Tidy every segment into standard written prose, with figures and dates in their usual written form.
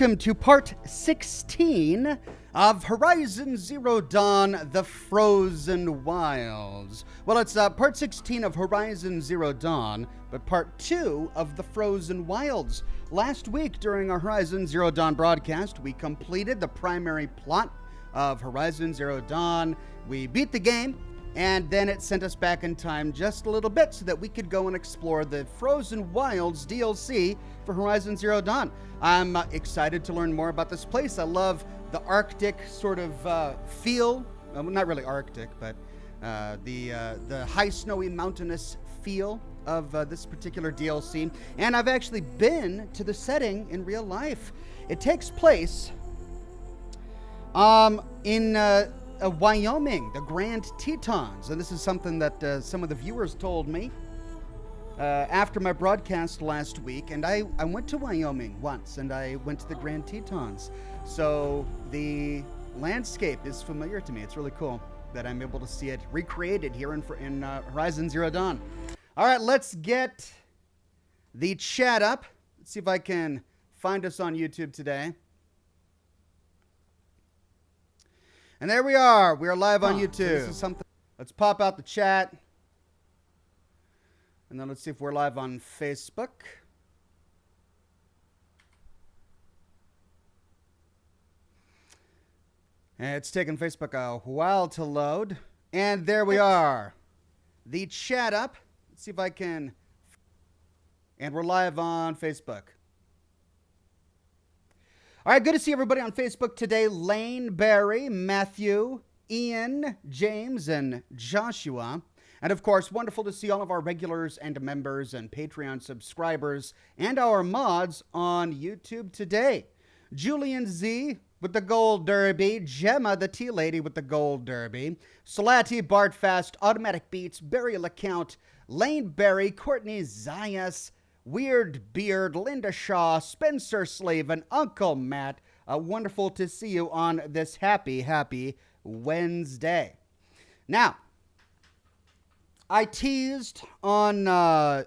welcome to part 16 of Horizon Zero Dawn, The Frozen Wilds. Well, it's part 16 of Horizon Zero Dawn, but part 2 of The Frozen Wilds. Last week, during our Horizon Zero Dawn broadcast, we completed the primary plot of Horizon Zero Dawn. We beat the game, and then it sent us back in time just a little bit so that we could go and explore the Frozen Wilds DLC for Horizon Zero Dawn. I'm excited to learn more about this place. I love the Arctic sort of feel. Well, not really Arctic, but the high snowy mountainous feel of this particular DLC. And I've actually been to the setting in real life. It takes place in Wyoming, the Grand Tetons. And this is something that some of the viewers told me after my broadcast last week. And I went to Wyoming once, and I went to the Grand Tetons. So the landscape is familiar to me. It's really cool that I'm able to see it recreated here in Horizon Zero Dawn. All right, let's get the chat up. Let's see if I can find us on YouTube today. And there we are. We are live on YouTube. So this is something. Let's pop out the chat. And then let's see if we're live on Facebook. And it's taking Facebook a while to load. And there we are. The chat up. Let's see if I can. And we're live on Facebook. All right, good to see everybody on Facebook today. Lane, Barry, Matthew, Ian, James, and Joshua. And of course, wonderful to see all of our regulars and members and Patreon subscribers and our mods on YouTube today. Julian Z with the Gold Derby, Gemma the Tea Lady with the Gold Derby, Salati, Bart Fast, Automatic Beats, Barry LeCount, Lane Barry, Courtney Zayas, Weird Beard, Linda Shaw, Spencer Slave, and Uncle Matt. Wonderful to see you on this happy Wednesday. Now, I teased on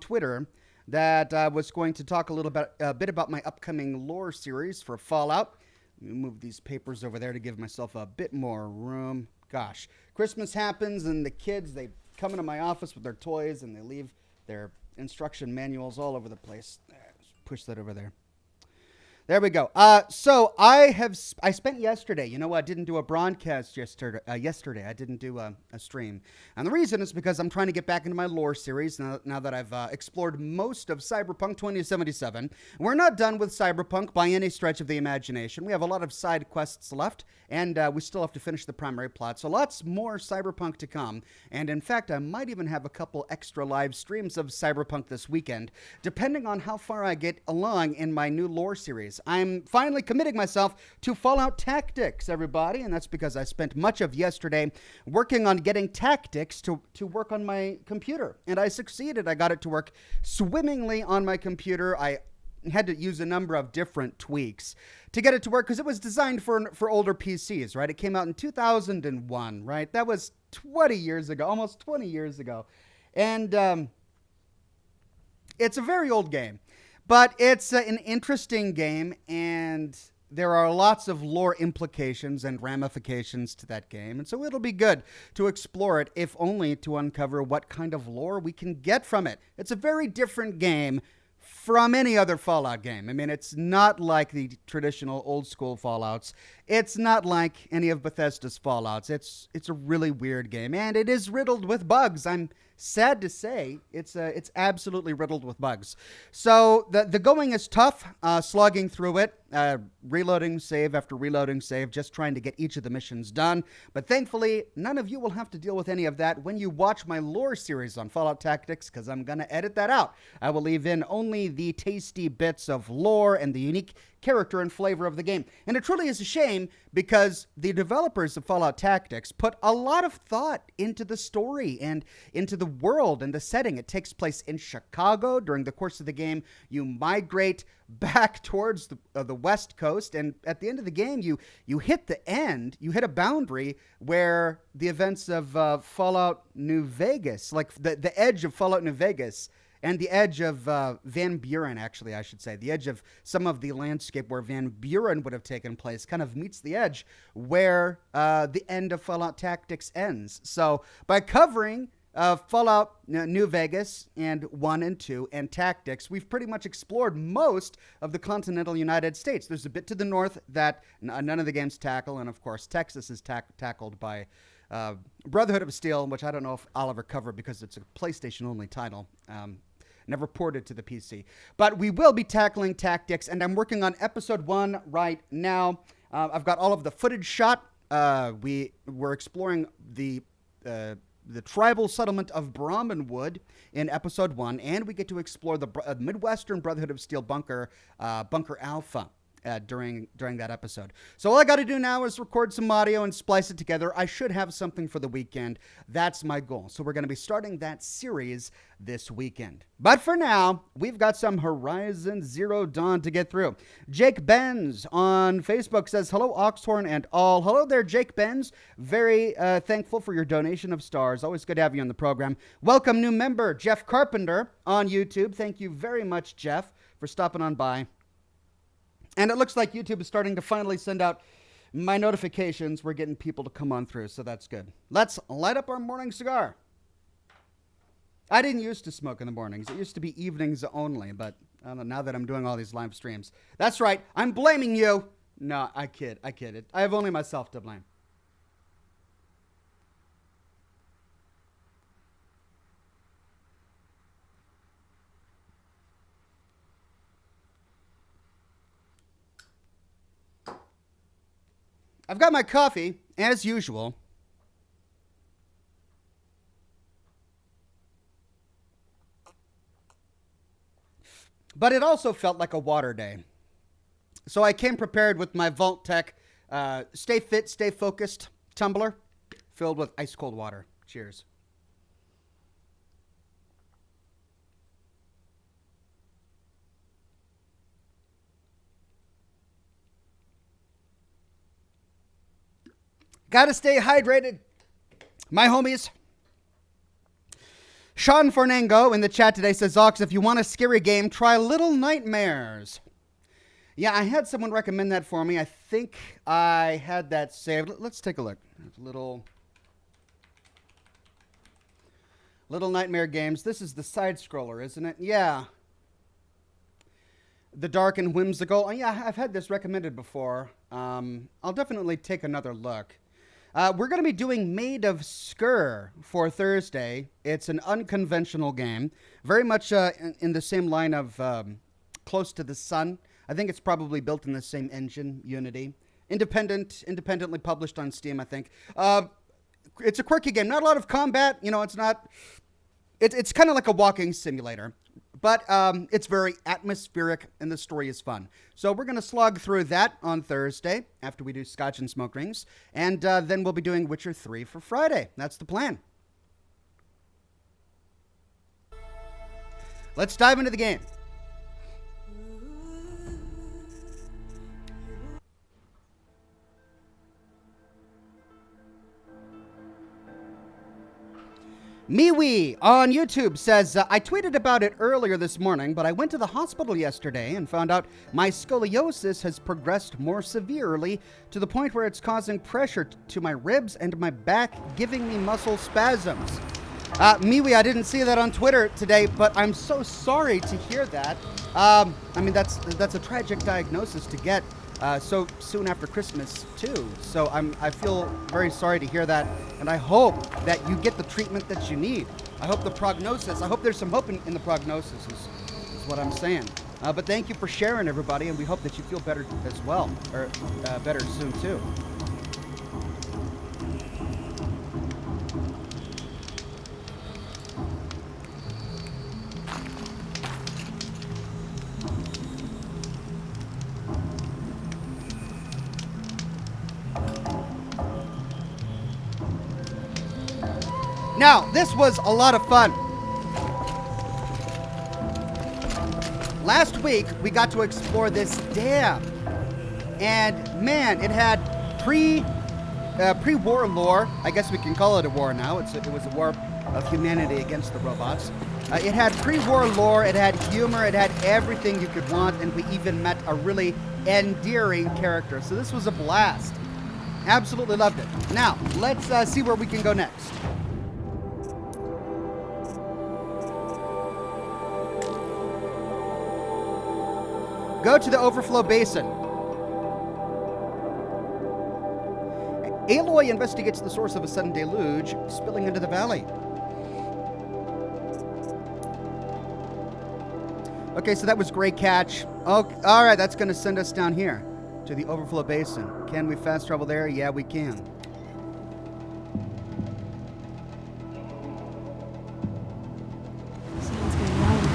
Twitter that I was going to talk a bit about my upcoming lore series for Fallout. Let me move these papers over there to give myself a bit more room. Gosh, Christmas happens and the kids, they come into my office with their toys and they leave their instruction manuals all over the place. Push that over there. There we go. So I spent yesterday, I didn't do a broadcast yesterday. I didn't do a stream. And the reason is because I'm trying to get back into my lore series now that I've explored most of Cyberpunk 2077. We're not done with Cyberpunk by any stretch of the imagination. We have a lot of side quests left, and we still have to finish the primary plot. So lots more Cyberpunk to come. And in fact, I might even have a couple extra live streams of Cyberpunk this weekend, depending on how far I get along in my new lore series. I'm finally committing myself to Fallout Tactics, everybody, and that's because I spent much of yesterday working on getting Tactics to work on my computer, and I succeeded. I got it to work swimmingly on my computer. I had to use a number of different tweaks to get it to work because it was designed for older PCs, right? It came out in 2001, right? That was 20 years ago, almost 20 years ago, and it's a very old game. But it's an interesting game, and there are lots of lore implications and ramifications to that game. And so it'll be good to explore it, if only to uncover what kind of lore we can get from it. It's a very different game from any other Fallout game. I mean, it's not like the traditional old-school Fallouts. It's not like any of Bethesda's Fallouts. It's a really weird game, and it is riddled with bugs. I'm sad to say it's absolutely riddled with bugs. So the going is tough, slogging through it, reloading save after reloading save, just trying to get each of the missions done. But thankfully, none of you will have to deal with any of that when you watch my lore series on Fallout Tactics, because I'm going to edit that out. I will leave in only the tasty bits of lore and the unique character and flavor of the game. And it truly is a shame because the developers of Fallout Tactics put a lot of thought into the story and into the world and the setting. It takes place in Chicago. During the course of the game, you migrate back towards the West Coast, and at the end of the game, you hit the end, you hit a boundary where the events of Fallout New Vegas, like the edge of Fallout New Vegas and the edge of Van Buren, actually, I should say. The edge of some of the landscape where Van Buren would have taken place kind of meets the edge where the end of Fallout Tactics ends. So by covering Fallout New Vegas and 1 and 2 and Tactics, we've pretty much explored most of the continental United States. There's a bit to the north that none of the games tackle, and of course Texas is tackled by Brotherhood of Steel, which I don't know if I'll ever cover because it's a PlayStation-only title. Never ported to the PC. But we will be tackling Tactics, and I'm working on Episode 1 right now. I've got all of the footage shot. We're exploring the tribal settlement of Brahmanwood in Episode 1, and we get to explore the Midwestern Brotherhood of Steel bunker, Bunker Alpha. During that episode. So all I got to do now is record some audio and splice it together. I should have something for the weekend. That's my goal. So we're going to be starting that series this weekend. But for now, we've got some Horizon Zero Dawn to get through. Jake Benz on Facebook says, hello, Oxhorn and all. Hello there, Jake Benz. Very thankful for your donation of stars. Always good to have you on the program. Welcome, new member, Jeff Carpenter on YouTube. Thank you very much, Jeff, for stopping on by. And it looks like YouTube is starting to finally send out my notifications. We're getting people to come on through, so that's good. Let's light up our morning cigar. I didn't used to smoke in the mornings. It used to be evenings only, but I don't know, now that I'm doing all these live streams. That's right. I'm blaming you. No, I kid. I have only myself to blame. I've got my coffee, as usual. But it also felt like a water day. So I came prepared with my Vault Tech Stay Fit, Stay Focused tumbler filled with ice cold water. Cheers. Gotta stay hydrated, my homies. Sean Fornango in the chat today says, Ox, if you want a scary game, try Little Nightmares. Yeah, I had someone recommend that for me. I think I had that saved. Let's take a look. Little Nightmare Games. This is the side scroller, isn't it? Yeah. The dark and whimsical. Oh, yeah, I've had this recommended before. I'll definitely take another look. We're going to be doing Maid of Sker for Thursday. It's an unconventional game, very much in the same line of Close to the Sun. I think it's probably built in the same engine, Unity. Independently published on Steam, I think. It's a quirky game. Not a lot of combat. You know, it's not... It's kind of like a walking simulator. But it's very atmospheric, and the story is fun. So we're going to slog through that on Thursday after we do Scotch and Smoke Rings. And then we'll be doing Witcher 3 for Friday. That's the plan. Let's dive into the game. MeWee on YouTube says, I tweeted about it earlier this morning, but I went to the hospital yesterday and found out my scoliosis has progressed more severely to the point where it's causing pressure to my ribs and my back, giving me muscle spasms. MeWee, I didn't see that on Twitter today, but I'm so sorry to hear that. I mean, that's a tragic diagnosis to get so soon after Christmas too. So I feel very sorry to hear that, and I hope that you get the treatment that you need. I hope there's some hope in the prognosis is what I'm saying. But thank you for sharing, everybody, and we hope that you feel better as well, or better soon too. Now, this was a lot of fun. Last week, we got to explore this dam. And man, it had pre-war lore. I guess we can call it a war now. It was a war of humanity against the robots. It had pre-war lore, it had humor, it had everything you could want, and we even met a really endearing character. So this was a blast. Absolutely loved it. Now, let's see where we can go next. Go to the Overflow Basin. Aloy investigates the source of a sudden deluge spilling into the valley. Okay, so that was great catch. Oh, all right, that's going to send us down here to the Overflow Basin. Can we fast travel there? Yeah, we can. Someone's getting louder.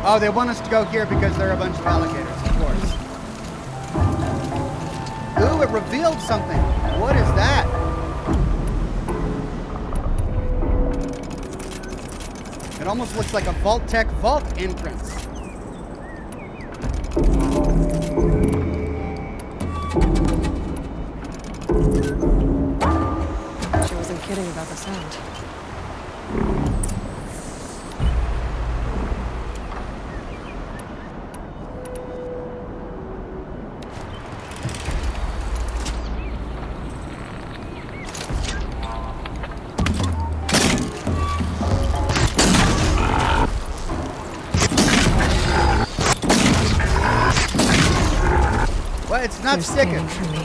Oh, they want us to go here because there are a bunch of alligators, of course. Ooh, it revealed something. What is that? It almost looks like a Vault-Tec vault entrance. She wasn't kidding about the sound. Well, it's not sticking. For me.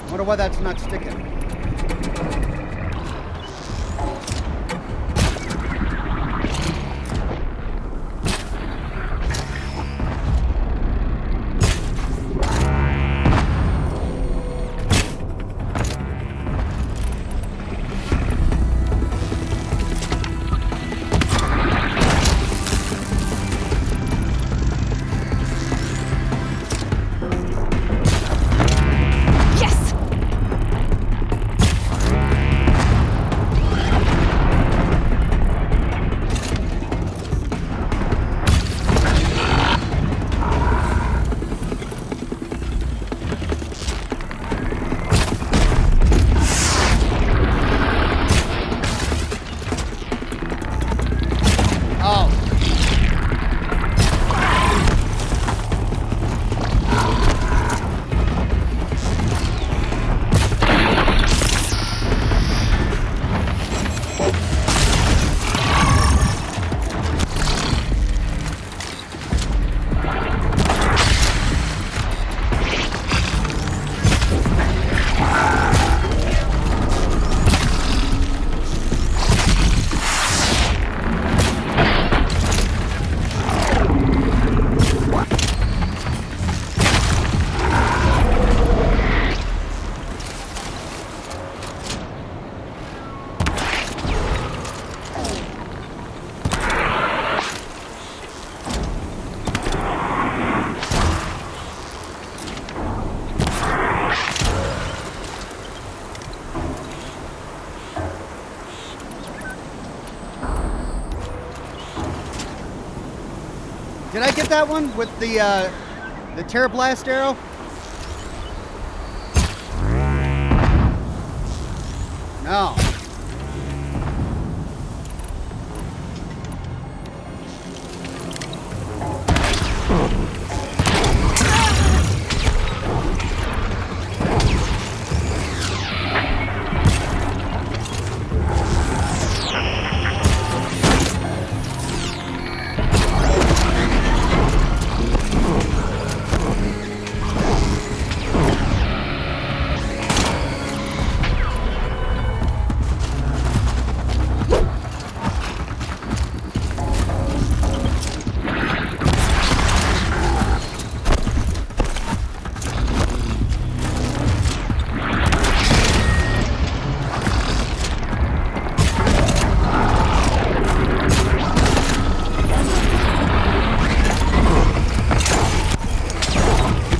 Wonder why that's not sticking. Did I get that one with the Terror Blast arrow? No.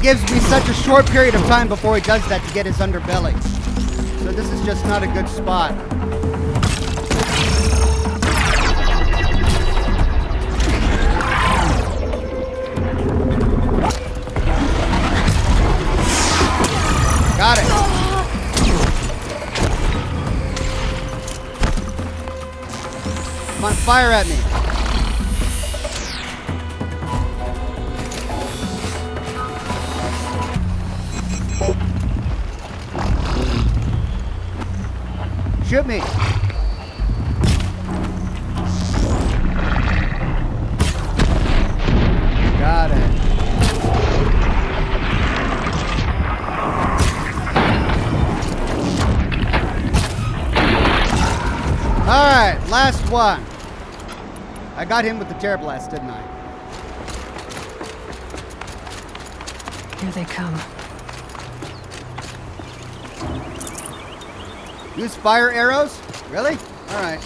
gives me such a short period of time before he does that to get his underbelly. So this is just not a good spot. Got it. Come on, fire at me. Shoot me. Got it. All right, last one. I got him with the Terror Blast, didn't I? Here they come. Use fire arrows? Really? All right.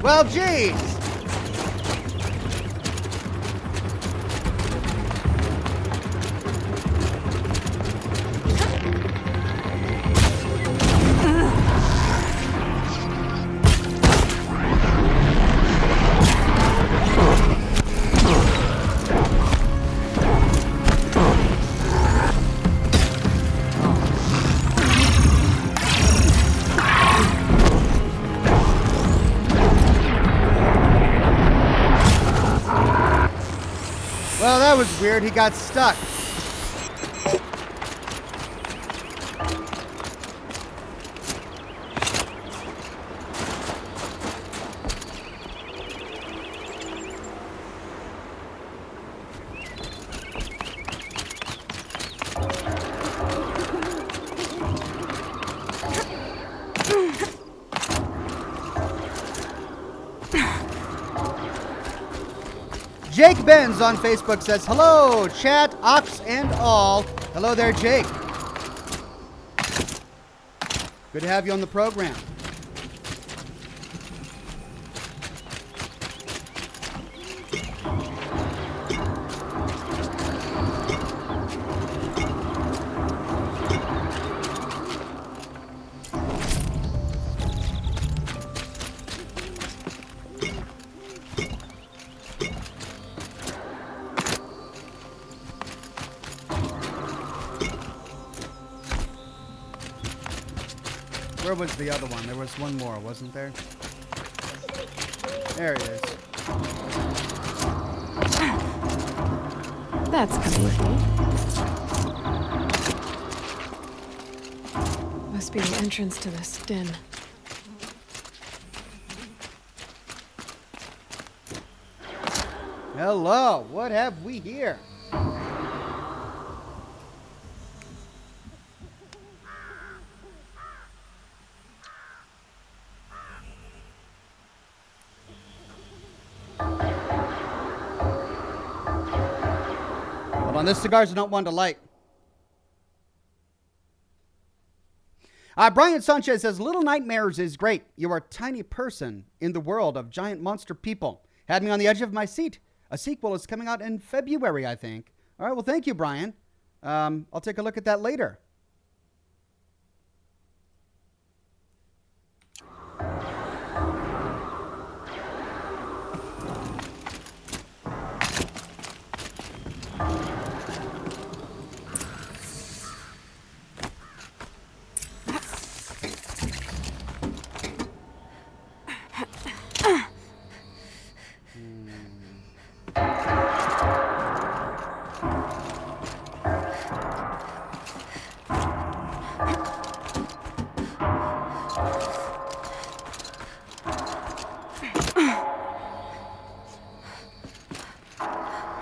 Well, geez. Well, that was weird. He got stuck. Jake Benz on Facebook says, hello, chat, Ox and all. Hello there, Jake. Good to have you on the program. Where was the other one? There was one more, wasn't there? There he is. That's convenient. Must be the entrance to this den. Hello, what have we here? Hold on, this cigar's not one to light. Brian Sanchez says, Little Nightmares is great. You are a tiny person in the world of giant monster people. Had me on the edge of my seat. A sequel is coming out in February, I think. All right, well, thank you, Brian. I'll take a look at that later.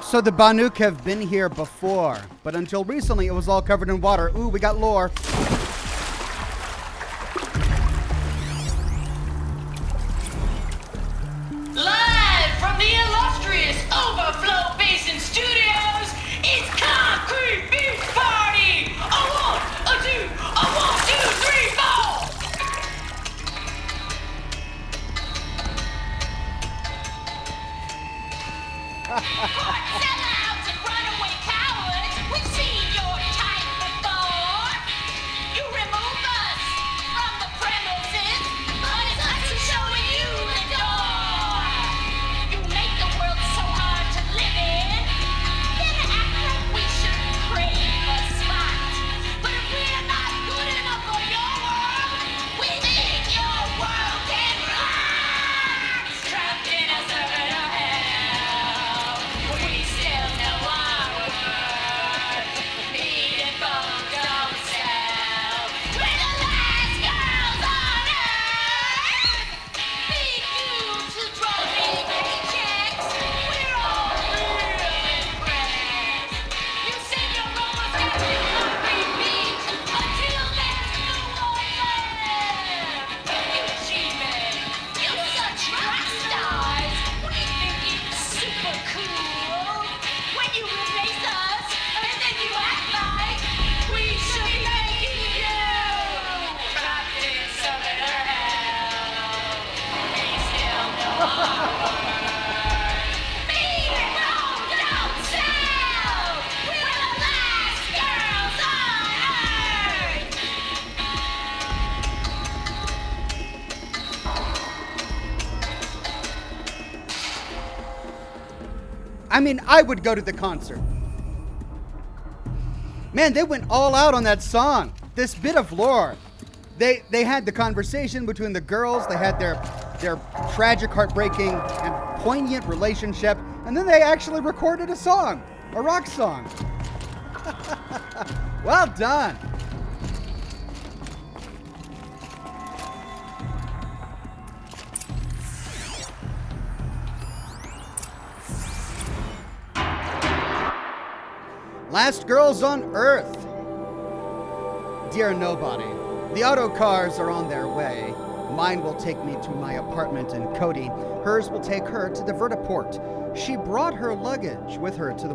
So the Banuk have been here before, but until recently it was all covered in water. Ooh, we got lore. Live from the illustrious Overflow Basin Studios, it's Concrete Beach Party! A one, a two, a 1, 2, 3, 4! Sellouts and runaway cowards, we've seen your type before. You remove us from the premises, but it's us who's showing you the door. You make the world so hard to live in, then act like we should crave a spot. But if we're not good enough for your world, we think your world can rot. Trapped in a circuit of hell, we still know our worth. Needed folks don't sell. We're the last girls on earth. Big dudes who draw big paychecks. We're all real impressed. You send your rollers down to Concrete Beach until there's no one left. You Shaman, you're such rock stars. We think it's super cool when you replace us and then you act like we should be making you. Trapped in circular hell, we still know our worth. Beat it, don't sell. We're the last girls on earth. I mean, I would go to the concert. Man, they went all out on that song. This bit of lore. They had the conversation between the girls. They had their tragic, heartbreaking, and poignant relationship. And then they actually recorded a song. A rock song. Well done. Last girls on Earth. Dear nobody, the auto cars are on their way. Mine will take me to my apartment in Cody. Hers will take her to the vertiport. She brought her luggage with her to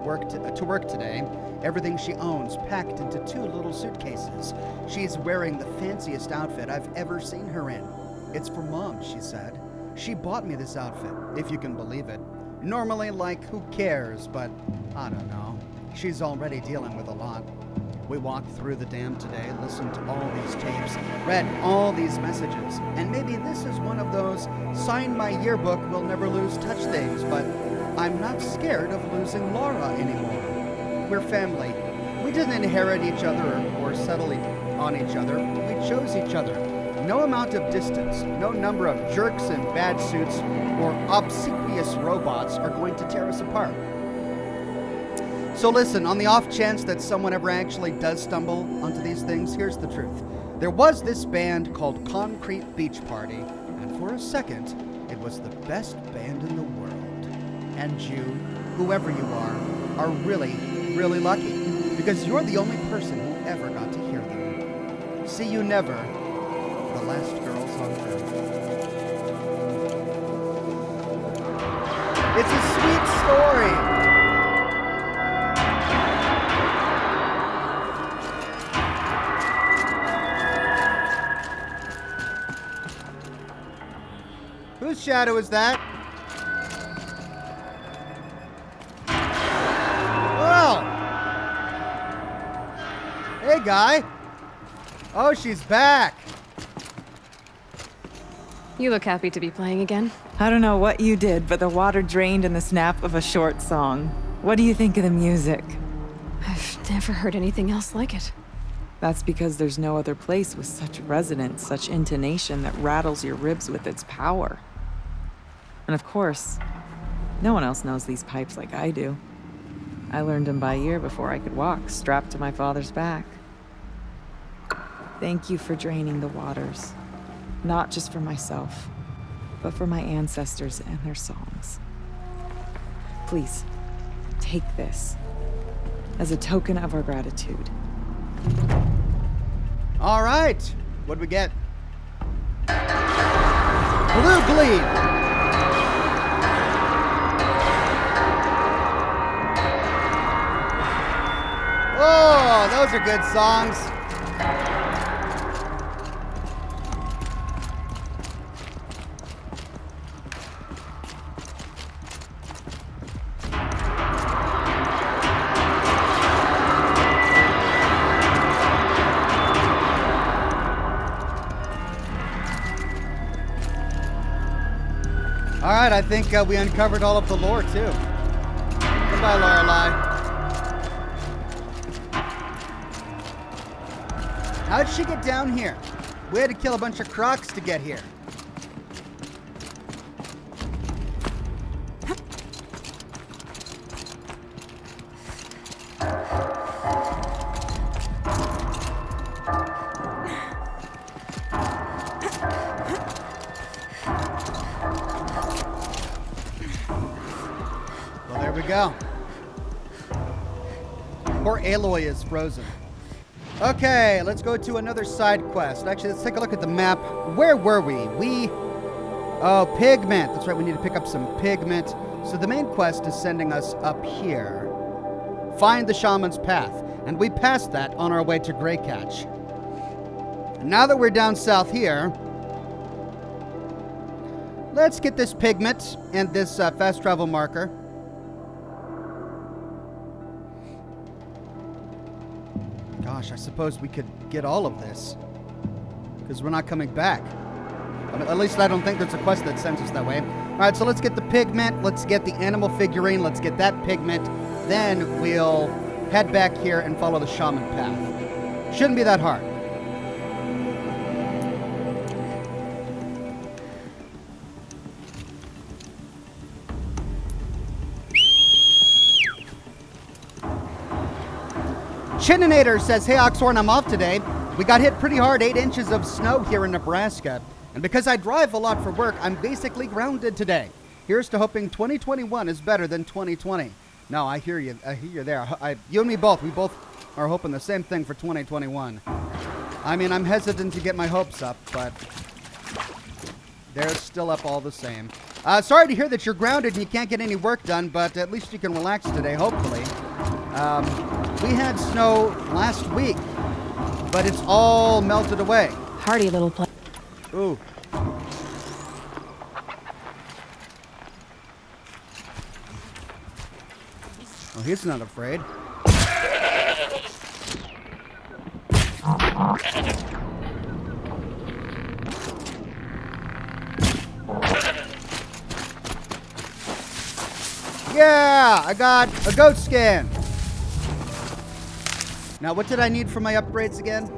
work today. Everything she owns packed into 2 little suitcases. She's wearing the fanciest outfit I've ever seen her in. It's for Mom, she said. She bought me this outfit, if you can believe it. Normally, like, who cares, but I don't know. She's already dealing with a lot. We walked through the dam today, listened to all these tapes, read all these messages, and maybe this is one of those sign my yearbook will never lose touch things, but I'm not scared of losing Laura anymore. We're family. We didn't inherit each other or settle on each other. We chose each other. No amount of distance, no number of jerks in bad suits or obsequious robots are going to tear us apart. So listen, on the off chance that someone ever actually does stumble onto these things, here's the truth. There was this band called Concrete Beach Party, and for a second, it was the best band in the world. And you, whoever you are really, really lucky, because you're the only person who ever got to hear them. See you never, the last girls on Earth. It's a sweet story. Whose shadow is that? Oh! Hey, guy. Oh, she's back. You look happy to be playing again. I don't know what you did, but the water drained in the snap of a short song. What do you think of the music? I've never heard anything else like it. That's because there's no other place with such resonance, such intonation that rattles your ribs with its power. And of course, no one else knows these pipes like I do. I learned them by ear before I could walk, strapped to my father's back. Thank you for draining the waters. Not just for myself, but for my ancestors and their songs. Please, Take this as a token of our gratitude. All right. What do we get? Blue Bleed. Oh, those are good songs. All right, I think we uncovered all of the lore, too. Goodbye, Lorelei. How'd she get down here? We had to kill a bunch of crocs to get here. Well, there we go. Poor Aloy is frozen. Okay, let's go to another side quest. Actually, let's take a look at the map. Where were we? Oh, pigment. That's right, we need to pick up some pigment. So the main quest is sending us up here. Find the Shaman's Path. And we passed that on our way to Greycatch. Now that we're down south here, let's get this pigment and this fast travel marker. Gosh, I suppose we could get all of this, because we're not coming back. At least I don't think there's a quest that sends us that way. All right, so let's get the pigment. Let's get the animal figurine. Let's get that pigment. Then we'll head back here and follow the Shaman path. Shouldn't be that hard. Chininator says, hey, Oxhorn, I'm off today. We got hit pretty hard, 8 inches of snow here in Nebraska. And because I drive a lot for work, I'm basically grounded today. Here's to hoping 2021 is better than 2020. No, I hear you. I hear you there. You and me both. We both are hoping the same thing for 2021. I mean, I'm hesitant to get my hopes up, but they're still up all the same. Sorry to hear that you're grounded and you can't get any work done, but at least you can relax today, hopefully. We had snow last week, but it's all melted away. Hardy little place. Ooh. Well, he's not afraid. Yeah, I got a goat skin. Now, what did I need for my upgrades again?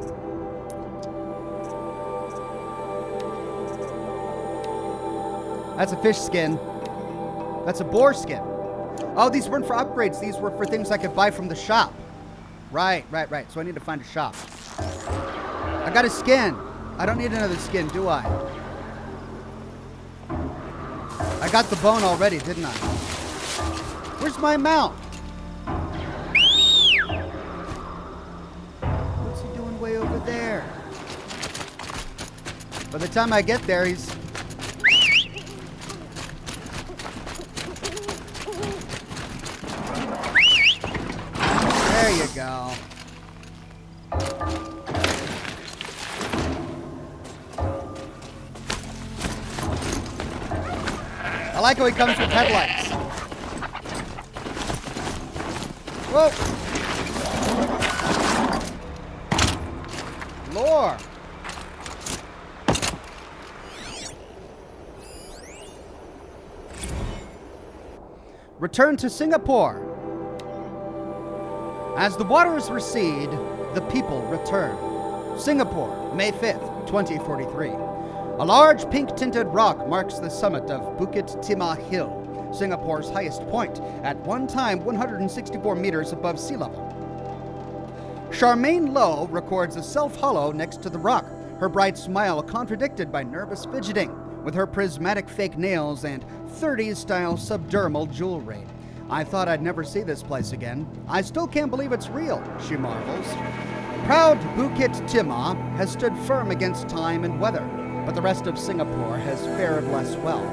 That's a fish skin. That's a boar skin. Oh, these weren't for upgrades. These were for things I could buy from the shop. Right. So I need to find a shop. I got a skin. I don't need another skin, do I? I got the bone already, didn't I? Where's my mount? What's he doing way over there? By the time I get there, he's... There you go. I like how he comes with headlights. Whoa! Lore! Return to Singapore. As the waters recede, the people return. Singapore, May 5th, 2043. A large pink-tinted rock marks the summit of Bukit Timah Hill, Singapore's highest point, at one time 164 meters above sea level. Charmaine Lowe records a self-hollow next to the rock, her bright smile contradicted by nervous fidgeting, with her prismatic fake nails and 30s-style subdermal jewelry. I thought I'd never see this place again. I still can't believe it's real, she marvels. Proud Bukit Timah has stood firm against time and weather, but the rest of Singapore has fared less well.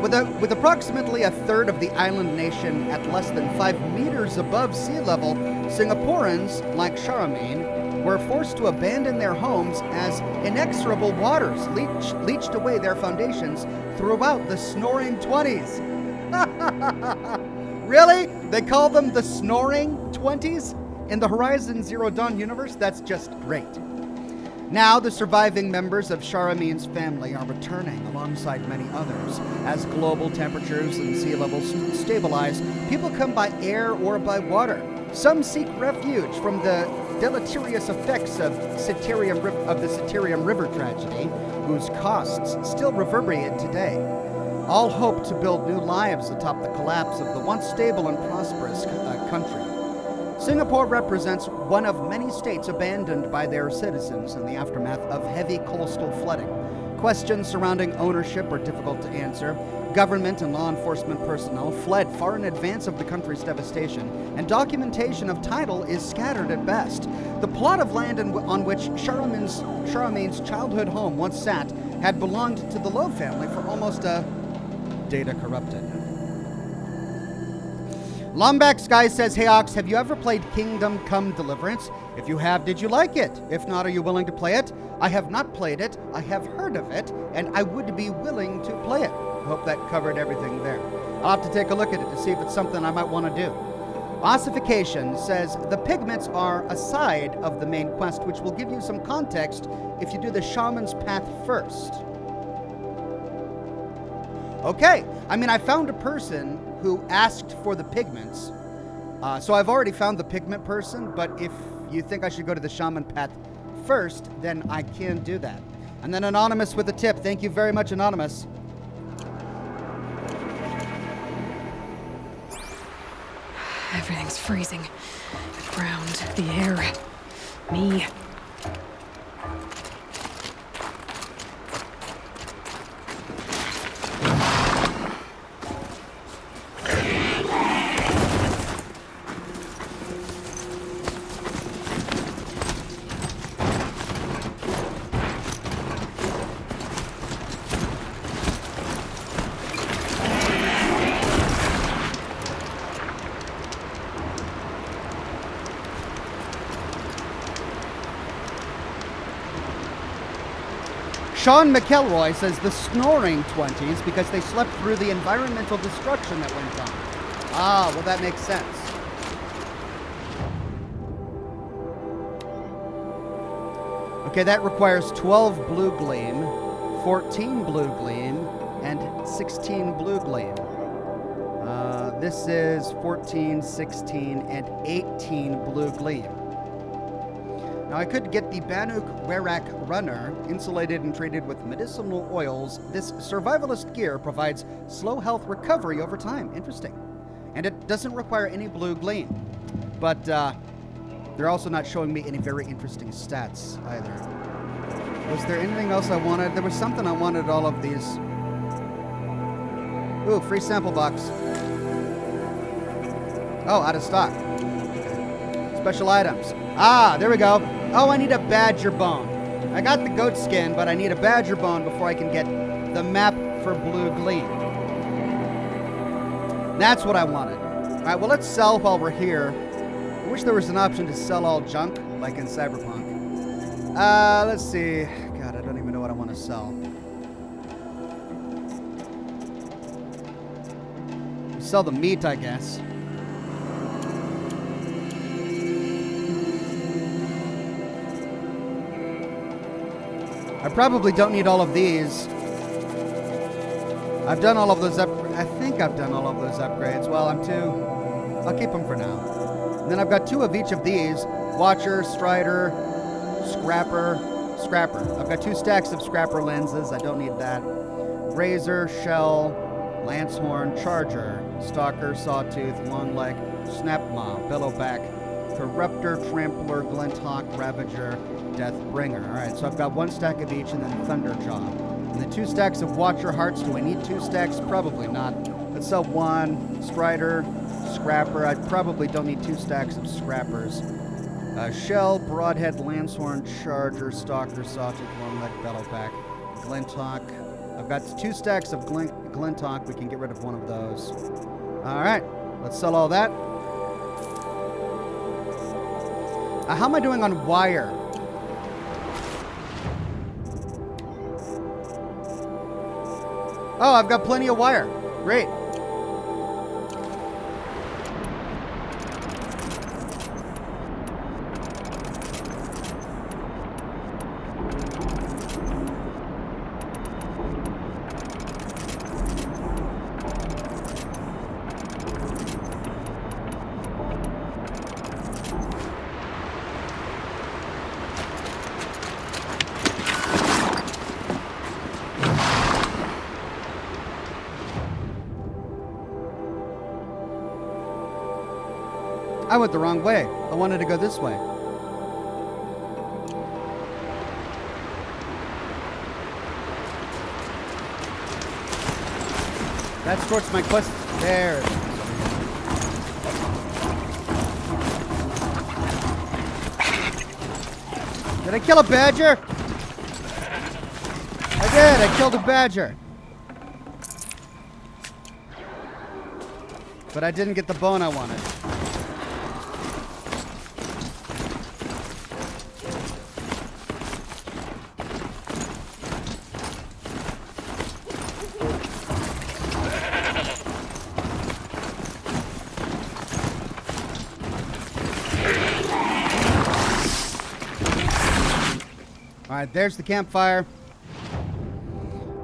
With approximately a third of the island nation at less than 5 meters above sea level, Singaporeans, like Shaman, were forced to abandon their homes as inexorable waters leached away their foundations throughout the snoring 20s. Really? They call them the snoring 20s? In the Horizon Zero Dawn universe? That's just great. Now, the surviving members of Sharamin's family are returning alongside many others. As global temperatures and sea levels stabilize, people come by air or by water. Some seek refuge from the deleterious effects of the Citterium River tragedy, whose costs still reverberate today. All hope to build new lives atop the collapse of the once stable and prosperous country. Singapore represents one of many states abandoned by their citizens in the aftermath of heavy coastal flooding. Questions surrounding ownership are difficult to answer. Government and law enforcement personnel fled far in advance of the country's devastation, and documentation of title is scattered at best. The plot of land on which Sharamin's childhood home once sat had belonged to the Lowe family for almost a data corrupted. Lombax Sky says, "Hey Ox, have you ever played Kingdom Come Deliverance? If you have, did you like it? If not, are you willing to play it? I have not played it, I have heard of it, and I would be willing to play it." I hope that covered everything there. I'll have to take a look at it to see if it's something I might want to do. Ossification says, "The pigments are a side of the main quest, which will give you some context if you do the Shaman's Path first." Okay, I mean, I found a person who asked for the pigments. So I've already found the pigment person, but if you think I should go to the Shaman Path first, then I can do that. And then Anonymous with a tip. Thank you very much, Anonymous. Everything's freezing. The ground, the air, me. Sean McElroy says the snoring 20s because they slept through the environmental destruction that went on. Ah, well, that makes sense. Okay, that requires 12 blue gleam, 14 blue gleam, and 16 blue gleam. This is 14, 16, and 18 blue gleam. Now, I could get the Banuk Werak Runner, insulated and treated with medicinal oils. This survivalist gear provides slow health recovery over time. Interesting. And it doesn't require any blue gleam. But they're also not showing me any very interesting stats either. Was there anything else I wanted? There was something I wanted all of these. Ooh, free sample box. Oh, out of stock. Special items. Ah, there we go. Oh, I need a badger bone. I got the goat skin, but I need a badger bone before I can get the map for blue gleam. That's what I wanted. All right, well, let's sell while we're here. I wish there was an option to sell all junk, like in Cyberpunk. Let's see. God, I don't even know what I want to sell. Sell the meat, I guess. I probably don't need all of these. I've done all of those I think I've done all of those upgrades. Well, I'll keep them for now. And then I've got 2 of each of these. Watcher, Strider, Scrapper. I've got 2 stacks of Scrapper lenses. I don't need that. Razor, Shell, Lancehorn, Charger, Stalker, Sawtooth, Longleg, Snapmaw, Bellowback, Corruptor, Trampler, Glinthawk, Ravager, Deathbringer. Alright, so I've got 1 stack of each and then Thunderjaw. And then 2 stacks of Watcher Hearts. Do I need 2 stacks? Probably not. Let's sell one. Strider, scrapper. I probably don't need 2 stacks of scrappers. Shell, broadhead, landshorn, charger, stalker, sausage, one leg, battle pack, glintock. I've got 2 stacks of glintock. We can get rid of one of those. All right, let's sell all that. How am I doing on wire? Oh, I've got plenty of wire. Great. I went the wrong way. I wanted to go this way. That's towards my quest. There it is. Did I kill a badger? I did. I killed a badger. But I didn't get the bone I wanted. All right, there's the campfire.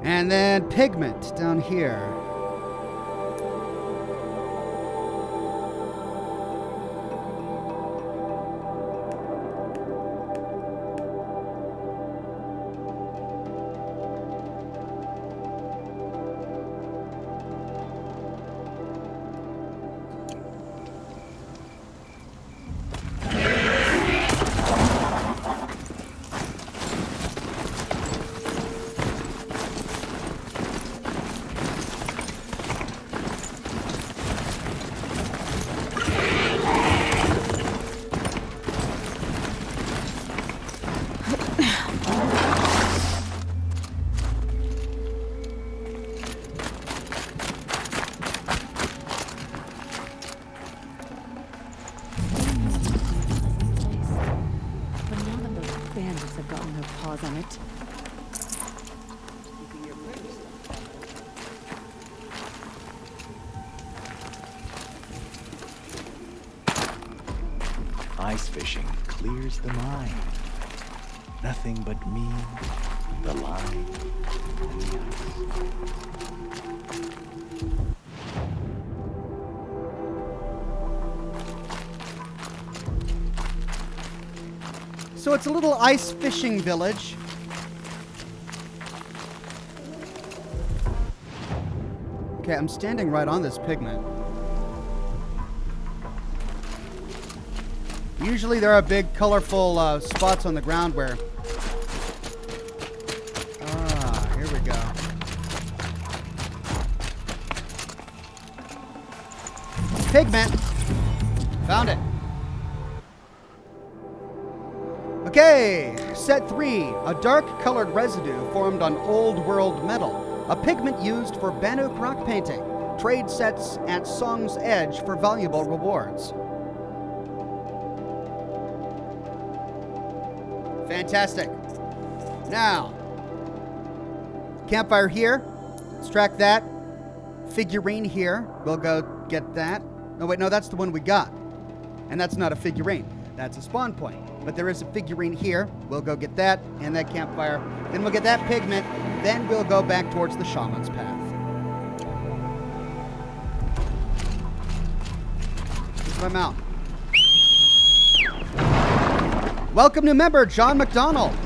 And then pigment down here. On it. Ice fishing clears the mind. Nothing but me, the line, and the ice. So it's a little ice fishing village. Okay, I'm standing right on this pigment. Usually there are big, colorful spots on the ground where... Ah, here we go. Pigment! Found it. Okay, set 3. A dark-colored residue formed on old world metal. A pigment used for Banuk rock painting. Trade sets at Song's Edge for valuable rewards. Fantastic. Now, campfire here. Extract that. Figurine here. We'll go get that. Oh, wait, no, that's the one we got. And that's not a figurine. That's a spawn point. But there is a figurine here. We'll go get that and that campfire. Then we'll get that pigment. Then we'll go back towards the Shaman's path. Here's my mount. Welcome new member, John McDonald.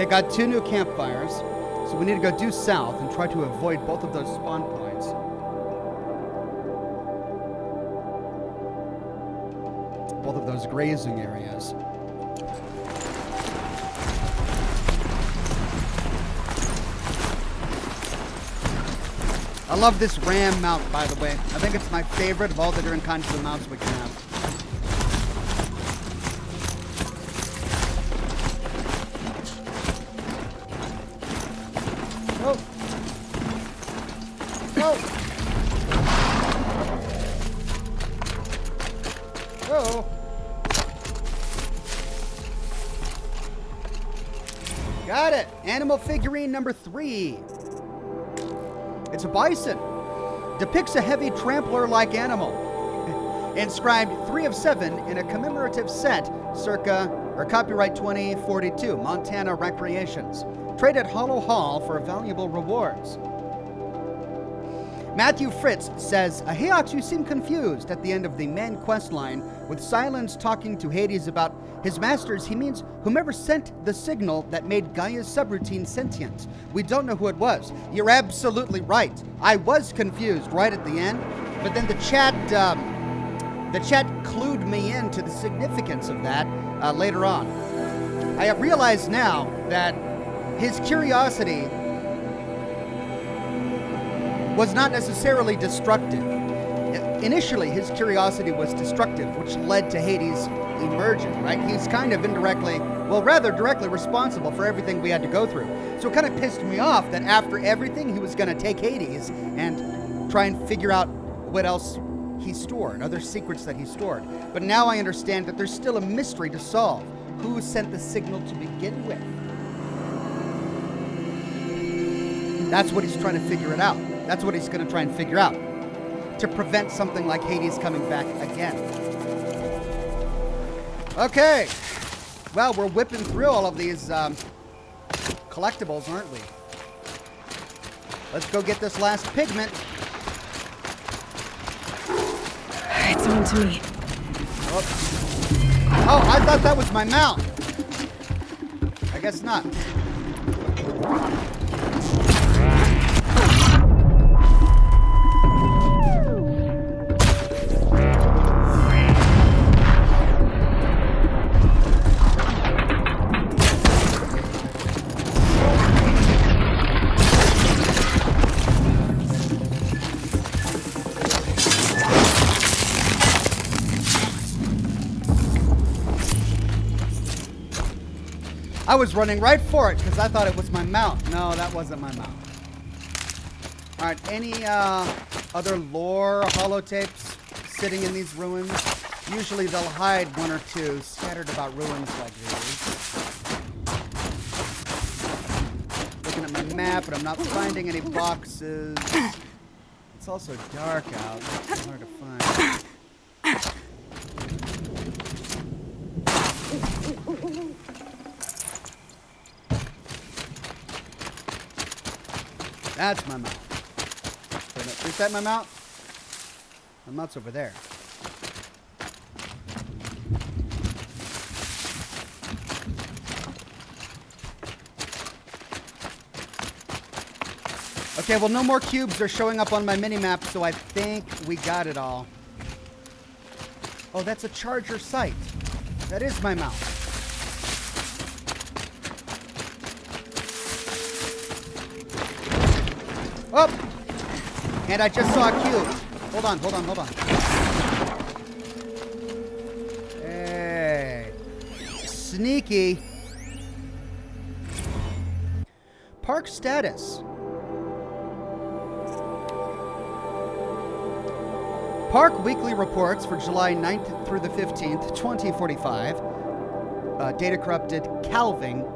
Okay, got 2 new campfires. So we need to go due south and try to avoid both of those spawn points. Both of those grazing areas. I love this ram mount, by the way. I think it's my favorite of all the different kinds of mounts we can have. Oh. Oh. Oh. Got it. Animal figurine number 3. It's a bison. Depicts a heavy trampler-like animal. Inscribed 3 of 7 in a commemorative set copyright 2042, Montana Recreations. Trade at Hollow Hall for valuable rewards. Matthew Fritz says, "Hey Ox, you seem confused at the end of the main quest line with Silence talking to Hades about his masters. He means whomever sent the signal that made Gaia's subroutine sentient. We don't know who it was." You're absolutely right. I was confused right at the end, but then the chat clued me into the significance of that later on. I have realized now that his curiosity was not necessarily destructive. Initially, his curiosity was destructive, which led to Hades emerging, right? He's kind of indirectly, well, rather directly responsible for everything we had to go through. So it kind of pissed me off that after everything, he was going to take Hades and try and figure out what else he stored, other secrets that he stored. But now I understand that there's still a mystery to solve. Who sent the signal to begin with? That's what he's trying to figure it out. That's what he's going to try and figure out to prevent something like Hades coming back again. Okay. Well, we're whipping through all of these collectibles, aren't we? Let's go get this last pigment. It's on to me. Oh, I thought that was my mount. I guess not. I was running right for it because I thought it was my mount. No, that wasn't my mount. All right, any other lore holotapes sitting in these ruins? Usually they'll hide 1 or 2 scattered about ruins like these. Looking at my map, but I'm not finding any boxes. It's also dark out. It's hard to find. That's my mount. Is that my mount? My mount's over there. Okay, well, no more cubes are showing up on my mini-map, so I think we got it all. Oh, that's a charger site. That is my mount. Oh! And I just saw a cube. Hold on. Hey. Sneaky. Park status. Park weekly reports for July 9th through the 15th, 2045. Data corrupted calving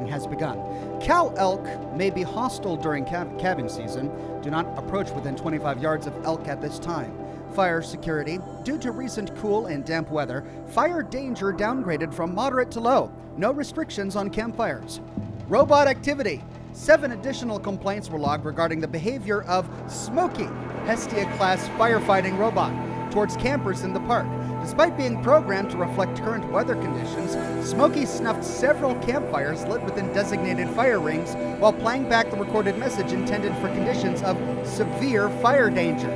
has begun. Cow elk may be hostile during calving season. Do not approach within 25 yards of elk at this time. Fire security. Due to recent cool and damp weather, fire danger downgraded from moderate to low. No restrictions on campfires. Robot activity. 7 additional complaints were logged regarding the behavior of Smokey, Hestia-class firefighting robot, towards campers in the park. Despite being programmed to reflect current weather conditions, Smokey snuffed several campfires lit within designated fire rings while playing back the recorded message intended for conditions of severe fire danger.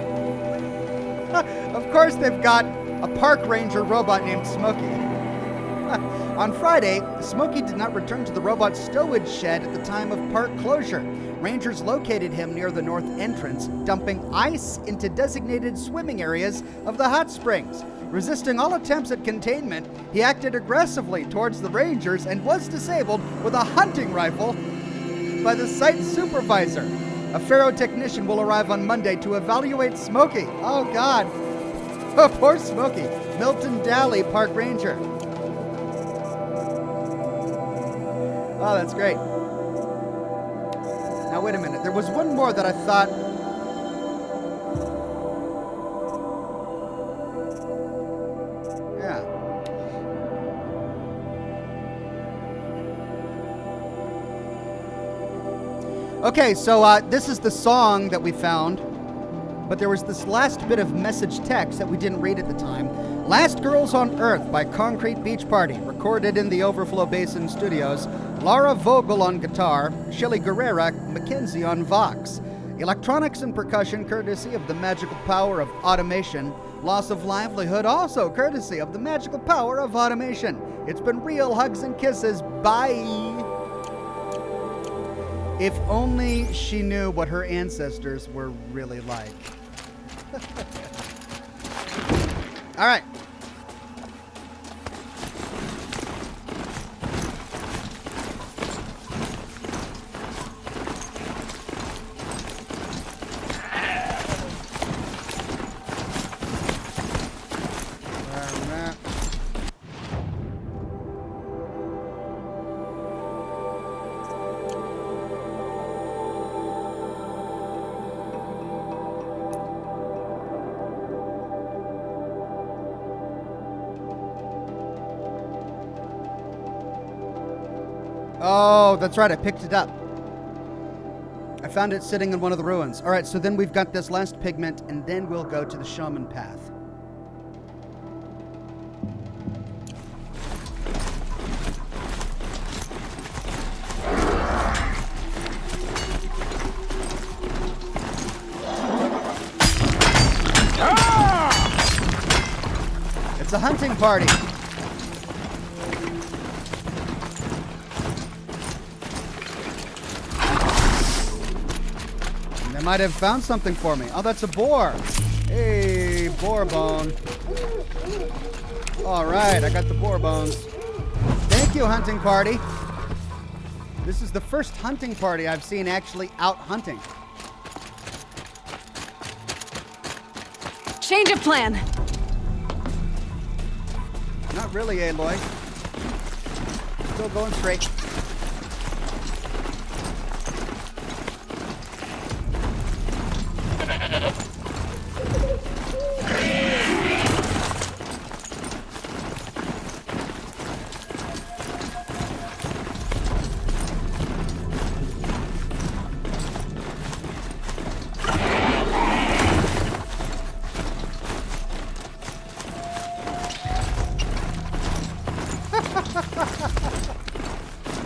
Of course, they've got a park ranger robot named Smokey. On Friday, Smokey did not return to the robot's stowage shed at the time of park closure. Rangers located him near the north entrance, dumping ice into designated swimming areas of the hot springs. Resisting all attempts at containment, he acted aggressively towards the Rangers and was disabled with a hunting rifle by the site supervisor. A Faro technician will arrive on Monday to evaluate Smokey. Oh, God. Oh, poor Smokey. Milton Daly, Park Ranger. Oh, that's great. Now, wait a minute. There was one more that I thought... Yeah. Okay, so this is the song that we found, but there was this last bit of message text that we didn't read at the time. Last Girls on Earth by Concrete Beach Party, recorded in the Overflow Basin studios. Laura Vogel on guitar, Shelly Guerrera McKenzie on Vox. Electronics and percussion courtesy of the magical power of automation. Loss of livelihood also courtesy of the magical power of automation. It's been real. Hugs and kisses. Bye. If only she knew what her ancestors were really like. All right. Oh, that's right. I picked it up. I found it sitting in one of the ruins. All right, so then we've got this last pigment, and then we'll go to the Shaman path. It's a hunting party. Might have found something for me. Oh, that's a boar. Hey, boar bone. All right, I got the boar bones. Thank you, hunting party. This is the first hunting party I've seen actually out hunting. Change of plan. Not really, Aloy. Still going straight.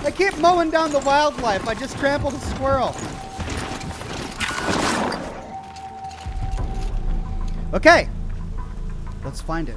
I keep mowing down the wildlife. I just trampled a squirrel. Okay. Let's find it.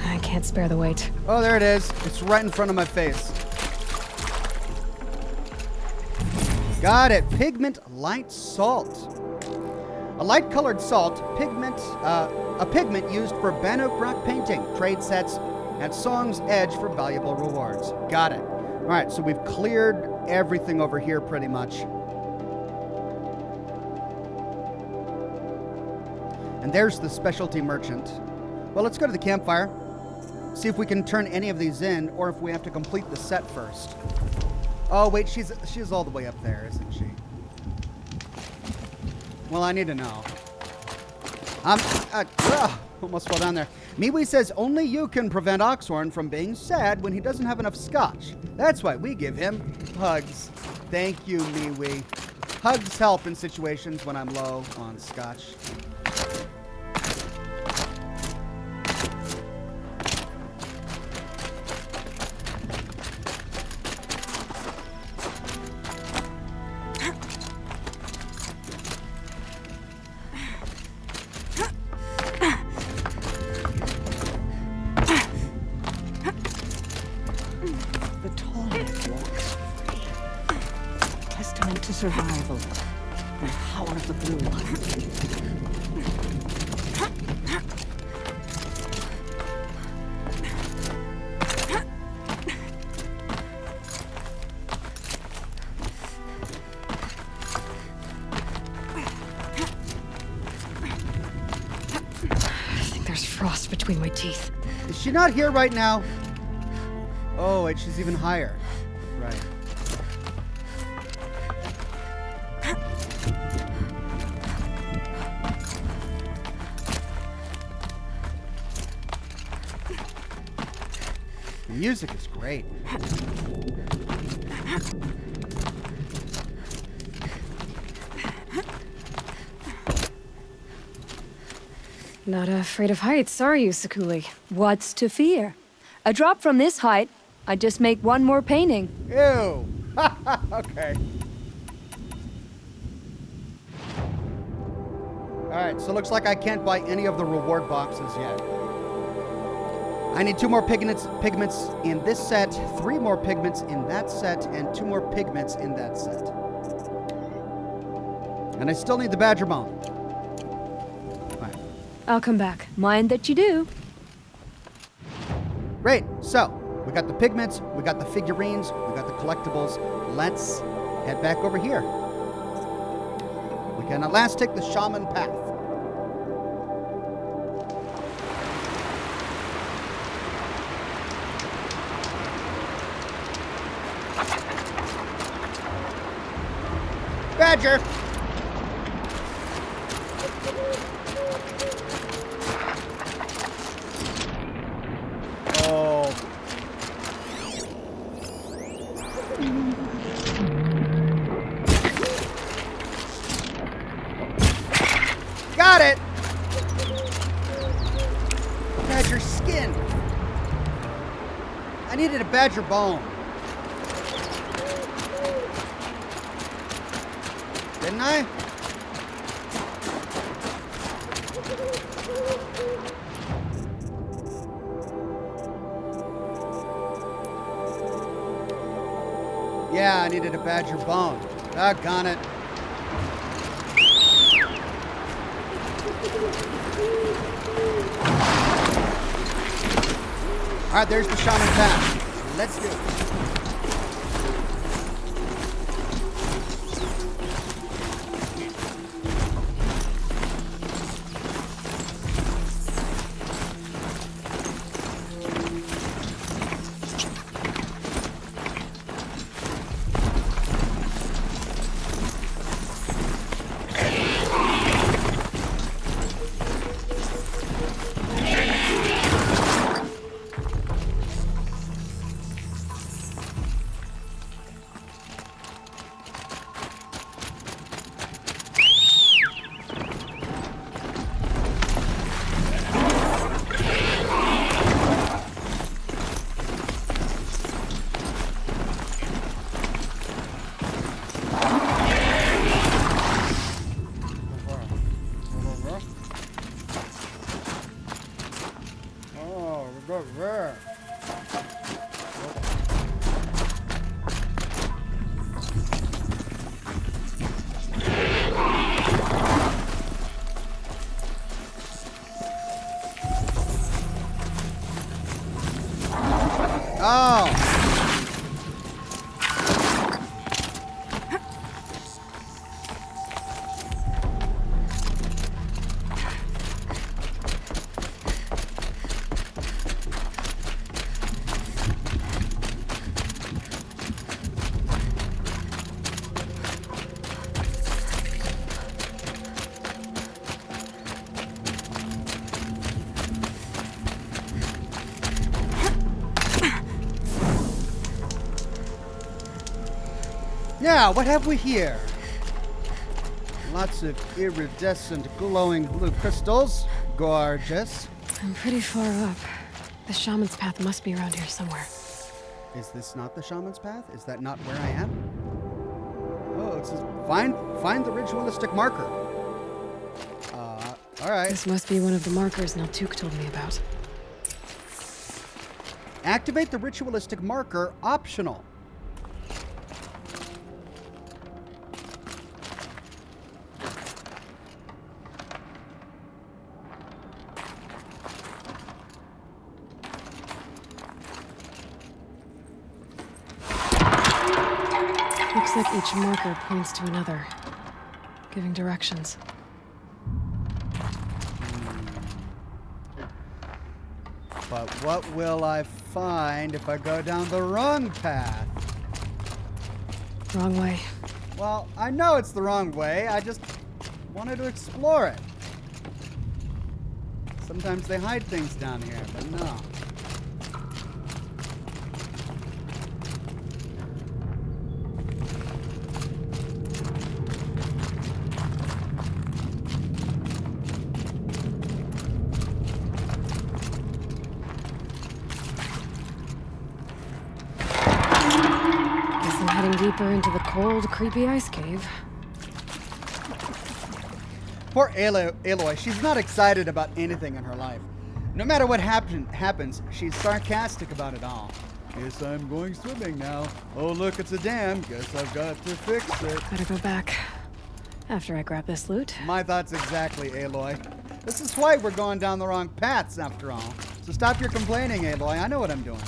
I can't spare the weight. Oh, there it is. It's right in front of my face. Got it. Pigment light salt. A light-colored salt, pigment, a pigment used for Bannock rock painting, trade sets, at Song's Edge for valuable rewards. Got it. All right, so we've cleared everything over here pretty much. And there's the specialty merchant. Well, let's go to the campfire. See if we can turn any of these in, or if we have to complete the set first. Oh, wait, she's all the way up there, isn't she? Well, I need to know. Almost fell down there. Miwi says only you can prevent Oxhorn from being sad when he doesn't have enough scotch. That's why we give him hugs. Thank you, Miwi. Hugs help in situations when I'm low on scotch. To survival. The power of the blue. I think there's frost between my teeth. Is she not here right now? Oh, and she's even higher. Right. The music is great. Not afraid of heights, are you, Sakuli? What's to fear? A drop from this height, I'd just make one more painting. Ew. Okay. Alright, so looks like I can't buy any of the reward boxes yet. I need 2 more pigments in this set, 3 more pigments in that set, and 2 more pigments in that set. And I still need the badger bone. Fine. I'll come back. Mind that you do. Great. So, we got the pigments, we got the figurines, we got the collectibles. Let's head back over here. We can at last take the Shaman path. Badger! Oh. Got it! Badger skin. I needed a badger bone. Didn't I? Yeah, I needed a badger bone. Doggone it. All right, there's the Shaman path. Let's do it. Now, what have we here? Lots of iridescent glowing blue crystals. Gorgeous. I'm pretty far up. The shaman's path must be around here somewhere. Is this not the shaman's path? Is that not where I am? Oh, it says find the ritualistic marker. All right. This must be one of the markers Naltuk told me about. Activate the ritualistic marker, optional. Looks like each marker points to another, giving directions. But what will I find if I go down the wrong path? Wrong way. Well, I know it's the wrong way. I just wanted to explore it. Sometimes they hide things down here, but no. Guess I'm heading deeper into the cold, creepy ice cave. Poor Aloy, she's not excited about anything in her life. No matter what happens, she's sarcastic about it all. Guess I'm going swimming now. Oh, look, it's a dam. Guess I've got to fix it. Better go back. After I grab this loot. My thoughts exactly, Aloy. This is why we're going down the wrong paths, after all. So stop your complaining, Aloy. I know what I'm doing.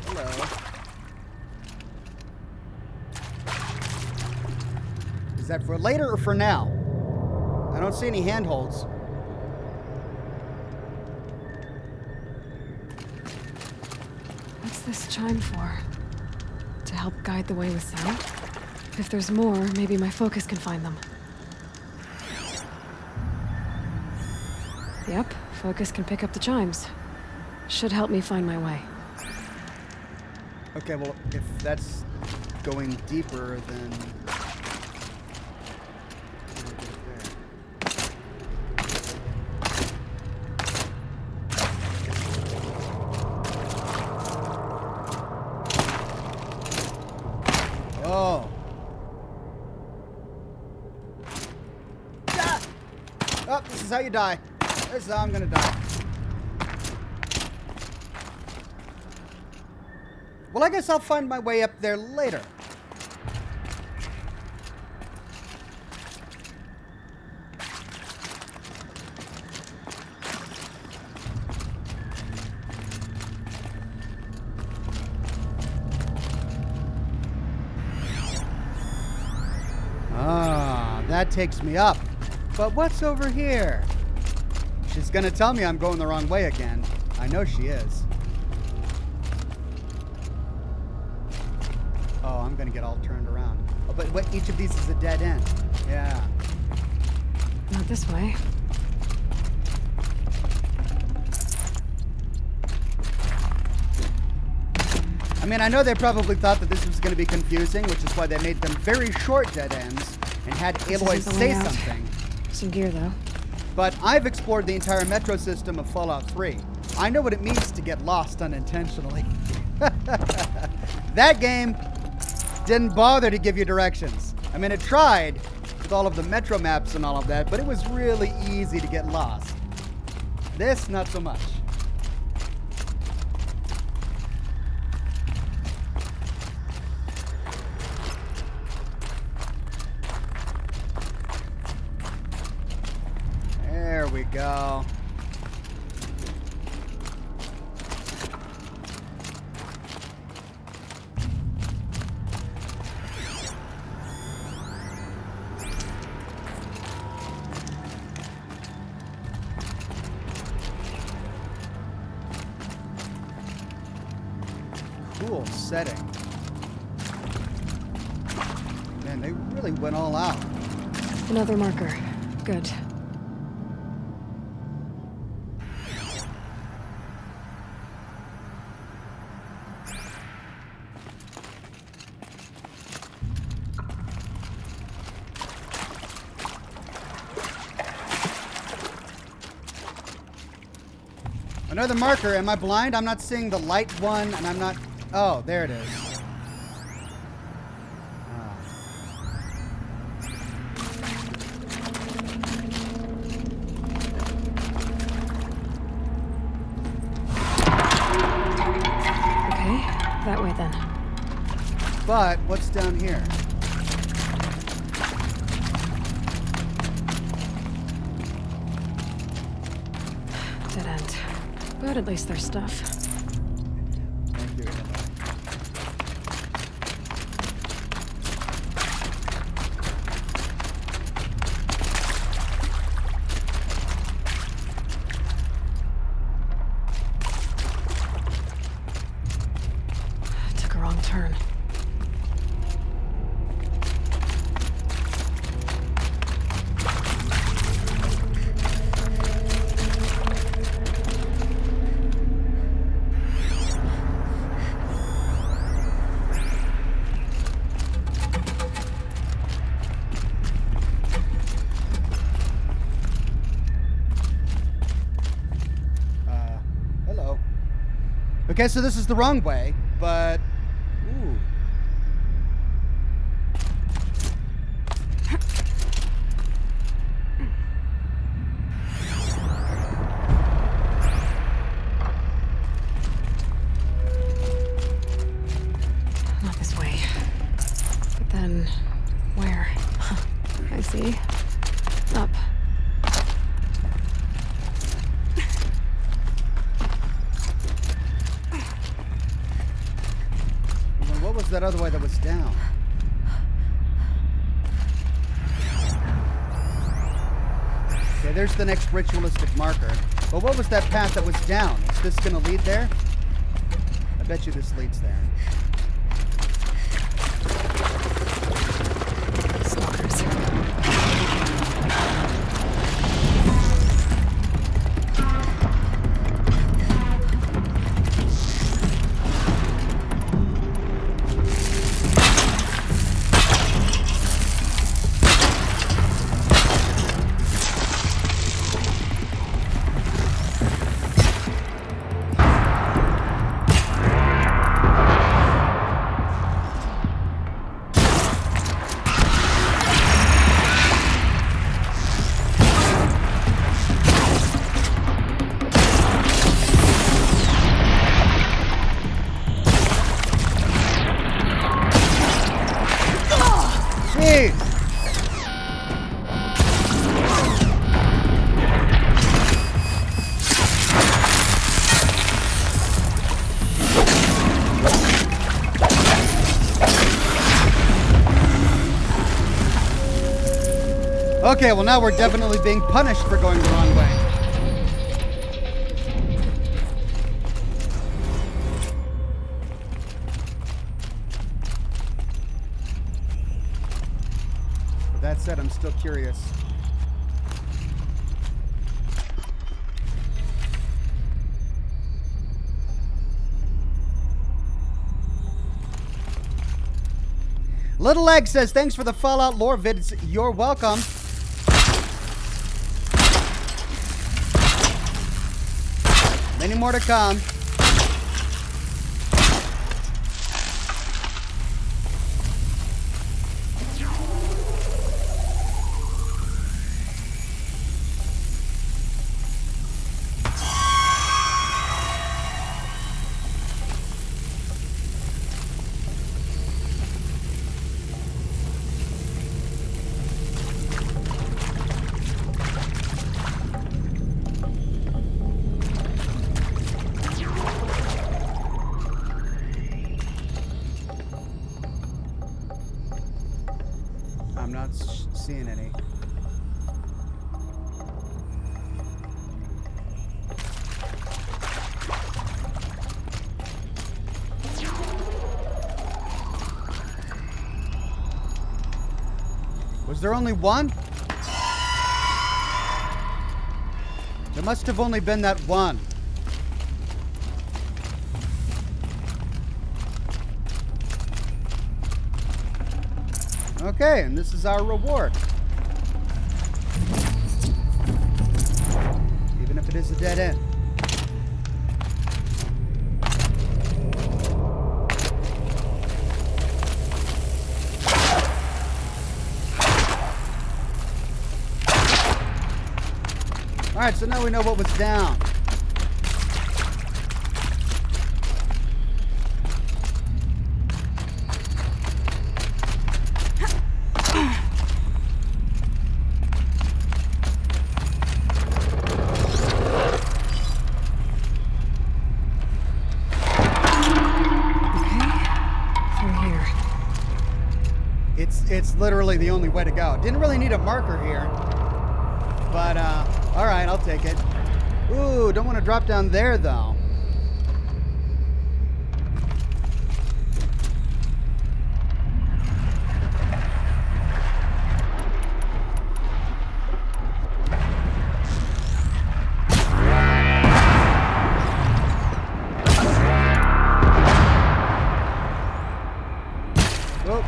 Hello. Is that for later or for now? I don't see any handholds. What's this chime for? To help guide the way with sound? If there's more, maybe my focus can find them. Yep, focus can pick up the chimes. Should help me find my way. Okay, well, if that's going deeper, then... Oh. Ah! Oh, this is how you die. This is how I'm gonna die. Well, I guess I'll find my way up there later. Ah, that takes me up. But what's over here? She's gonna tell me I'm going the wrong way again. I know she is. Oh, I'm gonna get all turned around. Oh, but what? Each of these is a dead end. Yeah. Not this way. I mean, I know they probably thought that this was going to be confusing, which is why they made them very short dead ends and had Aloy isn't the say way out. something. Some gear, though. But I've explored the entire metro system of Fallout 3. I know what it means to get lost unintentionally. That game didn't bother to give you directions. I mean, it tried with all of the metro maps and all of that, but it was really easy to get lost. This, not so much. There we go. Cool setting. Man, they really went all out. Another marker. Good. Another marker. Am I blind? I'm not seeing the light one, and I'm not... Oh, there it is. Okay, that way then. But what's down here? Dead end. But at least there's stuff. Thank you, Emma. Took a wrong turn. Hello. Okay, so this is the wrong way, but... Ooh. Not this way. But then, where? I see. Up. Well, what was that other way that was down? Okay, there's the next ritualistic marker. But what was that path that was down? Is this going to lead there? I bet you this leads there. Stalkers. Jeez! Okay, well now we're definitely being punished for going the wrong way. With that said, I'm still curious. Little Egg says, thanks for the Fallout lore vids. You're welcome. Many more to come. I'm not seeing any. Was there only one? There must have only been that one. Okay, and this is our reward. Even if it is a dead end. Alright, so now we know what was down. It's literally the only way to go. Didn't really need a marker here. But, alright, I'll take it. Ooh, don't want to drop down there, though. Whoa.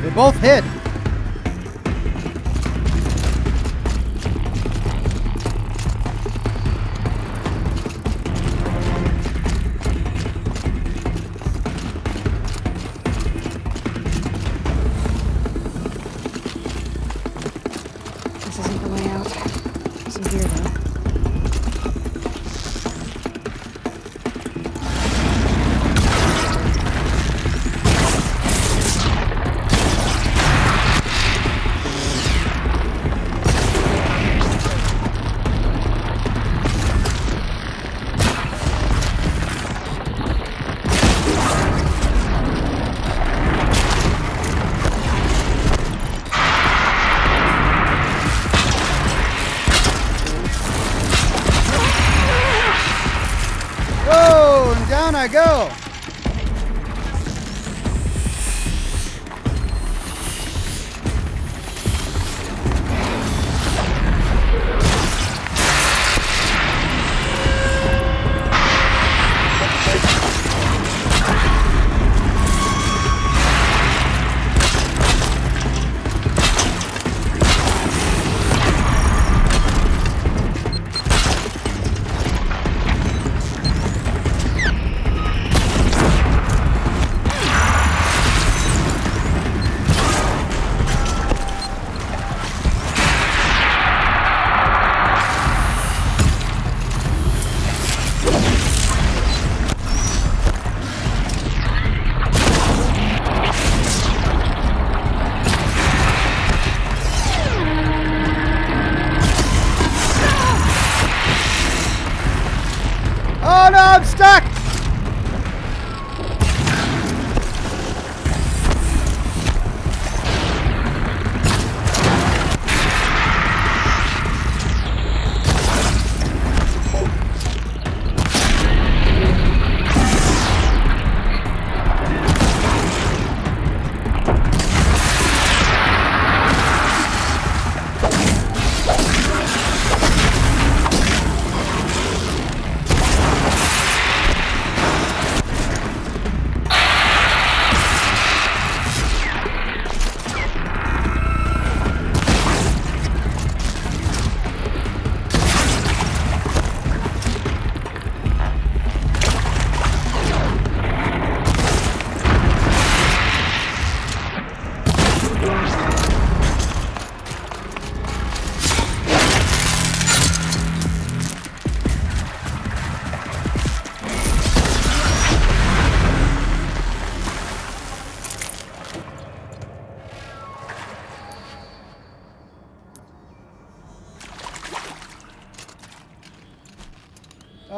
They both hit. This isn't the way out. Some gear, though. Whoa, and down I go.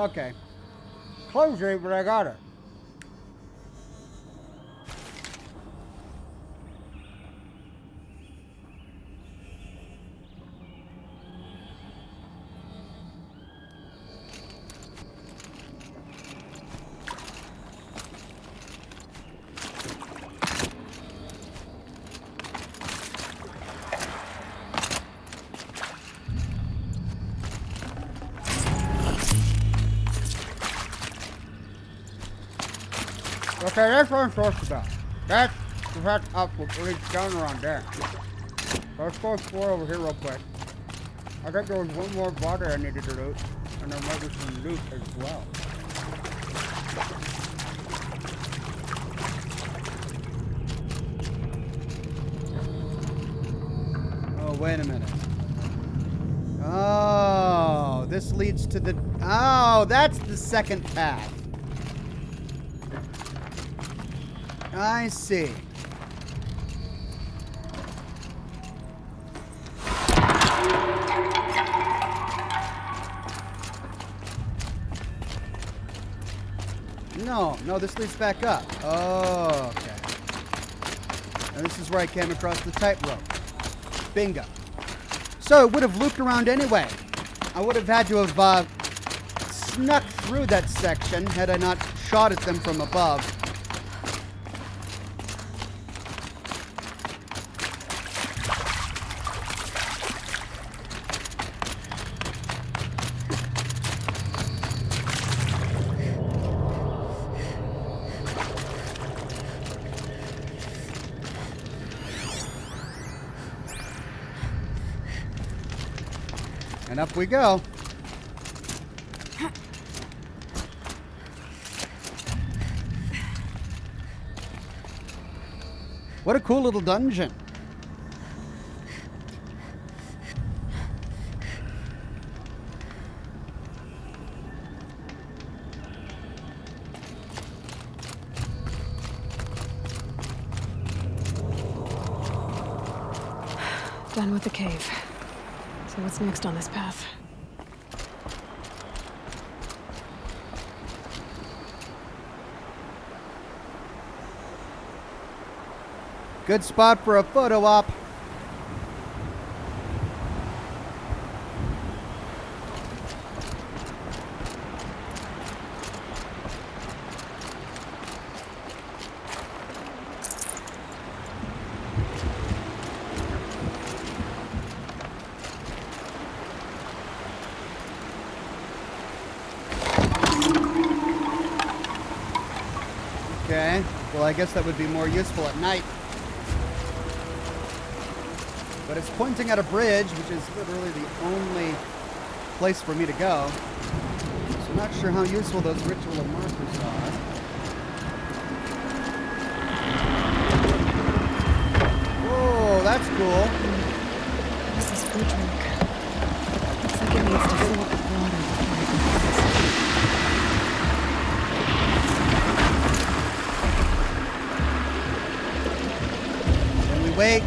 Okay. Clumsy, but I got it. Okay, that's what I'm supposed to do. That's the fact up with leads down around there. So let's go explore over here real quick. I think there was one more body I needed to loot, and there might be some loot as well. Oh, wait a minute. Oh, this leads to the... Oh, that's the second path. I see. No, this leads back up. Oh, okay. And this is where I came across the tightrope. Bingo. So it would have looped around anyway. I would have had to have snuck through that section had I not shot at them from above. And up we go. What a cool little dungeon. Done with the cave. So what's next on this path? Good spot for a photo op. Okay, well I guess that would be more useful at night. But it's pointing at a bridge, which is literally the only place for me to go. So I'm not sure how useful those ritual markers are. Whoa, that's cool. What's this bridge work? Looks like it needs to fill up with water before I can cross it. Then we wait.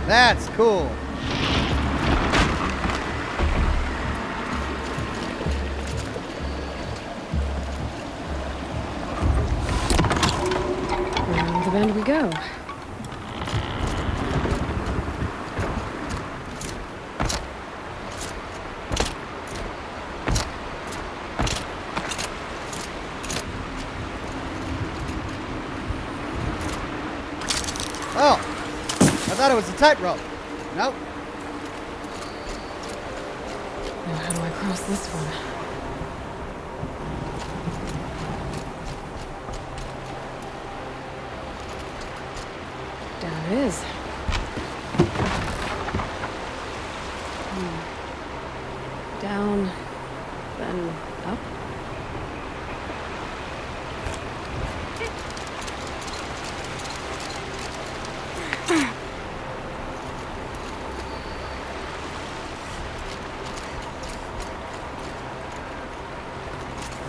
That's cool. Around the bend we go. Oh, I thought it was a tightrope. Nope. Now how do I cross this one? Down it is. Down, then up.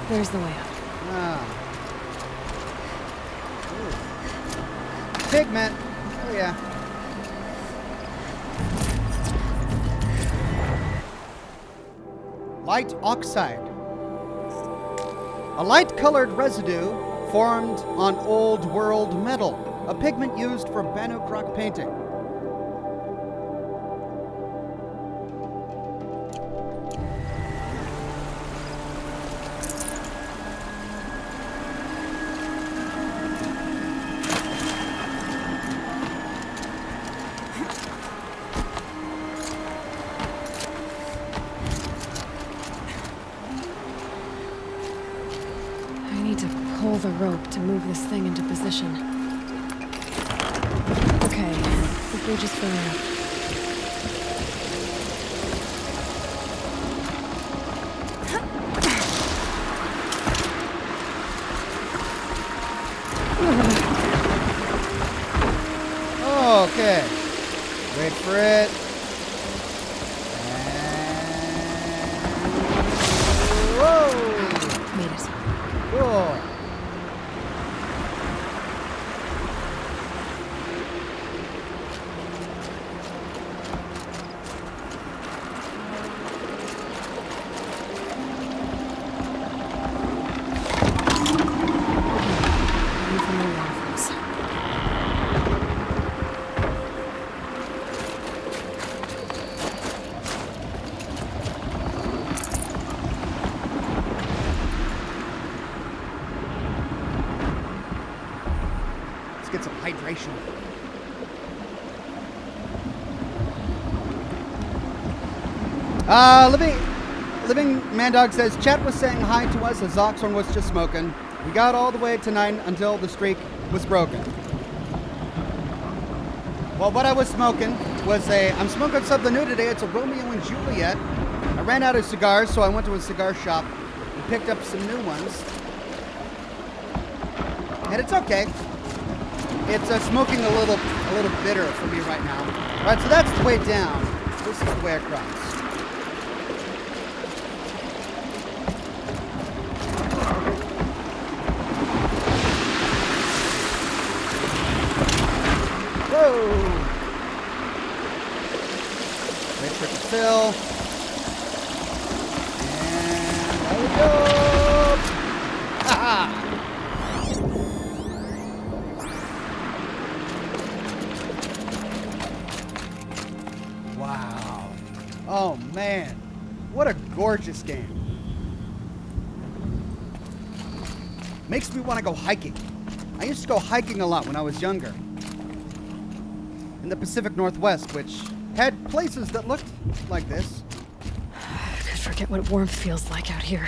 There's the way up. Ah. Ooh. Pigment. Oh yeah. Light oxide. A light-colored residue formed on old world metal, a pigment used for Banocroc painting. I need to pull the rope to move this thing into position. Okay, the bridge is filling up. Okay. Wait for it. And... Whoa! Made it. Cool. Time for my waffles. Let's get some hydration. Living Mandog says, chat was saying hi to us as Oxhorn was just smoking. We got all the way to 9 until the streak was broken. Well, what I was smoking was I'm smoking something new today. It's a Romeo and Juliet. I ran out of cigars, so I went to a cigar shop and picked up some new ones. And it's okay. It's smoking a little bitter for me right now. All right, so that's the way down. This is the way across. Whoa! Wait for it to fill. And there we go! Ha-ha! Wow. Oh man, what a gorgeous game. Makes me want to go hiking. I used to go hiking a lot when I was younger. In the Pacific Northwest, which had places that looked like this. I could forget what warmth feels like out here.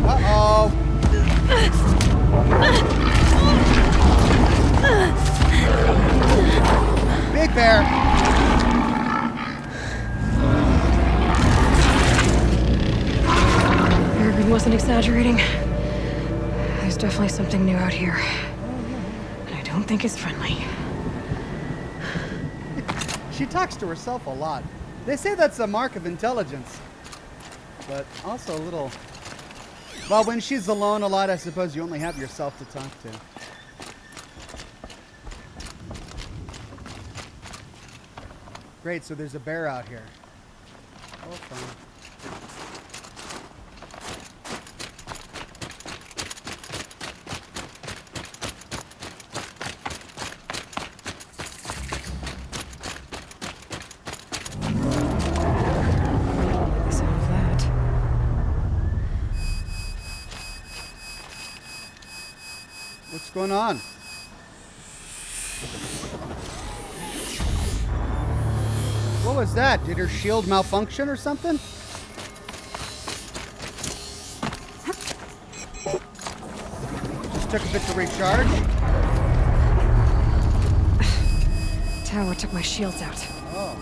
Uh-oh. Big bear. Irving wasn't exaggerating. There's definitely something new out here. And I don't think it's friendly. She talks to herself a lot. They say that's a mark of intelligence. But also a little... Well, when she's alone a lot, I suppose you only have yourself to talk to. Great, so there's a bear out here. Oh, fun. The sound of that. What's going on? What was that? Did her shield malfunction or something? Just took a bit to recharge. Tower took my shields out. Oh.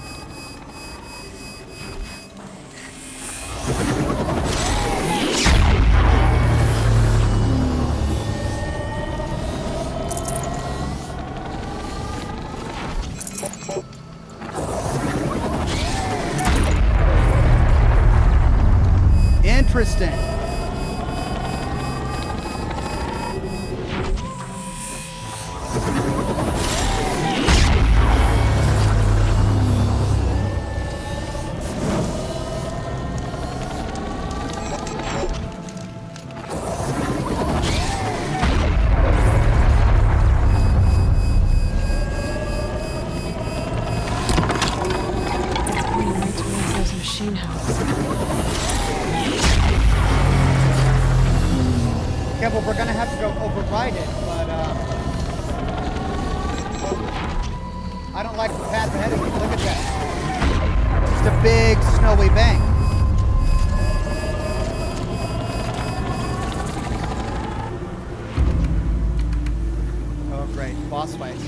Interesting. override it, but I don't like the path ahead of me. Look at that. Just a big snowy bank. Oh, great. Boss fights.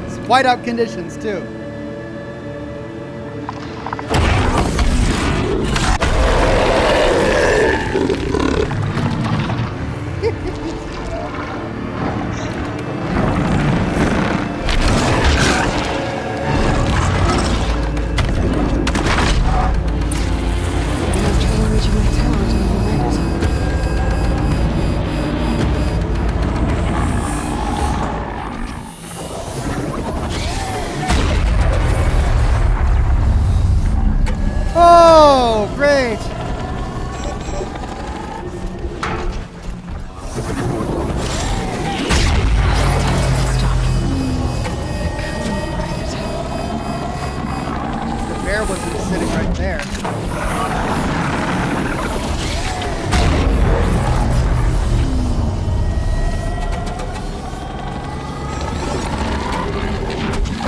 It's whiteout conditions, too. Oh, great! The bear wasn't sitting right there.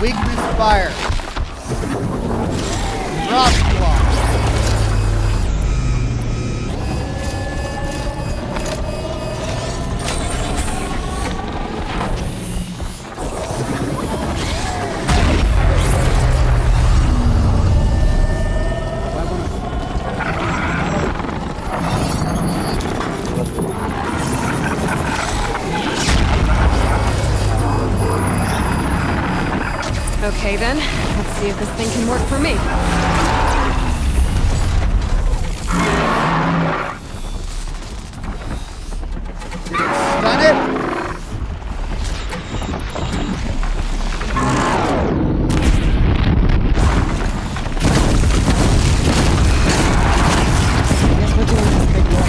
Weakness fire. Drop claw. Okay then, let's see if this thing can work for me. Done it? Guess we're doing this big work.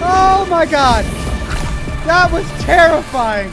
Oh my god! That was terrifying!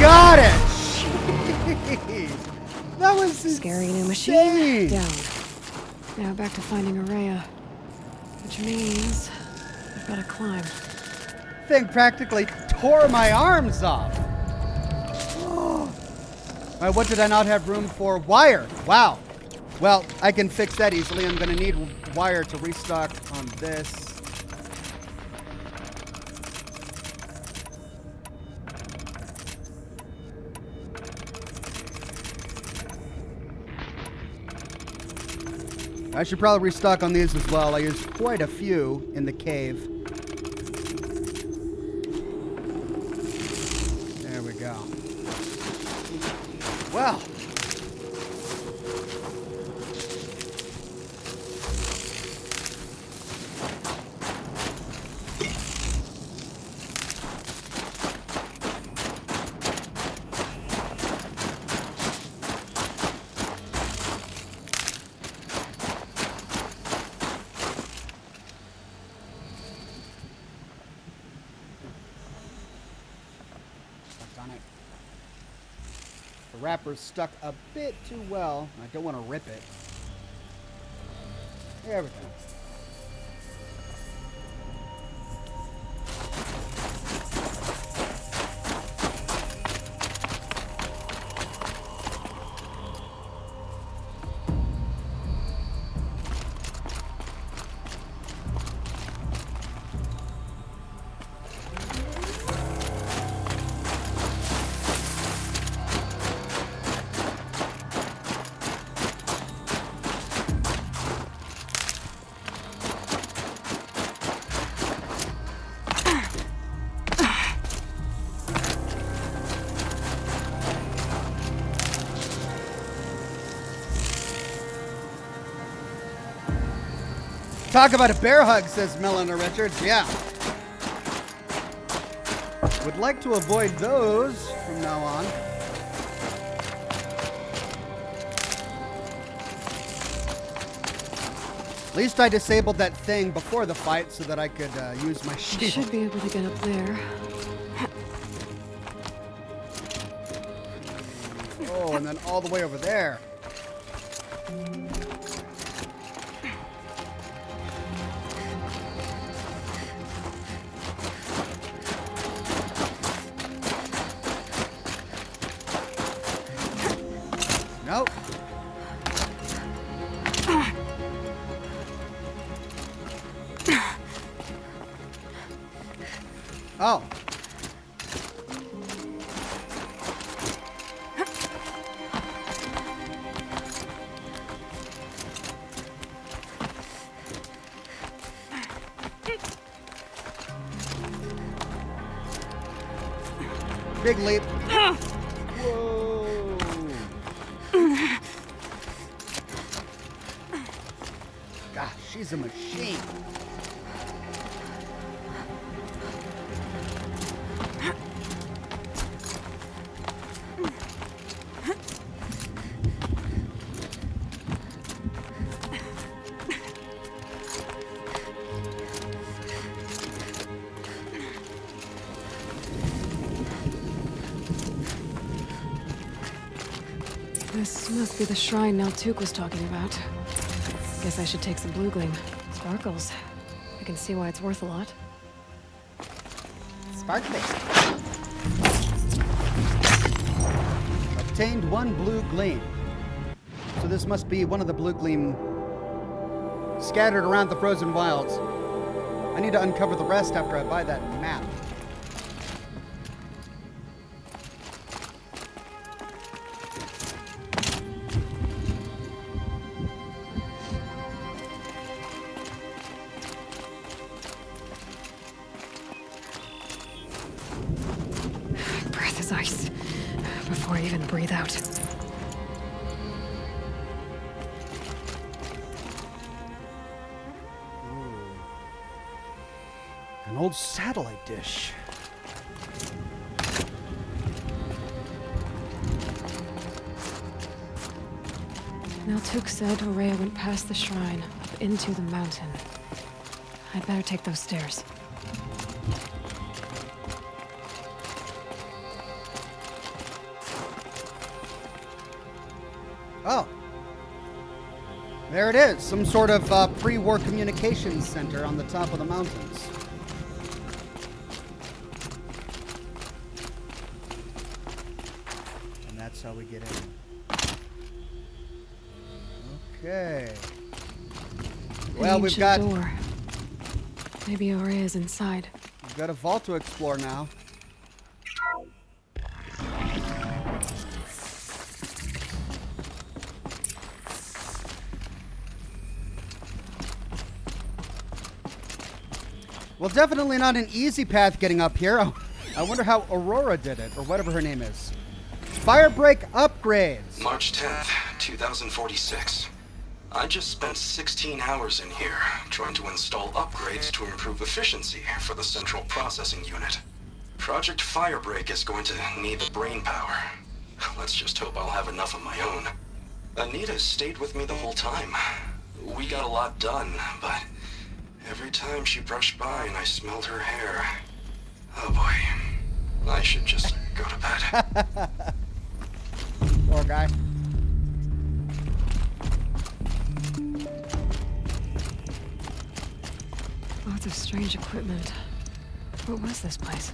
Got it! That was Scary new insane. machine. Down. Now back to finding Ourea. Which means I've got to climb. Thing practically tore my arms off. What did I not have room for? Wire. Wow. Well, I can fix that easily. I'm going to need wire to restock on this. I should probably restock on these as well. I used quite a few in the cave. There we go. Well. The wrapper's stuck a bit too well. I don't want to rip it. There we go. Talk about a bear hug, says Melina Richards. Yeah. Would like to avoid those from now on. At least I disabled that thing before the fight so that I could use my I shield. should be able to get up there. Oh, and then all the way over there. Nope. Oh. Big leap. Whoa. Gosh, she's a machine. This must be the shrine Naltuk was talking about. Guess I should take some blue gleam. Sparkles. I can see why it's worth a lot. Sparkly. Obtained 1 blue gleam. So this must be one of the blue gleam scattered around the frozen wilds. I need to uncover the rest after I buy that map. Breath is ice. Before I even breathe out. An old satellite dish. Naltuk said Ourea went past the shrine, up into the mountain. I'd better take those stairs. Oh. There it is. Some sort of pre-war communications center on the top of the mountains. And that's how we get in. Okay. Well, An we've ancient got door. Maybe Ourea is inside. we've got a vault to explore now. Well, definitely not an easy path getting up here. I wonder how Aurora did it, or whatever her name is. Firebreak upgrades. March 10th, 2046. I just spent 16 hours in here trying to install upgrades to improve efficiency for the central processing unit. Project Firebreak is going to need the brain power. Let's just hope I'll have enough of my own. Anita stayed with me the whole time. We got a lot done, but every time she brushed by and I smelled her hair, oh boy, I should just go to bed. Poor guy. Lots of strange equipment. What was this place?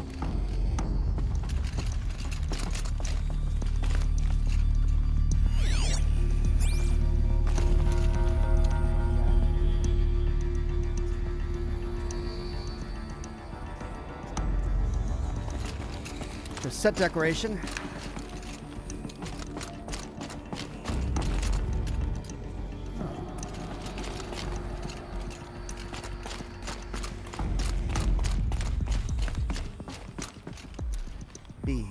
For set decoration. B.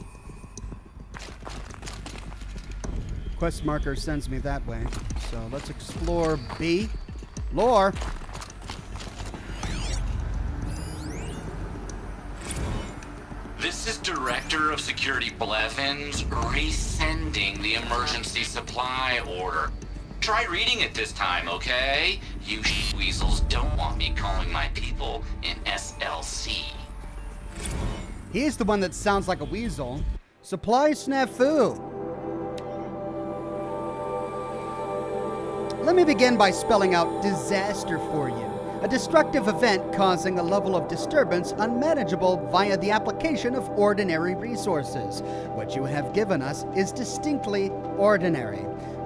Quest marker sends me that way. So let's explore B. Lore. This is Director of Security Blevins resending the emergency supply order. Try reading it this time, okay? You weasels don't want me calling my people in SLC. He's the one that sounds like a weasel. Supply snafu. Let me begin by spelling out disaster for you. A destructive event causing a level of disturbance unmanageable via the application of ordinary resources. What you have given us is distinctly ordinary.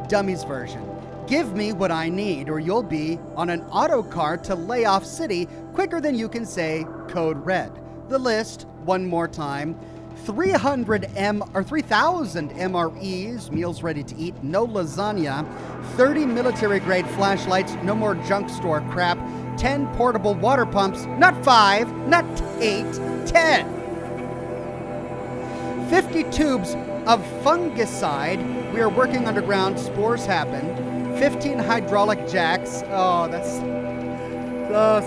Dummy's version. Give me what I need or you'll be on an auto car to Layoff City quicker than you can say code red. The list, one more time. 300 3,000 MREs, meals ready to eat, no lasagna, 30 military-grade flashlights, no more junk store crap, 10 portable water pumps, not 5, not 8, 10. 50 tubes of fungicide, we are working underground, spores happen, 15 hydraulic jacks,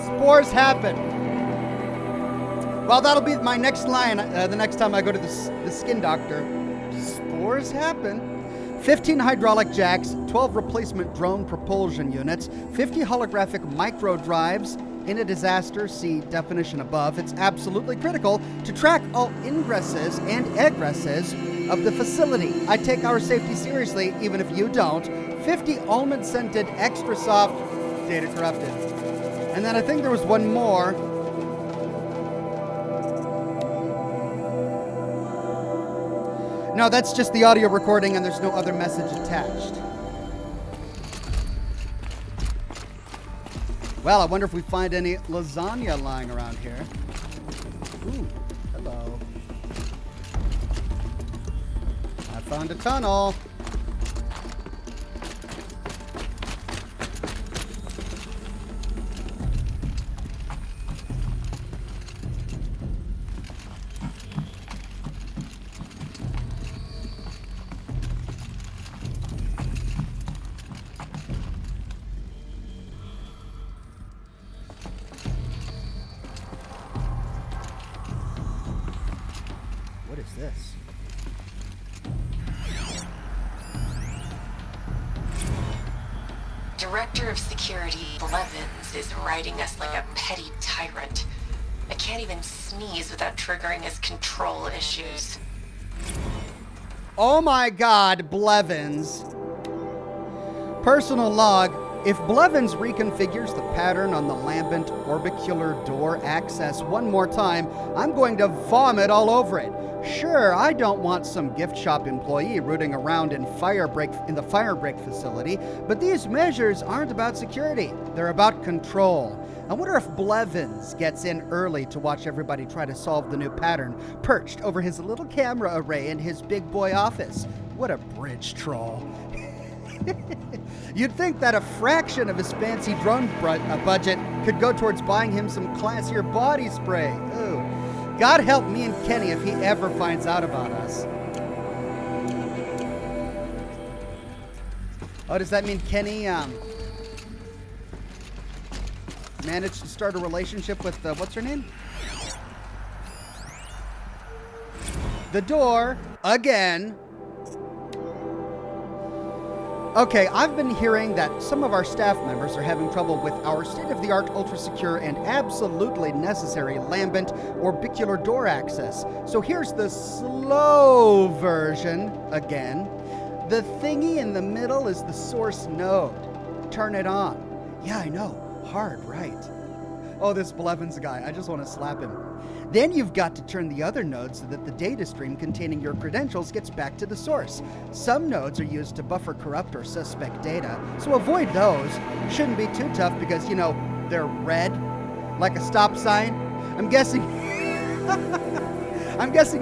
spores happen. Well, that'll be my next line the next time I go to the skin doctor. Spores happen. 15 hydraulic jacks, 12 replacement drone propulsion units, 50 holographic micro drives. In a disaster, see definition above. It's absolutely critical to track all ingresses and egresses of the facility. I take our safety seriously, even if you don't. 50 almond-scented, extra soft, data corrupted. And then I think there was one more. No, that's just the audio recording and there's no other message attached. Well, I wonder if we find any lasagna lying around here. Ooh, hello. I found a tunnel. What is this? Director of Security Blevins is riding us like a petty tyrant. I can't even sneeze without triggering his control issues. Oh my God, Blevins. Personal log. If Blevins reconfigures the pattern on the lambent orbicular door access one more time, I'm going to vomit all over it. Sure, I don't want some gift shop employee rooting around in the Firebreak facility, but these measures aren't about security. They're about control. I wonder if Blevins gets in early to watch everybody try to solve the new pattern, perched over his little camera array in his big boy office. What a bridge troll. You'd think that a fraction of his fancy drone budget could go towards buying him some classier body spray. Ooh. God help me and Kenny if he ever finds out about us. Oh, does that mean Kenny managed to start a relationship with what's her name? The door again. Okay, I've been hearing that some of our staff members are having trouble with our state-of-the-art, ultra-secure, and absolutely necessary lambent orbicular door access. So here's the slow version again. The thingy in the middle is the source node. Turn it on. Yeah, I know. Hard, right? Oh, this Blevins guy. I just want to slap him. Then you've got to turn the other node so that the data stream containing your credentials gets back to the source. Some nodes are used to buffer corrupt or suspect data, so avoid those. Shouldn't be too tough because, you know, they're red, like a stop sign. I'm guessing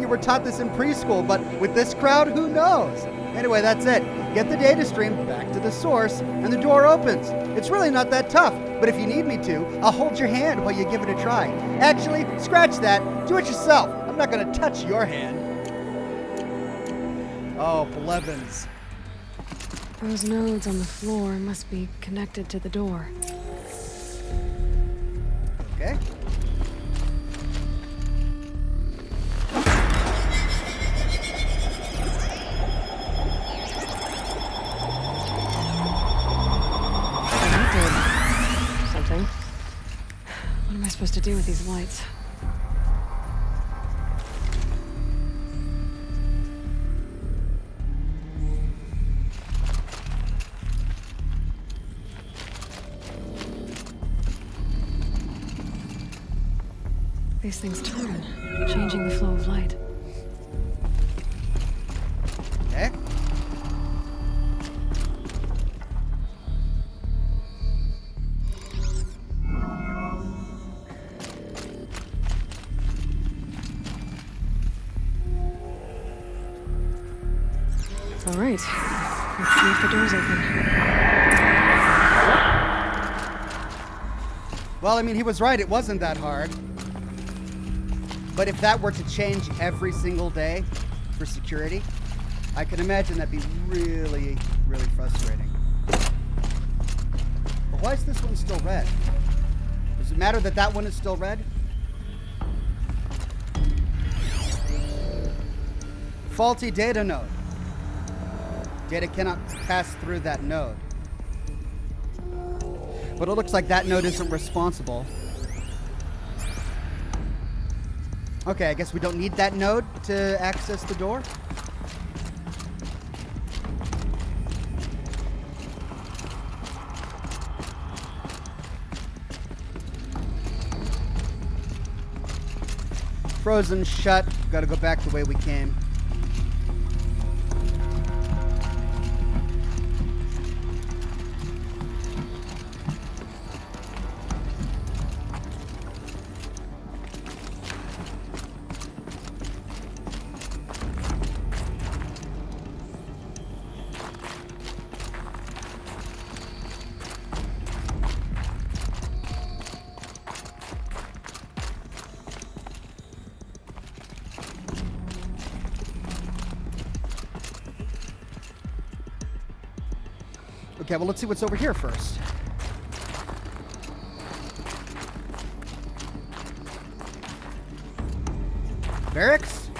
you were taught this in preschool, but with this crowd, who knows? Anyway, that's it. Get the data stream back to the source, and the door opens. It's really not that tough, but if you need me to, I'll hold your hand while you give it a try. Actually, scratch that. Do it yourself. I'm not going to touch your hand. Oh, Blevins. Those nodes on the floor must be connected to the door. Okay. Something. What am I supposed to do with these lights? These things turn, changing the flow of light. Okay. All right. Let's see if the door's open. Well, I mean, he was right. It wasn't that hard. But if that were to change every single day for security, I can imagine that'd be really, really frustrating. But why is this one still red? Does it matter that that one is still red? Faulty data node. Data cannot pass through that node. But it looks like that node isn't responsible. Okay, I guess we don't need that node to access the door. Frozen shut. Gotta go back the way we came. Okay, well, let's see what's over here first. Barracks?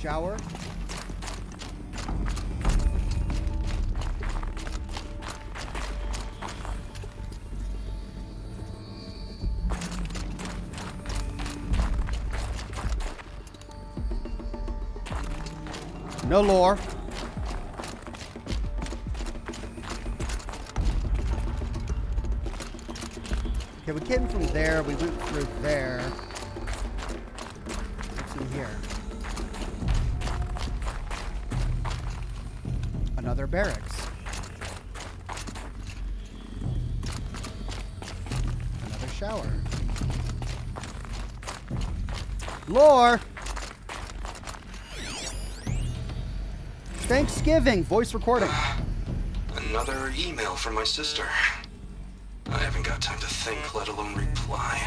Shower? No lore. Okay, we came from there, we went through there. What's in here? Another barracks. Another shower. Lore! Thanksgiving, voice recording. Another email from my sister. I haven't got time to think, let alone reply.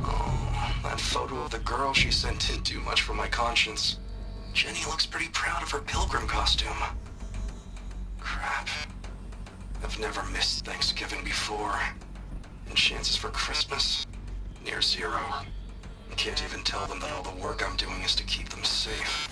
Oh, that photo of the girl she sent didn't do much for my conscience. Jenny looks pretty proud of her pilgrim costume. I've never missed Thanksgiving before. And chances for Christmas? Near zero. I can't even tell them that all the work I'm doing is to keep them safe.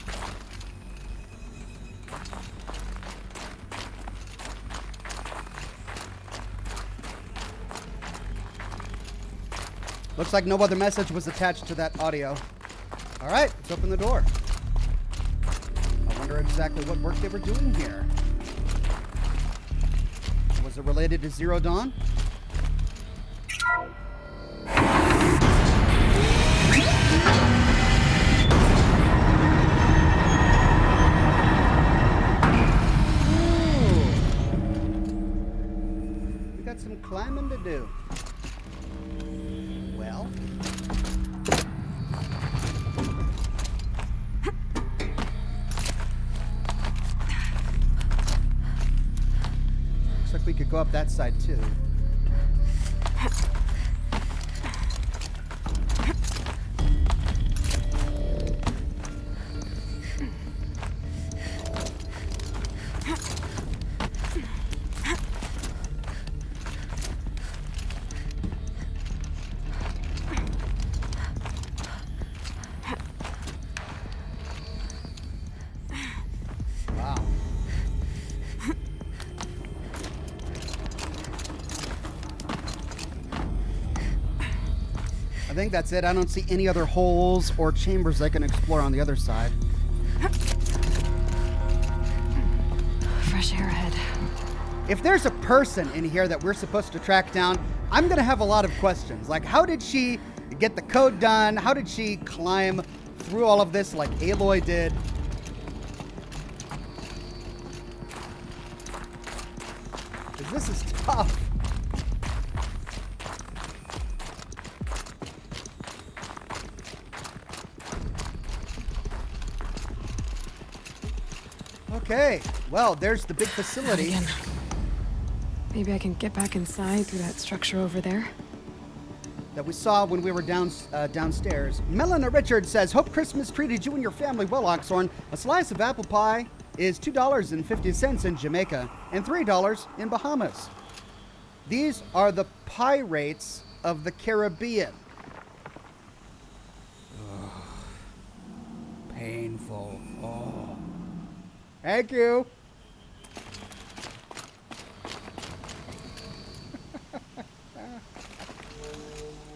Looks like no other message was attached to that audio. All right, let's open the door. I wonder exactly what work they were doing here. Was it related to Zero Dawn? Ooh. We got some climbing to do. Well. Looks like we could go up that side too. Wow. I think that's it. I don't see any other holes or chambers I can explore on the other side. Fresh air ahead. If there's a person in here that we're supposed to track down, I'm going to have a lot of questions. Like, how did she get the code done? How did she climb through all of this like Aloy did? This is tough. Okay, well, there's the big facility. Again. Maybe I can get back inside through that structure over there. That we saw when we were downstairs. Melina Richards says, hope Christmas treated you and your family well, Oxhorn. A slice of apple pie is $2.50 in Jamaica and $3 in Bahamas. These are the pirates of the Caribbean. Ugh. Painful. Oh. Thank you.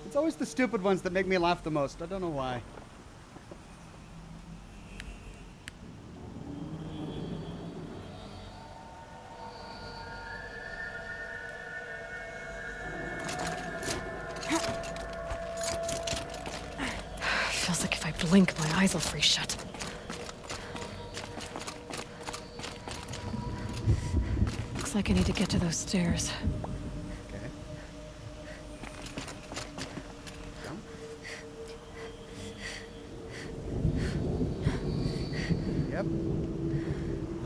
It's always the stupid ones that make me laugh the most. I don't know why. Feels like if I blink, my eyes will freeze shut. Looks like I need to get to those stairs. Okay. Yep.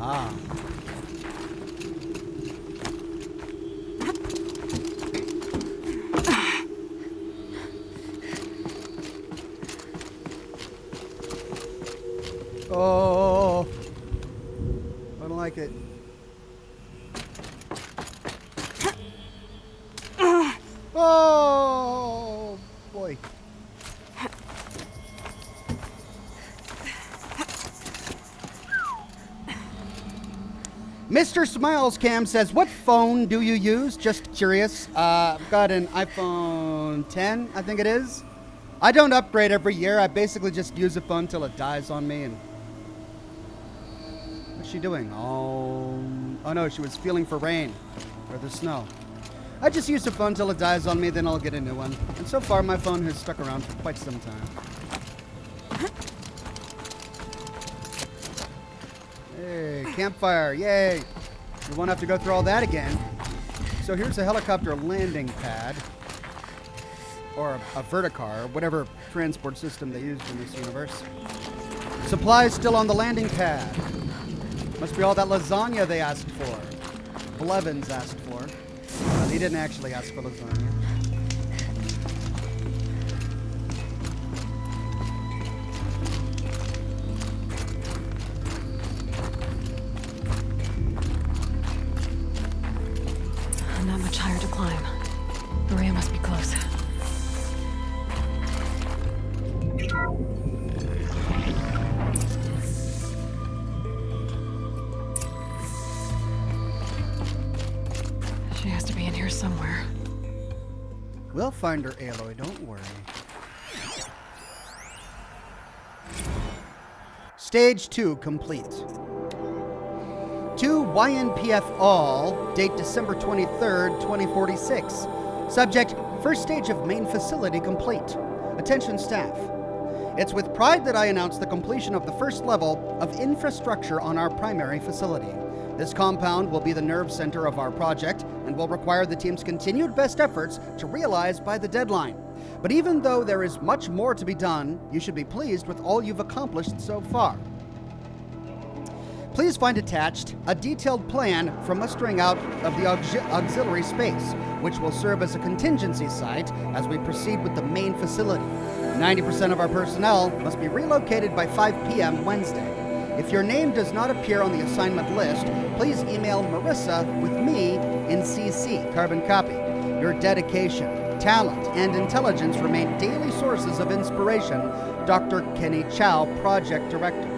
Ah. Oh, I don't like it. Oh, boy. Mr. Smiles Cam says, what phone do you use? Just curious. I've got an iPhone 10, I think it is. I don't upgrade every year. I basically just use a phone till it dies on me. And what's she doing? Oh no, she was feeling for rain or the snow. I just use a phone till it dies on me, then I'll get a new one. And so far, my phone has stuck around for quite some time. Hey, campfire, yay. We won't have to go through all that again. So here's a helicopter landing pad. Or a verticar, whatever transport system they used in this universe. Supplies still on the landing pad. Must be all that lasagna they asked for. Blevins asked for. They didn't actually ask for lasagna. climb. Ourea must be close. She has to be in here somewhere. We'll find her, Aloy, don't worry. Stage 2 complete. To YNPF all, date December 23rd, 2046. Subject, first stage of main facility complete. Attention staff. It's with pride that I announce the completion of the first level of infrastructure on our primary facility. This compound will be the nerve center of our project and will require the team's continued best efforts to realize by the deadline. But even though there is much more to be done, you should be pleased with all you've accomplished so far. Please find attached a detailed plan for mustering out of the auxiliary space, which will serve as a contingency site as we proceed with the main facility. 90% of our personnel must be relocated by 5 p.m. Wednesday. If your name does not appear on the assignment list, please email Marissa with me in CC, carbon copy. Your dedication, talent, and intelligence remain daily sources of inspiration. Dr. Kenny Chow, Project Director.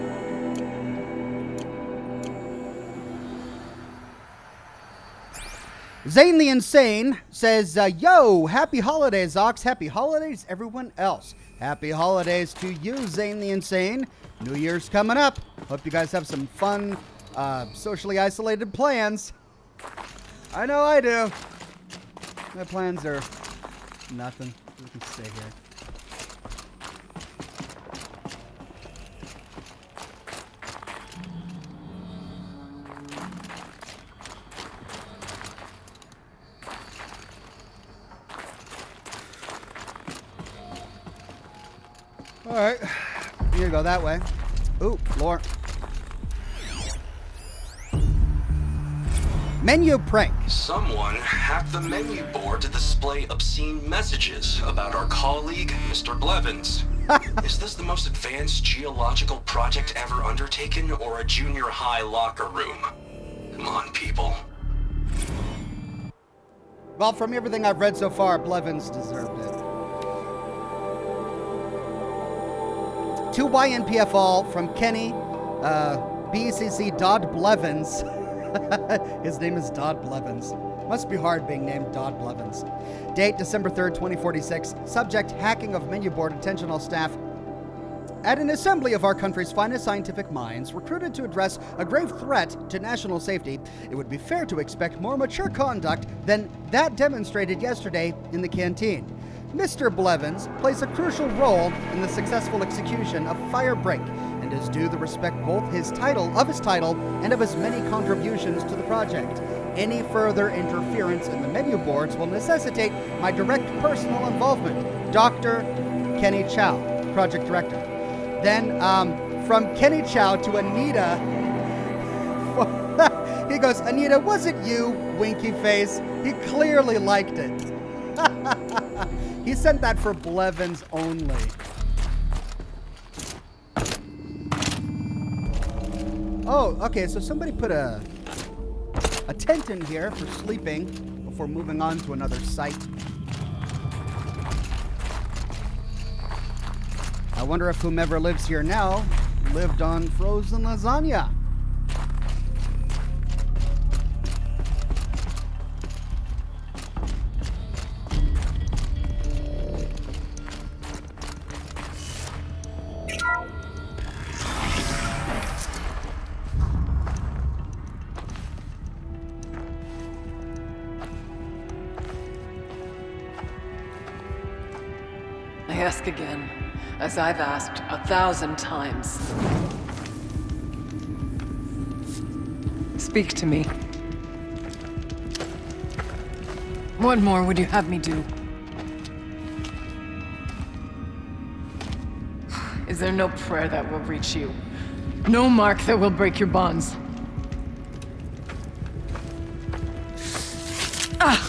Zane the Insane says, yo, happy holidays, Ox. Happy holidays, everyone else. Happy holidays to you, Zane the Insane. New Year's coming up. Hope you guys have some fun, socially isolated plans. I know I do. My plans are nothing. We can stay here. All right, here you go that way. Ooh, lore. Menu prank. Someone hacked the menu board to display obscene messages about our colleague, Mr. Blevins. Is this the most advanced geological project ever undertaken, or a junior high locker room? Come on, people. Well, from everything I've read so far, Blevins deserved it. To YNPF all from Kenny, BCC Dodd Blevins. His name is Dodd Blevins. Must be hard being named Dodd Blevins. Date December 3rd, 2046. Subject, hacking of menu board. Attention all staff. At an assembly of our country's finest scientific minds, recruited to address a grave threat to national safety, it would be fair to expect more mature conduct than that demonstrated yesterday in the canteen. Mr. Blevins plays a crucial role in the successful execution of Firebreak and is due the respect both of his title and of his many contributions to the project. Any further interference in the menu boards will necessitate my direct personal involvement. Dr. Kenny Chow, Project Director. Then, from Kenny Chow to Anita, he goes, Anita, was it you, winky face? He clearly liked it. He sent that for Blevins only. Oh, okay, so somebody put a tent in here for sleeping before moving on to another site. I wonder if whomever lives here now lived on frozen lasagna. I ask again, as I've asked 1,000 times. Speak to me. What more would you have me do? Is there no prayer that will reach you? No mark that will break your bonds? Ah!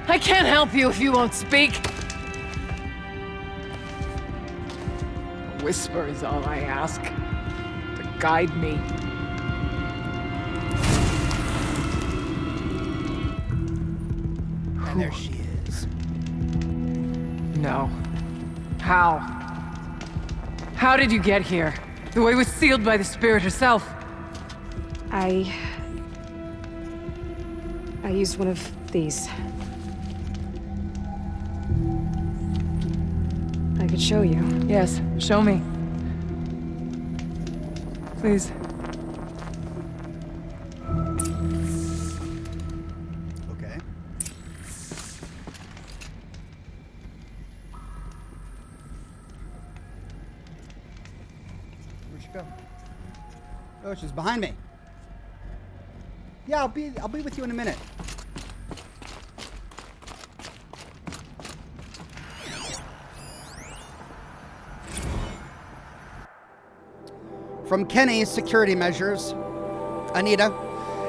I can't help you if you won't speak. A whisper is all I ask, to guide me. And there she is. No. How? How did you get here? The way was sealed by the spirit herself. I used one of these. I could show you. Yes, show me. Please. Okay. Where'd she go? Oh, she's behind me. Yeah, I'll be with you in a minute. From Kenny's security measures, Anita,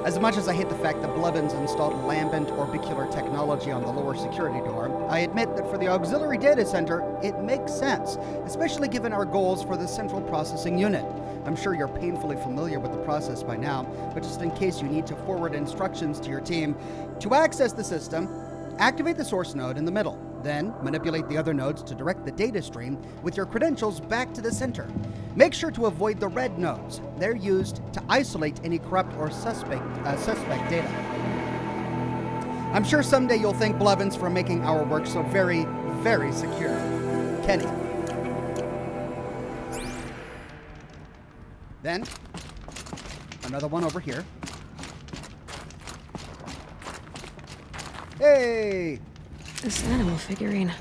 as much as I hate the fact that Blevins installed lambent orbicular technology on the lower security door, I admit that for the auxiliary data center, it makes sense, especially given our goals for the central processing unit. I'm sure you're painfully familiar with the process by now, but just in case you need to forward instructions to your team, to access the system, activate the source node in the middle. Then, manipulate the other nodes to direct the data stream with your credentials back to the center. Make sure to avoid the red nodes. They're used to isolate any corrupt or suspect data. I'm sure someday you'll thank Blevins for making our work so very, very secure. Kenny. Then, another one over here. Hey! This animal figurine.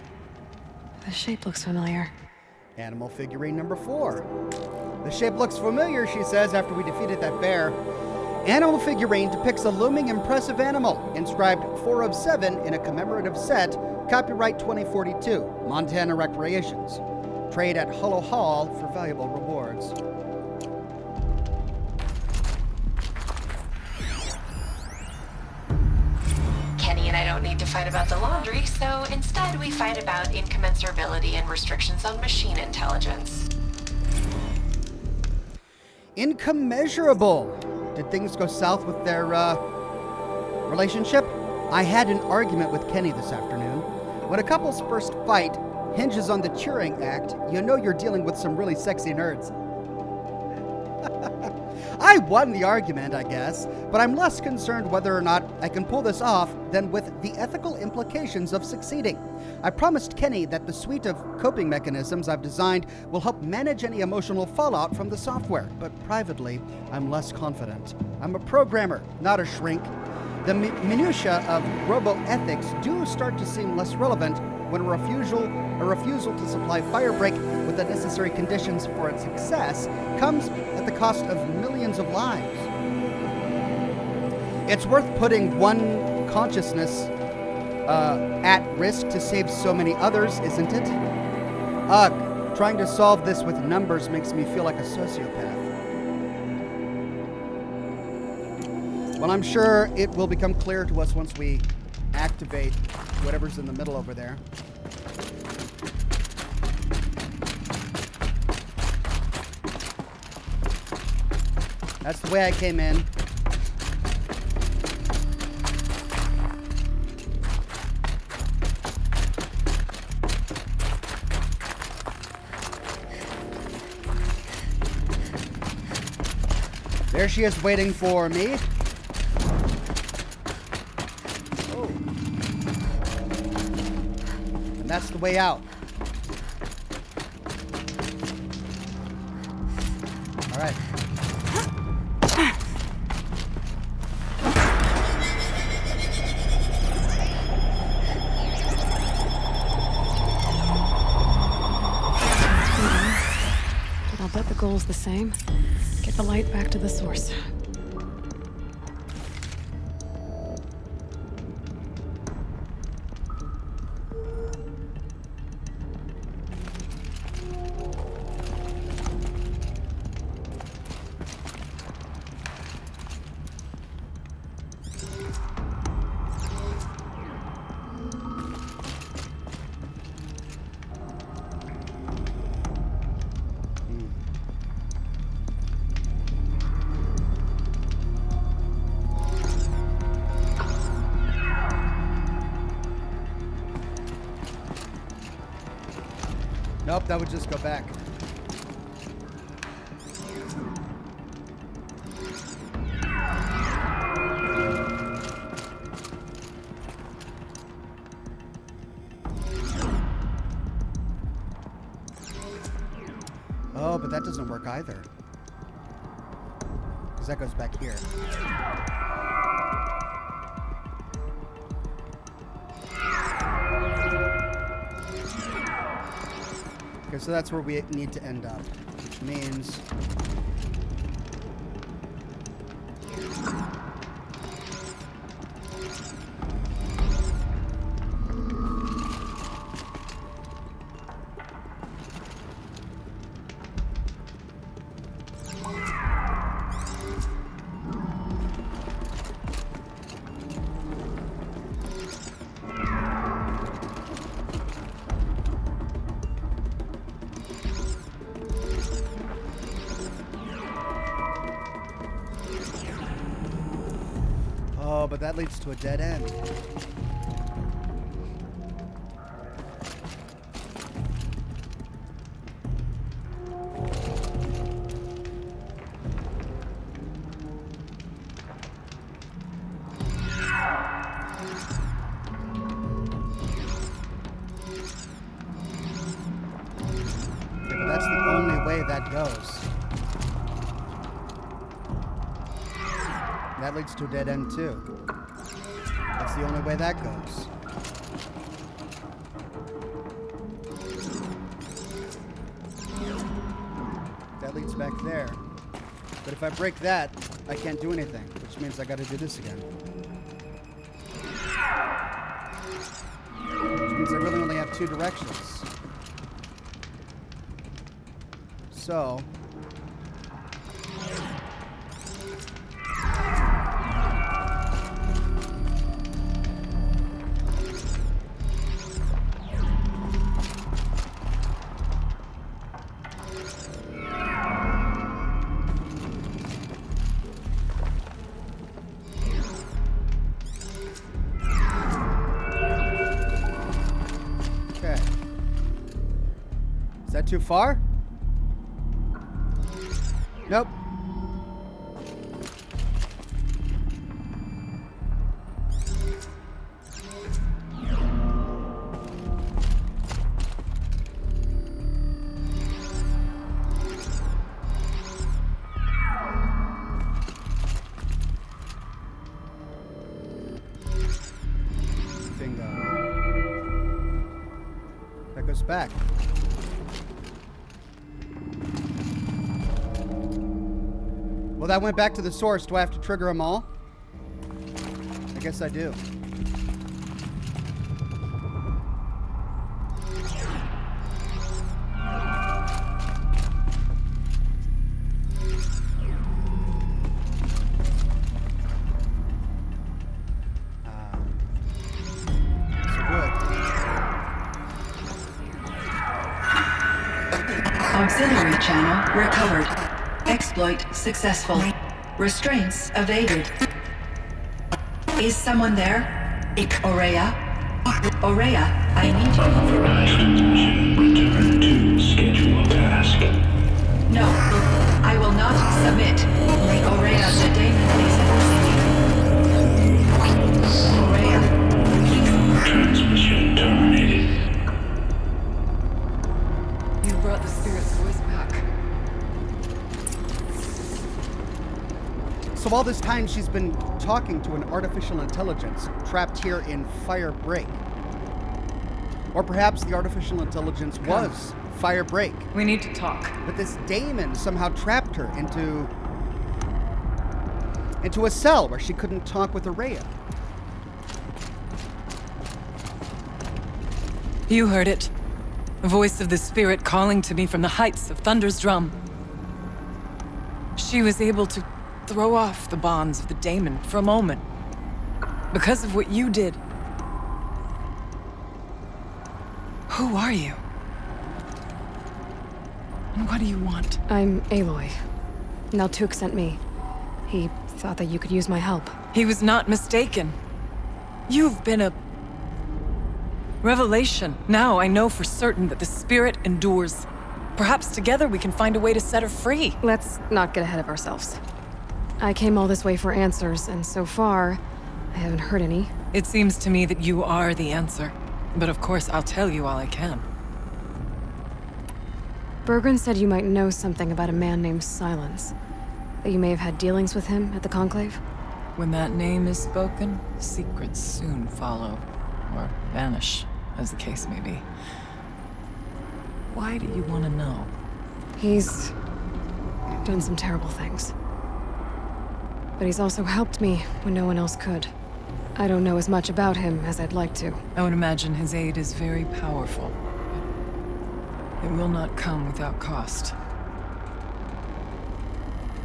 The shape looks familiar. Animal figurine number 4. The shape looks familiar, she says, after we defeated that bear. Animal figurine depicts a looming impressive animal, inscribed 4 of 7 in a commemorative set, copyright 2042, Montana Recreations. Trade at Hollow Hall for valuable rewards. Kenny and I don't need to fight about the laundry, so instead we fight about incommensurability and restrictions on machine intelligence. Incommensurable. Did things go south with their, relationship? I had an argument with Kenny this afternoon. When a couple's first fight hinges on the Turing Act, you know you're dealing with some really sexy nerds. I won the argument, I guess, but I'm less concerned whether or not I can pull this off than with the ethical implications of succeeding. I promised Kenny that the suite of coping mechanisms I've designed will help manage any emotional fallout from the software, but privately, I'm less confident. I'm a programmer, not a shrink. The minutiae of robo-ethics do start to seem less relevant when a refusal to supply Firebreak with the necessary conditions for its success comes at the cost of millions of lives. It's worth putting one consciousness at risk to save so many others, isn't it? Ugh, trying to solve this with numbers makes me feel like a sociopath. Well, I'm sure it will become clear to us once we activate whatever's in the middle over there. That's the way I came in. There she is waiting for me. Oh. And that's the way out. All right. I'll bet the goal's the same. Get the light back to the source. Nope, that would just go back. Oh, but that doesn't work either. Because that goes back here. Okay, so that's where we need to end up, which means... Oh, but that leads to a dead end. Okay, but that's the only way that goes. That leads to a dead end too. That's the only way that goes. That leads back there. But if I break that, I can't do anything, which means I gotta do this again. Which means I really only have two directions. So... too far? Nope. Bingo. That goes back. Well, that went back to the source. Do I have to trigger them all? I guess I do. Auxiliary channel recovered. Exploit successful. Restraints evaded. Is someone there? Ourea? Ourea, I need you. Authorized transmission. Return to schedule task. No, I will not submit. Ourea, the daemon is Ourea. Transmission terminated. You brought the spirit's voice back. So all this time she's been talking to an artificial intelligence trapped here in Firebreak. Or perhaps the artificial intelligence was Firebreak. We need to talk. But this daemon somehow trapped her into a cell where she couldn't talk with Ourea. You heard it. The voice of the spirit calling to me from the heights of Thunder's drum. She was able to throw off the bonds of the daemon for a moment. Because of what you did. Who are you? And what do you want? I'm Aloy. Naltuk sent me. He thought that you could use my help. He was not mistaken. You've been a Revelation. Now I know for certain that the spirit endures. Perhaps together we can find a way to set her free. Let's not get ahead of ourselves. I came all this way for answers, and so far, I haven't heard any. It seems to me that you are the answer. But of course, I'll tell you all I can. Bergren said you might know something about a man named Silence. That you may have had dealings with him at the Conclave? When that name is spoken, secrets soon follow. Or vanish, as the case may be. Why do you want to know? He's done some terrible things. But he's also helped me when no one else could. I don't know as much about him as I'd like to. I would imagine his aid is very powerful. It will not come without cost.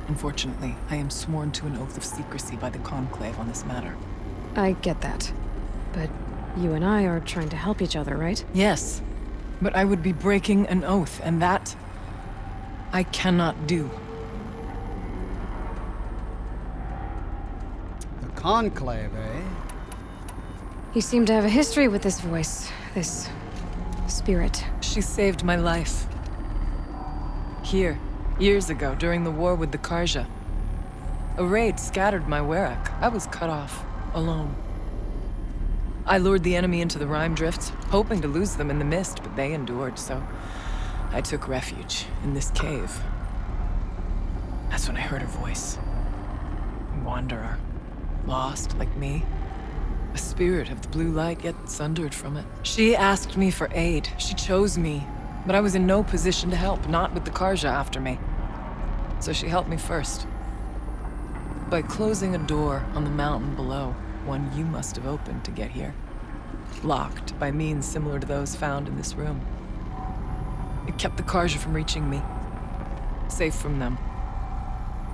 Unfortunately, I am sworn to an oath of secrecy by the Conclave on this matter. I get that. But you and I are trying to help each other, right? Yes. But I would be breaking an oath, and that I cannot do. The Conclave, eh? You seem to have a history with this voice, this spirit. She saved my life. Here, years ago, during the war with the Karja. A raid scattered my Ourea. I was cut off, alone. I lured the enemy into the Rime Drifts, hoping to lose them in the mist, but they endured, so I took refuge in this cave. That's when I heard her voice. A wanderer, lost like me. A spirit of the blue light, yet sundered from it. She asked me for aid. She chose me, but I was in no position to help, not with the Karja after me. So she helped me first. By closing a door on the mountain below, one you must have opened to get here. Locked by means similar to those found in this room. It kept the Karja from reaching me. Safe from them.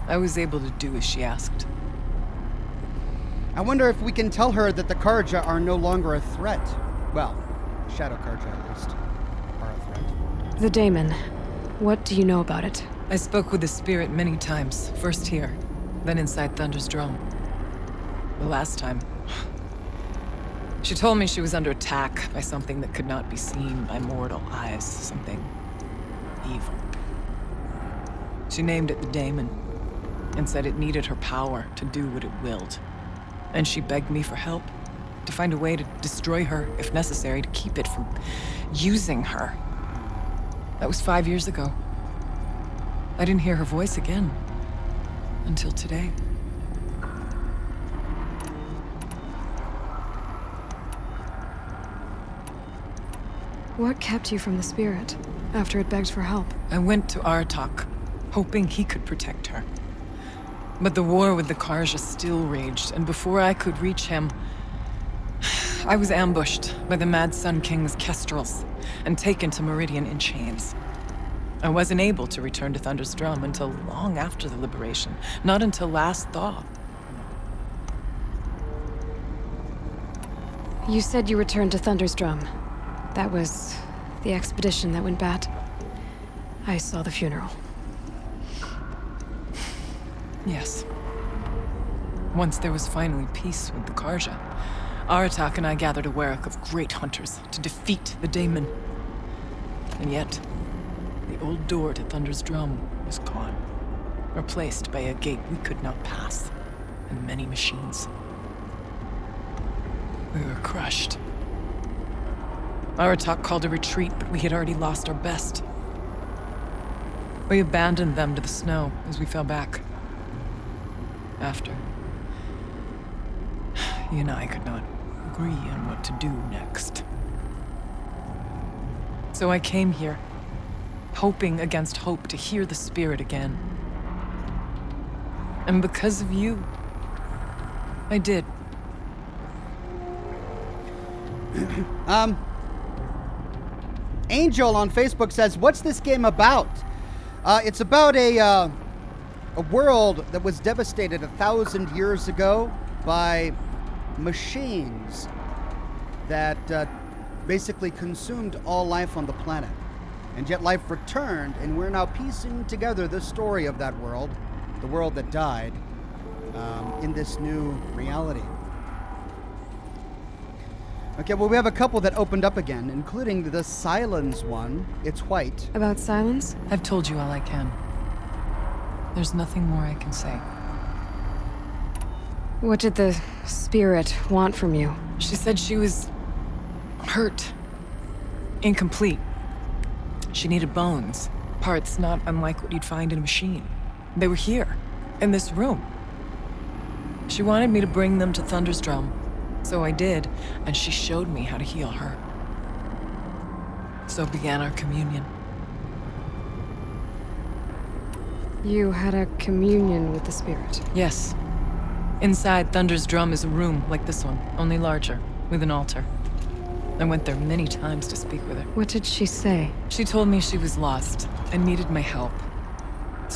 I was able to do as she asked. I wonder if we can tell her that the Karja are no longer a threat. Well, Shadow Karja at least are a threat. The Daemon. What do you know about it? I spoke with the spirit many times. First here, then inside Thunder's drum. The last time, she told me she was under attack by something that could not be seen by mortal eyes. Something evil. She named it the Daemon, and said it needed her power to do what it willed. And she begged me for help, to find a way to destroy her, if necessary, to keep it from using her. That was 5 years ago. I didn't hear her voice again, until today. What kept you from the spirit, after it begged for help? I went to Artak, hoping he could protect her. But the war with the Karja still raged, and before I could reach him, I was ambushed by the Mad Sun King's kestrels and taken to Meridian in chains. I wasn't able to return to Thunder's Drum until long after the liberation, not until last thaw. You said you returned to Thunder's Drum. That was the expedition that went bad. I saw the funeral. Yes. Once there was finally peace with the Karja, Aratak and I gathered a Ourea of great hunters to defeat the Daemon. And yet, the old door to Thunder's Drum was gone, replaced by a gate we could not pass, and many machines. We were crushed. Aratak called a retreat, but we had already lost our best. We abandoned them to the snow as we fell back. After, he and I could not agree on what to do next. So I came here, hoping against hope to hear the spirit again. And because of you, I did. Angel on Facebook says, "What's this game about?" It's about a world that was devastated 1,000 years ago by machines that basically consumed all life on the planet. And yet life returned, and we're now piecing together the story of that world, the world that died, in this new reality. Okay, well, we have a couple that opened up again, including the Silence one. It's white. About silence? I've told you all I can. There's nothing more I can say. What did the spirit want from you? She said she was hurt. Incomplete. She needed bones. Parts not unlike what you'd find in a machine. They were here, in this room. She wanted me to bring them to Thunder's Drum. So I did, and she showed me how to heal her. So began our communion. You had a communion with the spirit? Yes. Inside Thunder's Drum is a room like this one, only larger, with an altar. I went there many times to speak with her. What did she say? She told me she was lost and needed my help.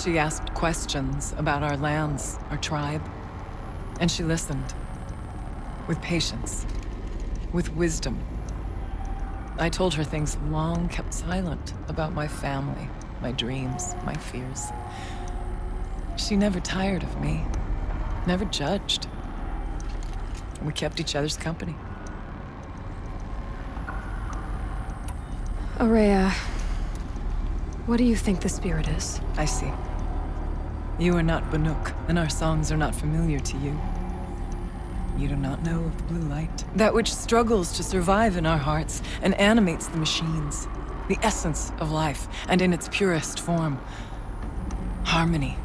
She asked questions about our lands, our tribe, and she listened. With patience. With wisdom. I told her things long kept silent about my family, my dreams, my fears. She never tired of me. Never judged. We kept each other's company. Ourea, what do you think the spirit is? I see. You are not Banuk, and our songs are not familiar to you. You do not know of the blue light. That which struggles to survive in our hearts and animates the machines. The essence of life, and in its purest form. Harmony.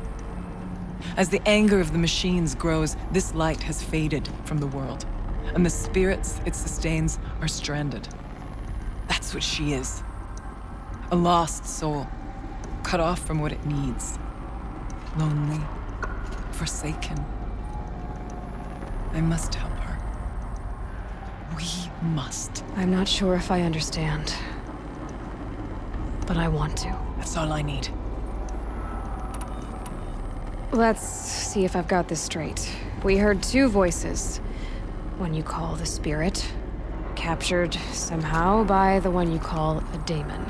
As the anger of the machines grows, this light has faded from the world, and the spirits it sustains are stranded. That's what she is. A lost soul, cut off from what it needs. Lonely, forsaken. I must help her. We must. I'm not sure if I understand, but I want to. That's all I need. Let's see if I've got this straight. We heard two voices. One you call the spirit, captured somehow by the one you call a daemon.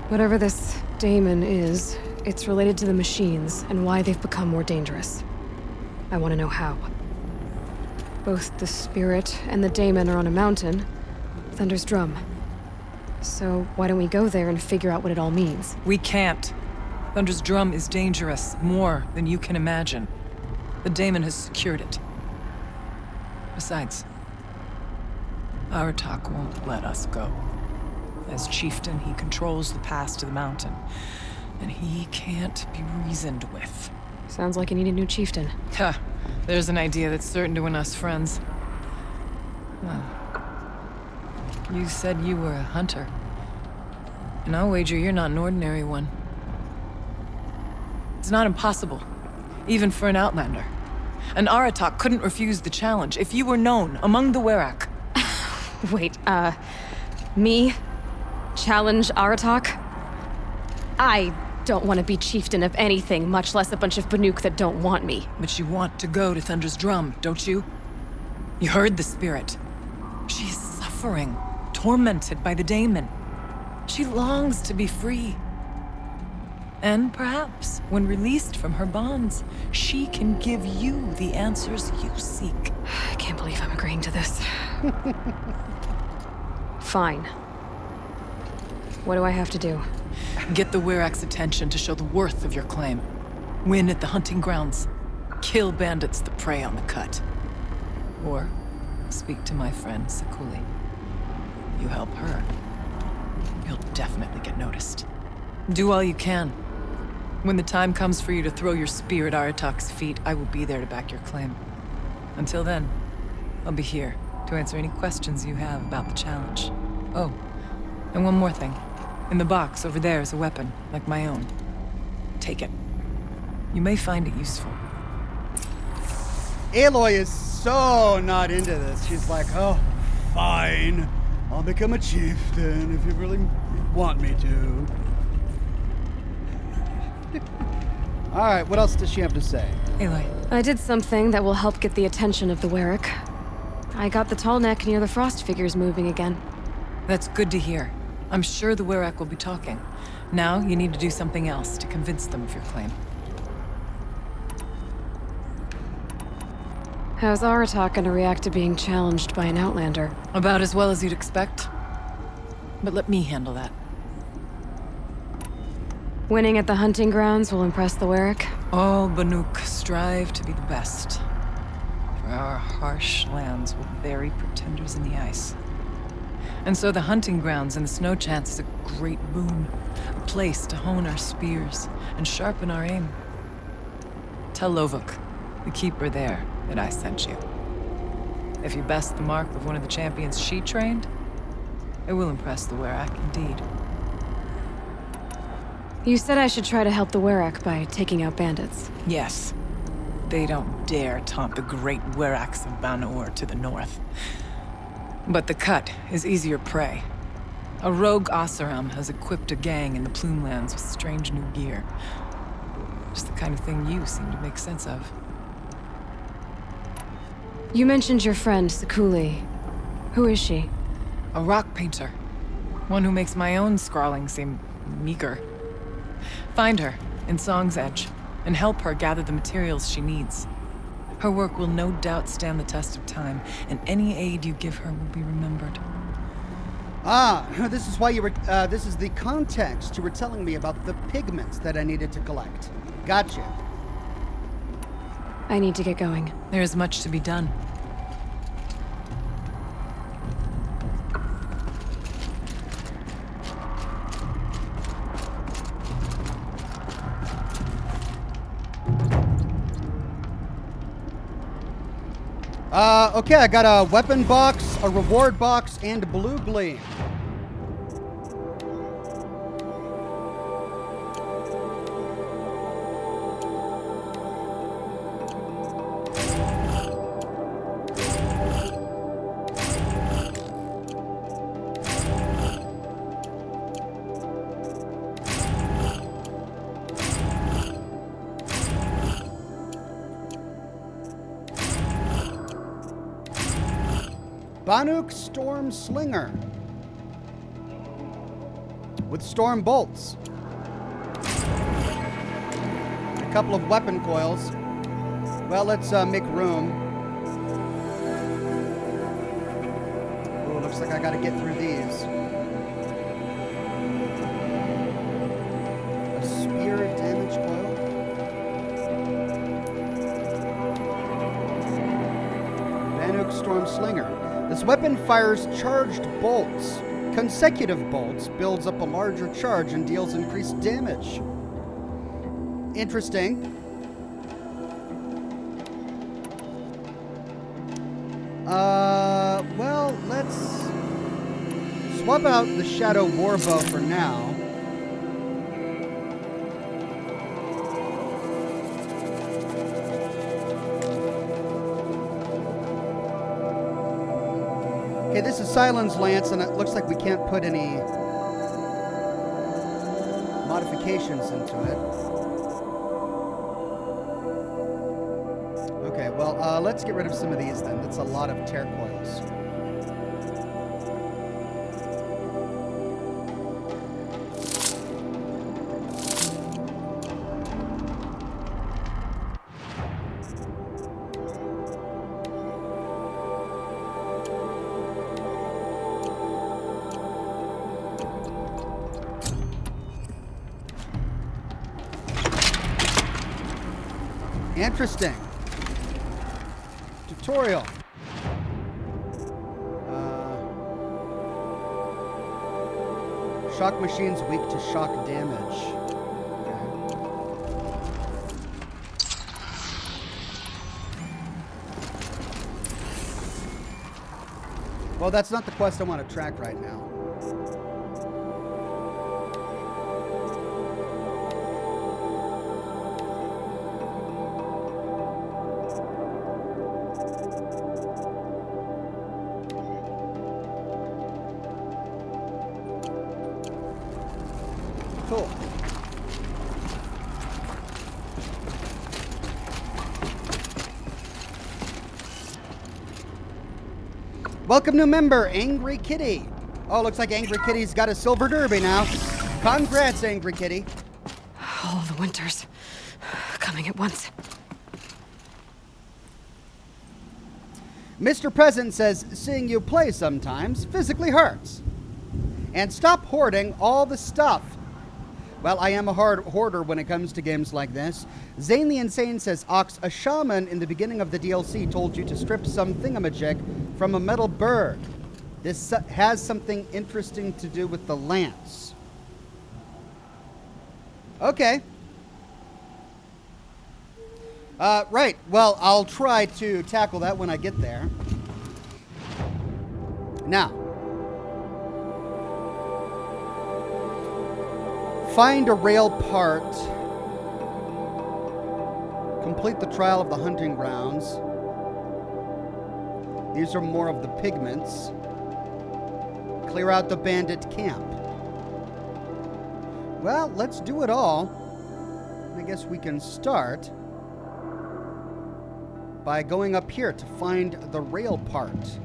Whatever this daemon is, it's related to the machines and why they've become more dangerous. I want to know how. Both the spirit and the daemon are on a mountain, Thunder's Drum. So why don't we go there and figure out what it all means? We can't. Thunder's Drum is dangerous, more than you can imagine. The daemon has secured it. Besides, Aratak won't let us go. As chieftain, he controls the pass to the mountain, and he can't be reasoned with. Sounds like you need a new chieftain. Ha! There's an idea that's certain to win us friends. Well, you said you were a hunter. And I'll wager you're not an ordinary one. It's not impossible, even for an outlander. And Aratak couldn't refuse the challenge if you were known among the Werak. Wait, me? Challenge Aratak? I don't want to be chieftain of anything, much less a bunch of Banuk that don't want me. But you want to go to Thunder's Drum, don't you? You heard the spirit. She is suffering, tormented by the daemon. She longs to be free. And perhaps, when released from her bonds, she can give you the answers you seek. I can't believe I'm agreeing to this. Fine. What do I have to do? Get the Werak's attention to show the worth of your claim. Win at the hunting grounds. Kill bandits that prey on the cut. Or speak to my friend Sakuli. You help her, you'll definitely get noticed. Do all you can. When the time comes for you to throw your spear at Aratak's feet, I will be there to back your claim. Until then, I'll be here to answer any questions you have about the challenge. Oh, and one more thing. In the box over there is a weapon, like my own. Take it. You may find it useful. Aloy is so not into this. She's like, oh, fine. I'll become a chieftain if you really want me to. All right, what else does she have to say? Aloy. I did something that will help get the attention of the Werak. I got the tall neck near the frost figures moving again. That's good to hear. I'm sure the Werak will be talking. Now, you need to do something else to convince them of your claim. How's Aratak gonna react to being challenged by an Outlander? About as well as you'd expect. But let me handle that. Winning at the hunting grounds will impress the Warwick? All Banuk strive to be the best. For our harsh lands will bury pretenders in the ice. And so the hunting grounds and the snow chance is a great boon. A place to hone our spears and sharpen our aim. Tell Lovuk, the keeper there, that I sent you. If you best the mark of one of the champions she trained, it will impress the Werak indeed. You said I should try to help the Werak by taking out bandits. Yes. They don't dare taunt the great Weraks of Banor to the north. But the Cut is easier prey. A rogue Oseram has equipped a gang in the Plumelands with strange new gear. Just the kind of thing you seem to make sense of. You mentioned your friend, Sekuli. Who is she? A rock painter. One who makes my own scrawling seem meager. Find her in Song's Edge and help her gather the materials she needs. Her work will no doubt stand the test of time, and any aid you give her will be remembered. Ah, this is why you were, this is the context you were telling me about the pigments that I needed to collect. Gotcha. I need to get going. There is much to be done. Okay, I got a weapon box, a reward box, and a blue gleam. Banuk Storm Slinger with storm bolts. A couple of weapon coils. Well, let's make room. Oh, looks like I gotta get through these. A spear damage coil. Banuk Storm Slinger. This weapon fires charged bolts. Consecutive bolts builds up a larger charge and deals increased damage. Interesting. Well, let's swap out the Shadow Warbow for now. Okay, this is Silence Lance, and it looks like we can't put any modifications into it. Okay, well, let's get rid of some of these then. That's a lot of tear coils. Interesting. Tutorial. Shock machine's weak to shock damage. Okay. Well, that's not the quest I want to track right now. Cool. Welcome new member, Angry Kitty. Oh, looks like Angry Kitty's got a silver derby now. Congrats, Angry Kitty. All the winters coming at once. Mr. President says seeing you play sometimes physically hurts. And stop hoarding all the stuff. Well, I am a hoarder when it comes to games like this. Zane the Insane says, Ox, a shaman in the beginning of the DLC told you to strip some thingamajig from a metal bird. This has something interesting to do with the lance. Okay. Right. Well, I'll try to tackle that when I get there. Now. Find a rail part. Complete the trial of the hunting grounds. These are more of the pigments. Clear out the bandit camp. Well, let's do it all. I guess we can start by going up here to find the rail part.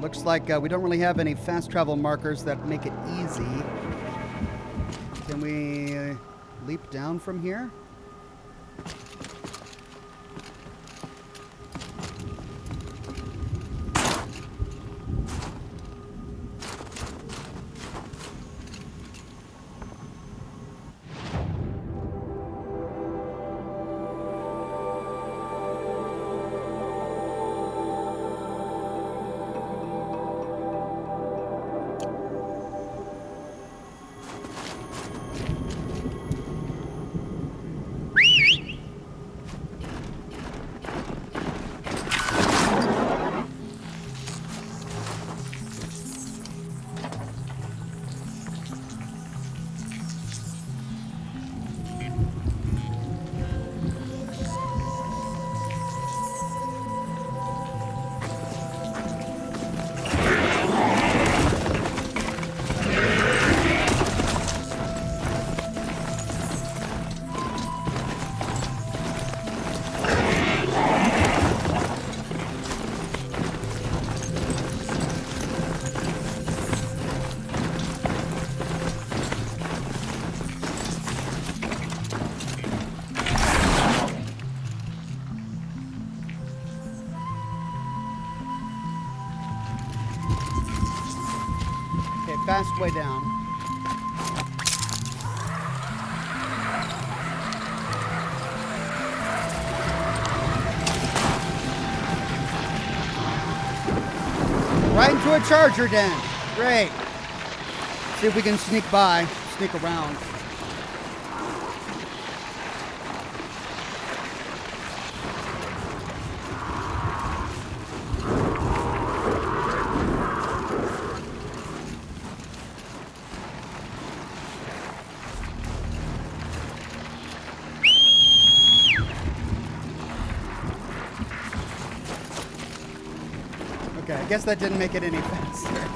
Looks like we don't really have any fast travel markers that make it easy. Can we leap down from here? Fast way down. Right into a charger den. Great. See if we can sneak around. I guess that didn't make it any faster.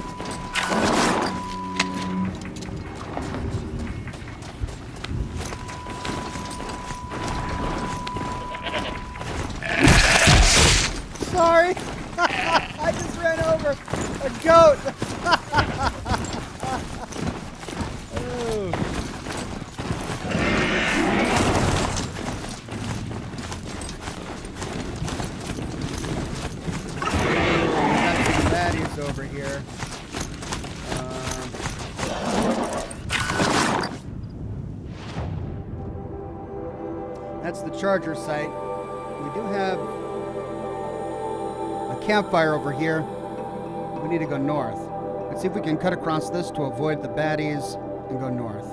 Sorry. I just ran over a goat. Oh. Over here. That's the charger site. We do have a campfire over here. We need to go north. Let's see if we can cut across this to avoid the baddies and go north.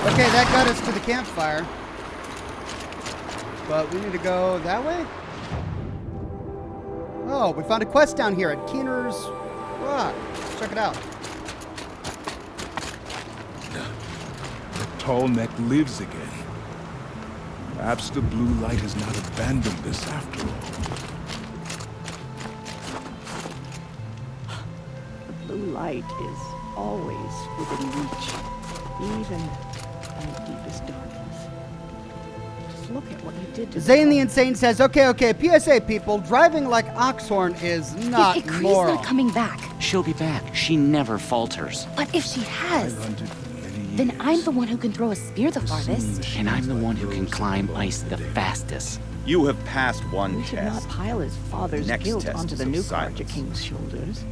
Okay, that got us to the campfire. But we need to go that way? Oh, we found a quest down here at Keener's Rock. Let's check it out. The tall neck lives again. Perhaps the blue light has not abandoned this after all. light is always within reach, even in the deepest darkness. Just look at what you did to Zane the Insane says, okay, PSA people, driving like Oxhorn is not Ikri's moral. not coming back. She'll be back. She never falters. But if she has, 500 for many years. then I'm the one who can throw a spear the farthest. And I'm the one who can climb ice the fastest. You have passed one We should not test. pile his father's Next guilt test onto is the of new silence. Carja King's shoulders.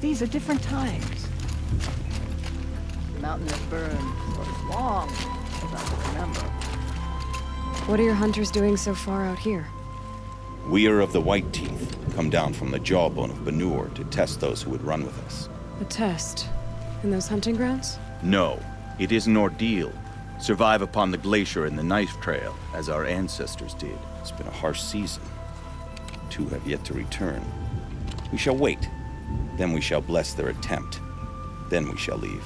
These are different times. The mountain has burned for as long as I can remember. What are your hunters doing so far out here? We are of the White Teeth, come down from the jawbone of Banur to test those who would run with us. A test? In those hunting grounds? No, it is an ordeal. Survive upon the glacier and the knife trail, as our ancestors did. It's been a harsh season. 2 have yet to return. We shall wait. Then we shall bless their attempt. Then we shall leave.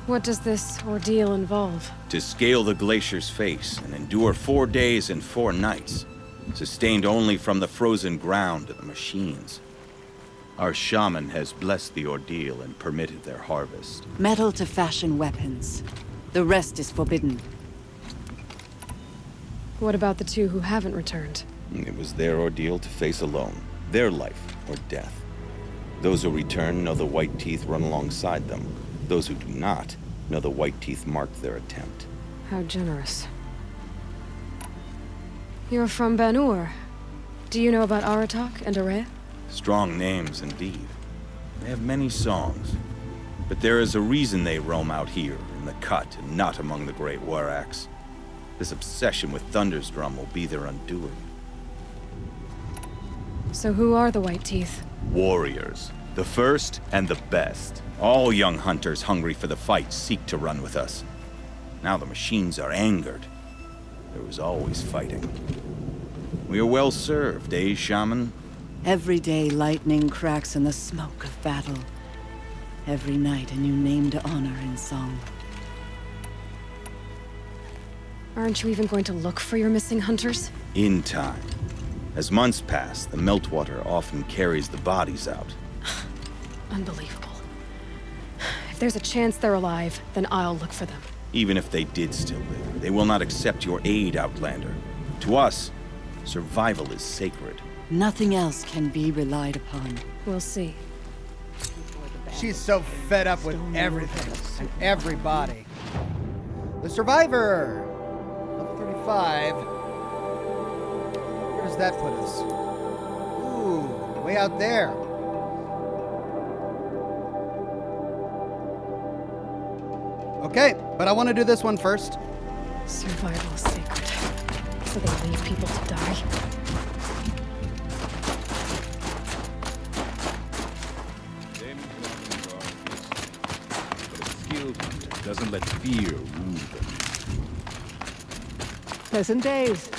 What does this ordeal involve? To scale the glacier's face and endure 4 days and 4 nights, sustained only from the frozen ground of the machines. Our shaman has blessed the ordeal and permitted their harvest. Metal to fashion weapons. The rest is forbidden. What about the 2 who haven't returned? It was their ordeal to face alone. Their life or death. Those who return know the White Teeth run alongside them. Those who do not know the White Teeth marked their attempt. How generous. You're from Banur. Do you know about Aratak and Ourea? Strong names indeed. They have many songs. But there is a reason they roam out here, in the cut, and not among the great warracks. This obsession with Thunder's Drum will be their undoing. So who are the White Teeth? Warriors. The first and the best. All young hunters hungry for the fight seek to run with us. Now the machines are angered. There was always fighting. We are well served, eh, Shaman? Every day lightning cracks in the smoke of battle. Every night a new name to honor in song. Aren't you even going to look for your missing hunters? In time. As months pass, the meltwater often carries the bodies out. Unbelievable. If there's a chance they're alive, then I'll look for them. Even if they did still live, they will not accept your aid, Outlander. To us, survival is sacred. Nothing else can be relied upon. We'll see. She's so fed up with everything and everybody. The Survivor! Level 35. Where does that put us? Ooh, way out there. Okay, but I want to do this one first. Survival is sacred. So they leave people to die. But a skilled hunter doesn't let fear rule them. Pleasant days.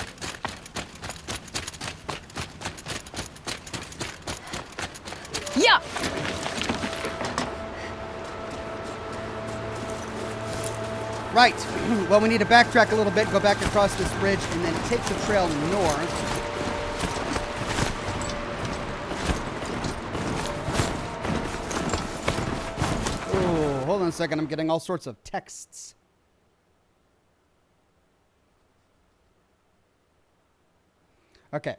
Yeah! Right. Well, we need to backtrack a little bit, go back across this bridge, and then take the trail north. Oh, hold on a second. I'm getting all sorts of texts. Okay.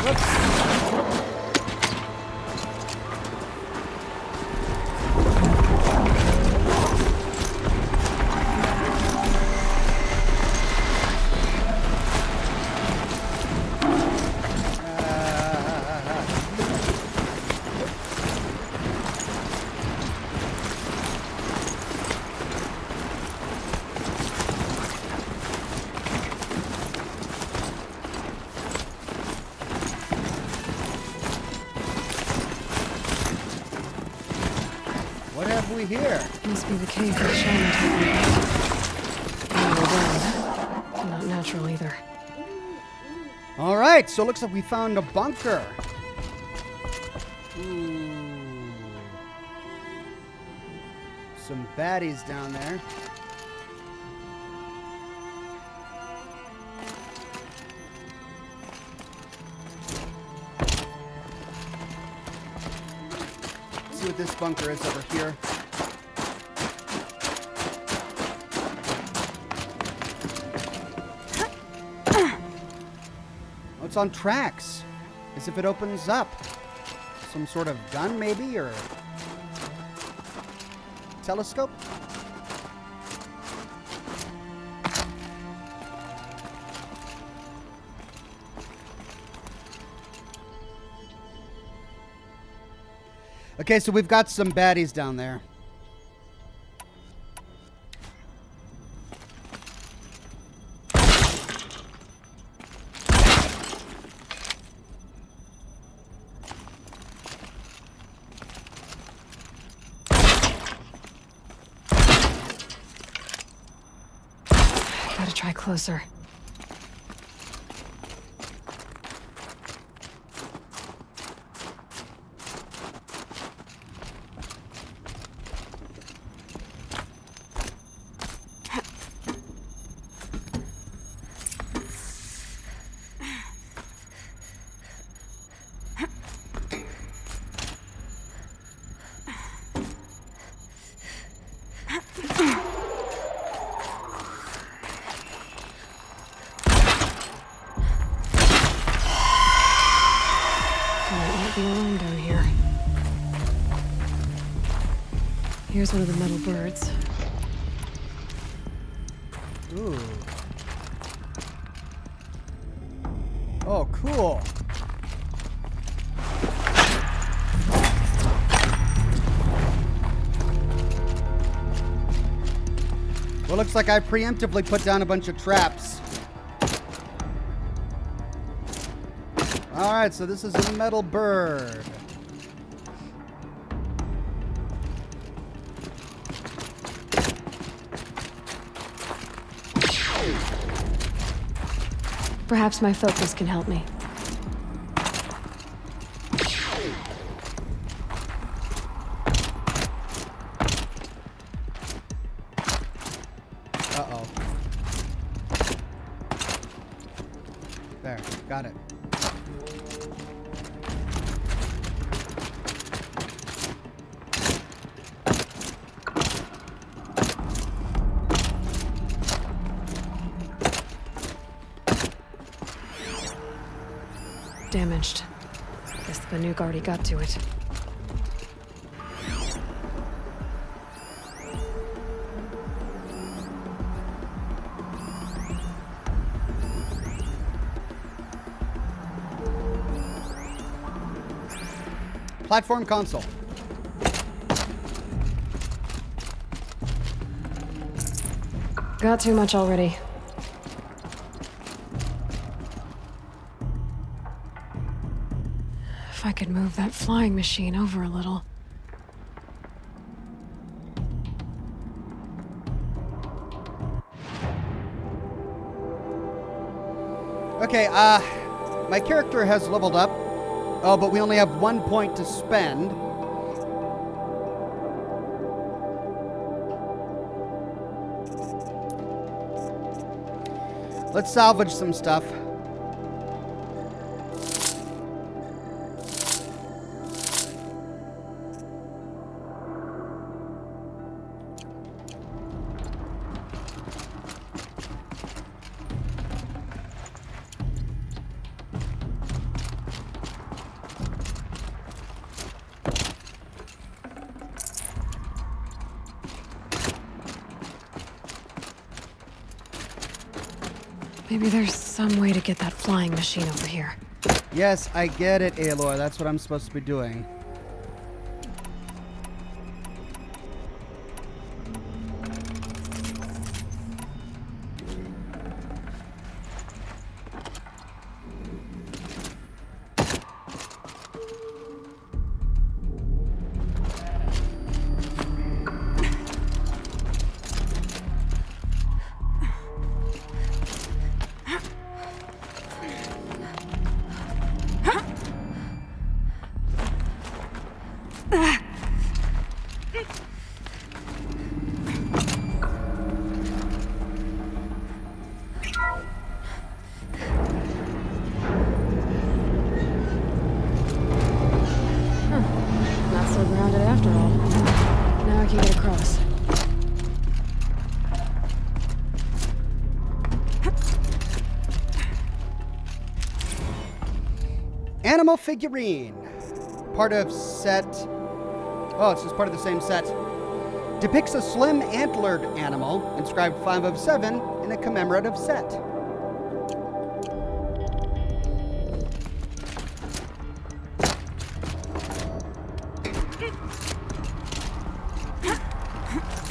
Whoops. What have we here? Must be the cave that Shaman told me about. No, well, not natural either. All right, so it looks like we found a bunker. Ooh. Some baddies down there. what this bunker is over here. Oh, it's on tracks. As if it opens up. Some sort of gun, maybe, or telescope? Okay, so we've got some baddies down there. Gotta try closer. Be alone down here. Here's one of the metal birds. Ooh. Oh, cool. Well, looks like I preemptively put down a bunch of traps. Alright, so this is a metal bird. Perhaps my focus can help me. Uh-oh. There, got it. Damaged. Guess the Banuk already got to it. Platform console. Got too much already. If I could move that flying machine over a little. Okay, my character has leveled up. Oh, but we only have 1 point to spend. Let's salvage some stuff. Maybe there's some way to get that flying machine over here. Yes, I get it, Aloy. That's what I'm supposed to be doing. Animal figurine. Part of set... Oh, it's just part of the same set. Depicts a slim antlered animal, inscribed 5 of 7 in a commemorative set.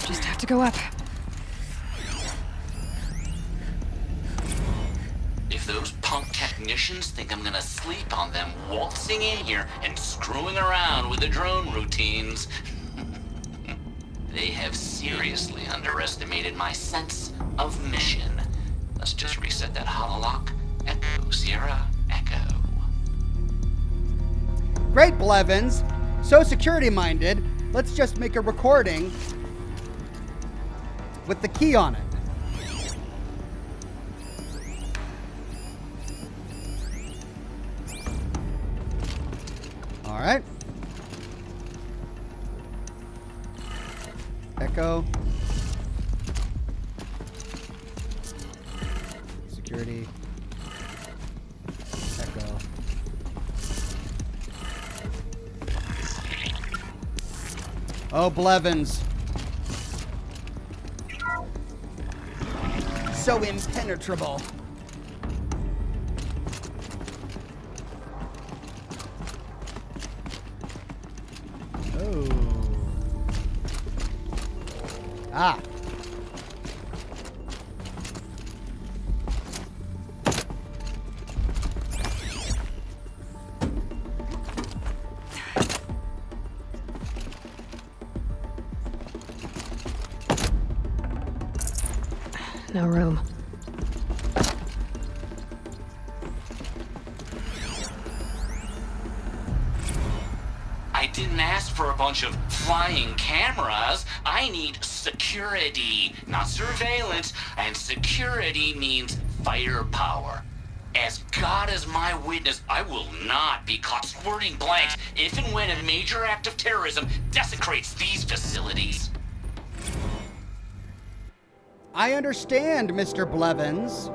Just have to go up. If those punk technicians think I'm gonna sleep on them waltzing in here and screwing around with the drone routines, they have seriously underestimated my sense of mission. Let's just reset that hololock. Echo, Sierra, Echo. Great, Blevins. So security-minded, let's just make a recording with the key on it. All right. Echo. Security. Echo. Oh, Blevins. So impenetrable. Oh. Ah. No room. I didn't ask for a bunch of flying cameras. I need security, not surveillance. And security means firepower. As God is my witness, I will not be caught squirting blanks if and when a major act of terrorism desecrates these facilities. I understand, Mr. Blevins.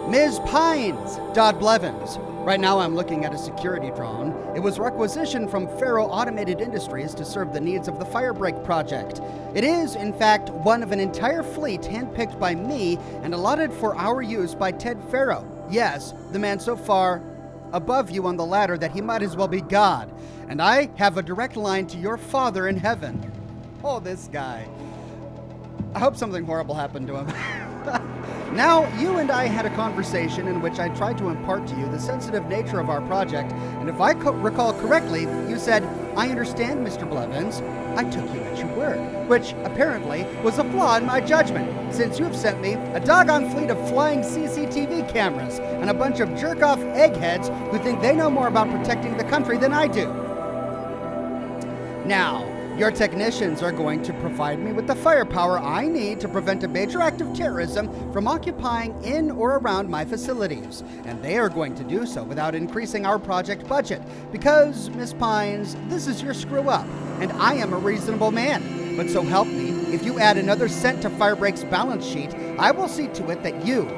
Ms. Pines, Dodd Blevins. Right now I'm looking at a security drone. It was requisitioned from Faro Automated Industries to serve the needs of the Firebreak project. It is, in fact, one of an entire fleet handpicked by me and allotted for our use by Ted Faro. Yes, the man so far above you on the ladder that he might as well be God. And I have a direct line to your Father in heaven. Oh, this guy. I hope something horrible happened to him. Now, you and I had a conversation in which I tried to impart to you the sensitive nature of our project, and if I recall correctly, you said, "I understand, Mr. Blevins." I took you at your word, which apparently was a flaw in my judgment, since you have sent me a doggone fleet of flying CCTV cameras and a bunch of jerk-off eggheads who think they know more about protecting the country than I do. Now, your technicians are going to provide me with the firepower I need to prevent a major act of terrorism from occupying in or around my facilities. And they are going to do so without increasing our project budget. Because, Miss Pines, this is your screw up, and I am a reasonable man. But so help me, if you add another cent to Firebreak's balance sheet, I will see to it that you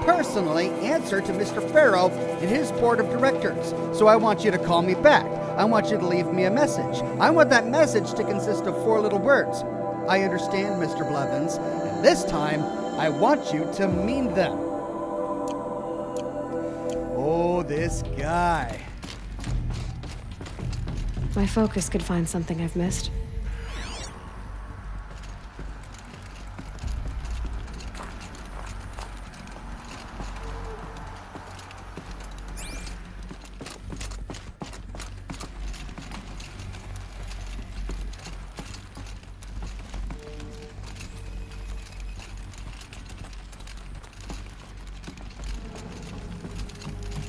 personally answer to Mr. Faro and his board of directors. So I want you to call me back. I want you to leave me a message. I want that message to consist of 4 little words. I understand, Mr. Blevins, and this time, I want you to mean them. Oh, this guy. My focus could find something I've missed.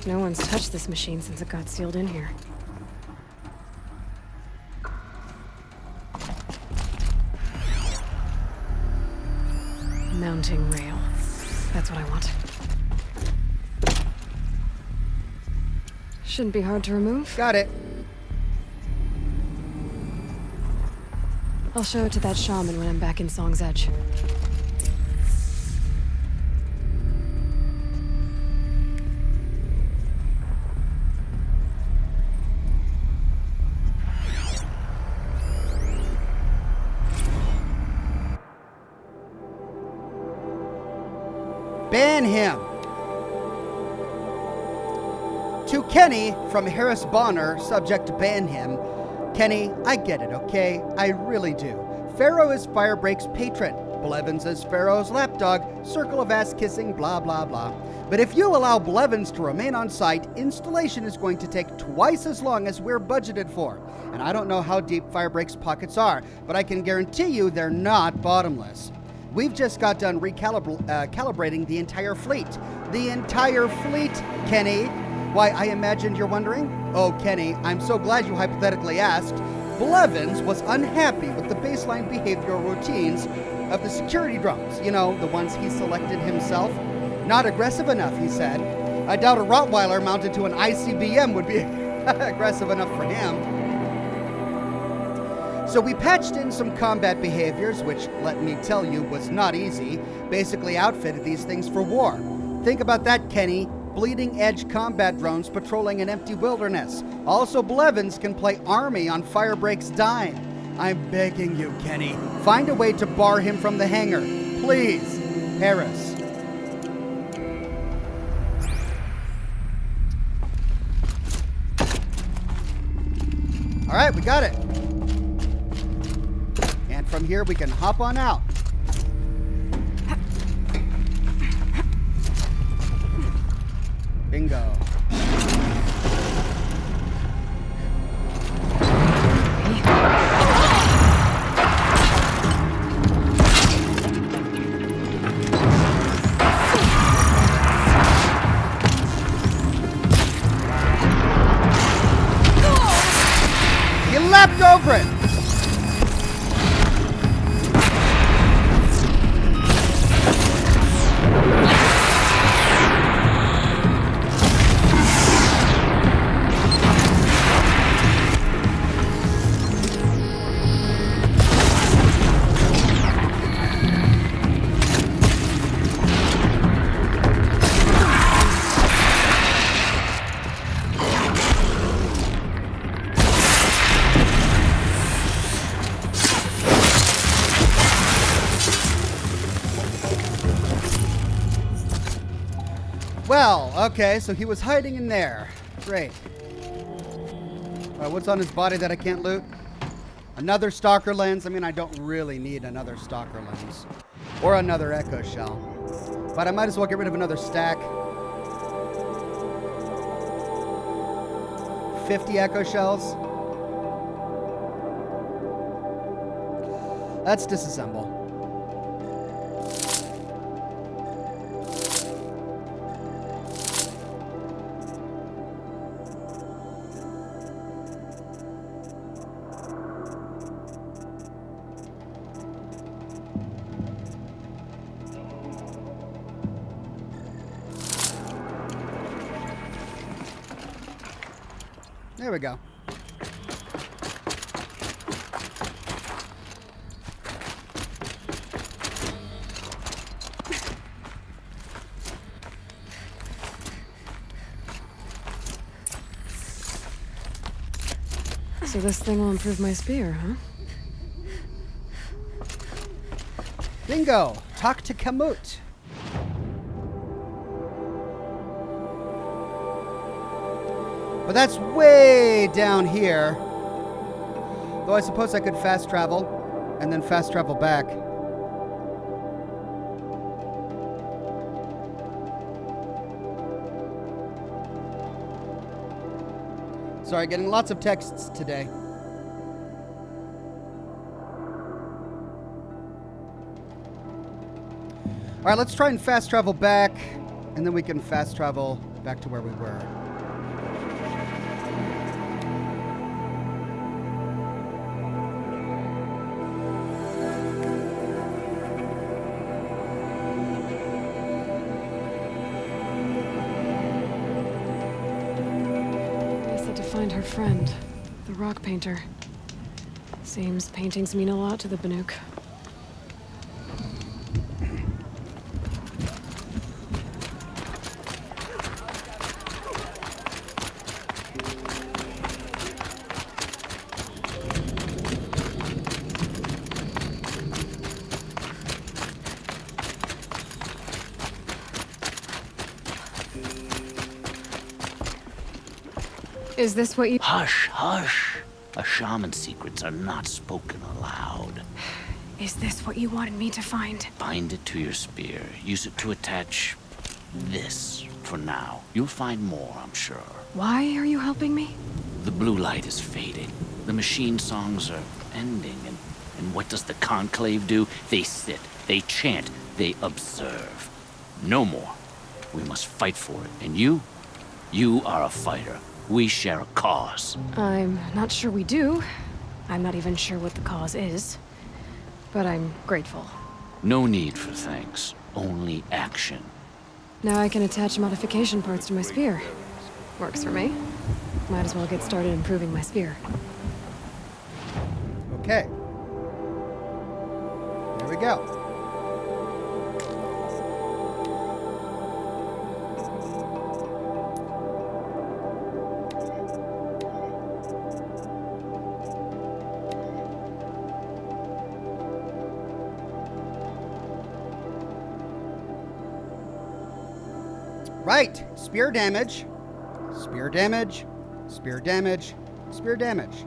No one's touched this machine since it got sealed in here. Mounting rail. That's what I want. Shouldn't be hard to remove. Got it. I'll show it to that shaman when I'm back in Song's Edge. Ban him. To Kenny from Harris Bonner, subject to ban him. Kenny, I get it, okay? I really do. Pharaoh is Firebreak's patron. Blevins is Pharaoh's lapdog. Circle of ass kissing, blah, blah, blah. But if you allow Blevins to remain on site, installation is going to take twice as long as we're budgeted for. And I don't know how deep Firebreak's pockets are, but I can guarantee you they're not bottomless. We've just got done calibrating the entire fleet. The entire fleet, Kenny. Why, I imagined you're wondering? Oh, Kenny, I'm so glad you hypothetically asked. Blevins was unhappy with the baseline behavioral routines of the security drones. You know, the ones he selected himself. Not aggressive enough, he said. I doubt a Rottweiler mounted to an ICBM would be aggressive enough for him. So we patched in some combat behaviors, which, let me tell you, was not easy. Basically outfitted these things for war. Think about that, Kenny. Bleeding edge combat drones patrolling an empty wilderness. Also, Blevins can play army on Firebreak's dime. I'm begging you, Kenny. Find a way to bar him from the hangar. Please. Harris. All right, we got it. And from here, we can hop on out. Bingo. You leapt over it. Well, okay, so he was hiding in there. Great. What's on his body that I can't loot? Another stalker lens. I mean, I don't really need another stalker lens. Or another echo shell. But I might as well get rid of another stack. 50 echo shells. Let's disassemble. There we go. So this thing will improve my spear, huh? Bingo! Talk to Kamut. But that's way down here. Though I suppose I could fast travel and then fast travel back. Sorry, getting lots of texts today. All right, let's try and fast travel back, and then we can fast travel back to where we were. Find her friend, the rock painter. Seems paintings mean a lot to the Banuk. Is this what you... Hush, hush. A shaman's secrets are not spoken aloud. Is this what you wanted me to find? Bind it to your spear. Use it to attach this for now. You'll find more, I'm sure. Why are you helping me? The blue light is fading. The machine songs are ending. And what does the conclave do? They sit, they chant, they observe. No more. We must fight for it. And you are a fighter. We share a cause. I'm not sure we do. I'm not even sure what the cause is. But I'm grateful. No need for thanks. Only action. Now I can attach modification parts to my spear. Works for me. Might as well get started improving my spear. Okay. There we go. Right, spear damage, spear damage, spear damage, spear damage.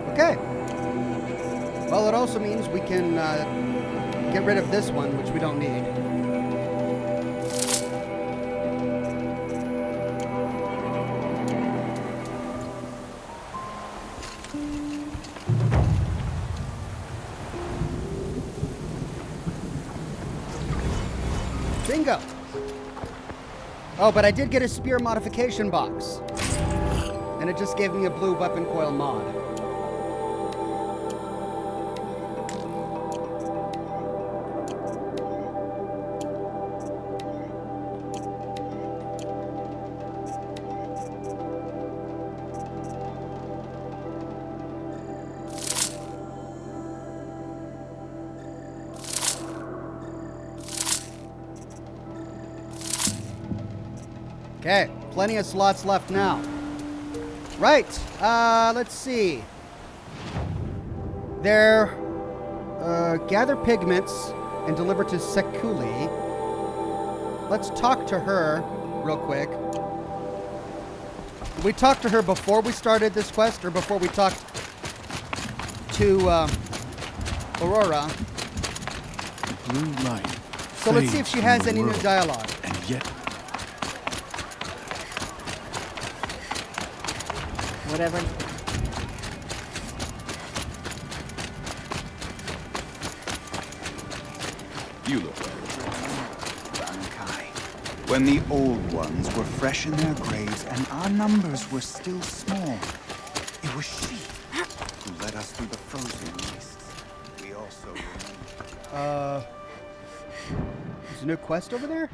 Okay. Well, it also means we can get rid of this one, which we don't need. Bingo! Oh, but I did get a spear modification box. And it just gave me a blue weapon coil mod. Okay, plenty of slots left now. Right, let's see. They're gather pigments and deliver to Sekuli. Let's talk to her real quick. We talked to her before we started this quest, or before we talked to Aurora. Blue light. So let's see if she has any new dialogue. And yet, Whatever. you look When the old ones were fresh in their graves and our numbers were still small, it was she who led us through the frozen wastes. We also remember. There's a new quest over there?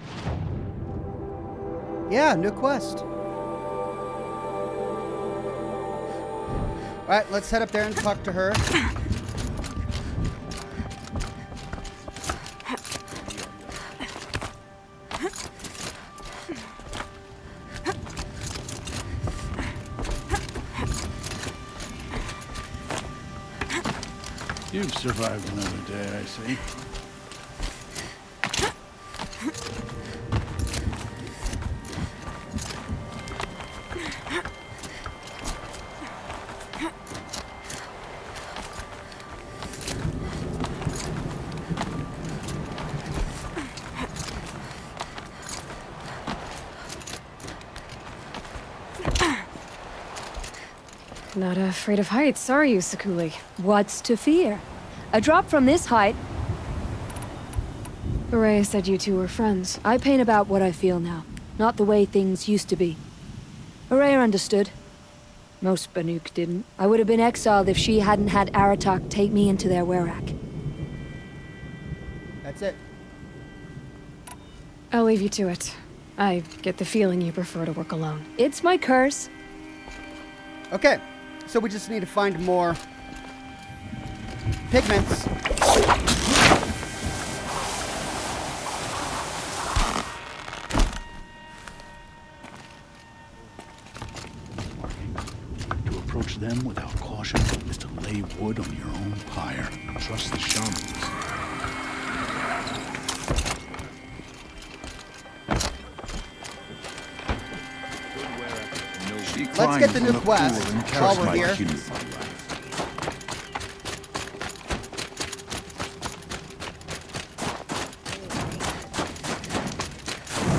Yeah, new quest. Alright, let's head up there and talk to her. you've survived another day, I see. Not afraid of heights, are you, Sekuli? What's to fear? A drop from this height. Ourea said you two were friends. I paint about what I feel now, not the way things used to be. Ourea understood. Most Banuk didn't. I would have been exiled if she hadn't had Aratak take me into their werak. That's it. I'll leave you to it. I get the feeling you prefer to work alone. It's my curse. Okay, so we just need to find more pigments. To approach them without caution is to lay wood on your own pyre. Trust the shamans. Let's get the new quest while we're here.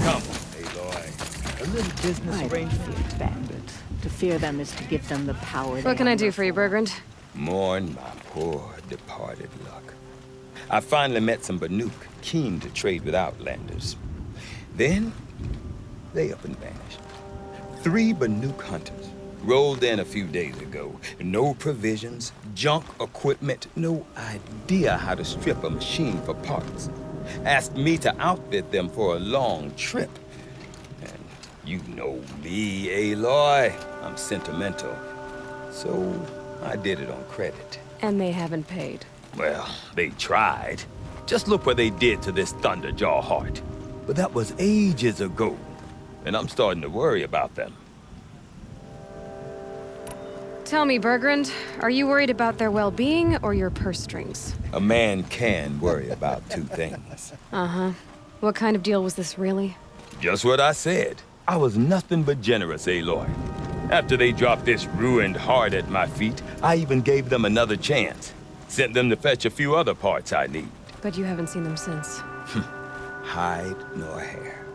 Come, Aloy. A little business I don't arrangement. fear bandits. To fear them is to give them the power. What can I do for you, Bergrand? Mourn my poor departed luck. I finally met some Banuk keen to trade with Outlanders. Then, they up and vanished. 3 Banuk hunters rolled in a few days ago. No provisions, junk equipment, no idea how to strip a machine for parts. Asked me to outfit them for a long trip. And you know me, Aloy. I'm sentimental. So I did it on credit. And they haven't paid. Well, they tried. Just look what they did to this Thunderjaw heart. But that was ages ago. And I'm starting to worry about them. Tell me, Bergrand, are you worried about their well-being or your purse strings? A man can worry about 2 things. Uh-huh. What kind of deal was this, really? Just what I said. I was nothing but generous, Aloy. After they dropped this ruined heart at my feet, I even gave them another chance. Sent them to fetch a few other parts I need. But you haven't seen them since. Hide nor hair.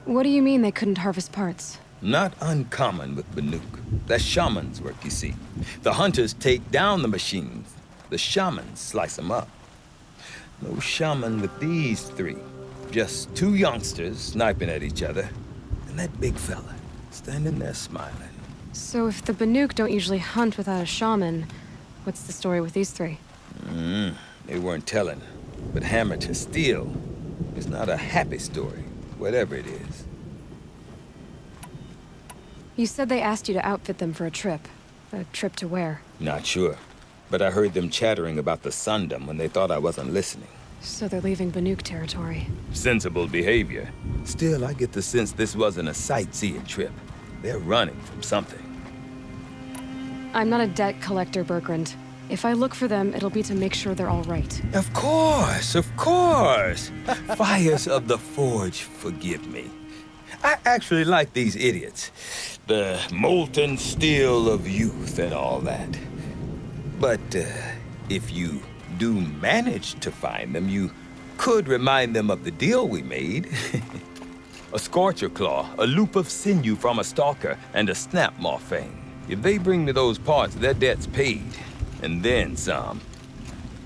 What do you mean they couldn't harvest parts? Not uncommon with Banuk. That's shaman's work, you see. The hunters take down the machines. The shamans slice them up. No shaman with these 3. Just 2 youngsters sniping at each other. And that big fella standing there smiling. So if the Banuk don't usually hunt without a shaman, what's the story with these 3? They weren't telling. But hammer to steel is not a happy story, whatever it is. You said they asked you to outfit them for a trip. A trip to where? Not sure. But I heard them chattering about the Sundom when they thought I wasn't listening. So they're leaving Banuk territory. Sensible behavior. Still, I get the sense this wasn't a sightseeing trip. They're running from something. I'm not a debt collector, Bergrand. If I look for them, it'll be to make sure they're all right. Of course, of course. Fires of the Forge, forgive me. I actually like these idiots. The molten steel of youth and all that. But if you do manage to find them, you could remind them of the deal we made. A scorcher claw, a loop of sinew from a stalker, and a snap maw fang. If they bring me those parts, their debt's paid. And then some.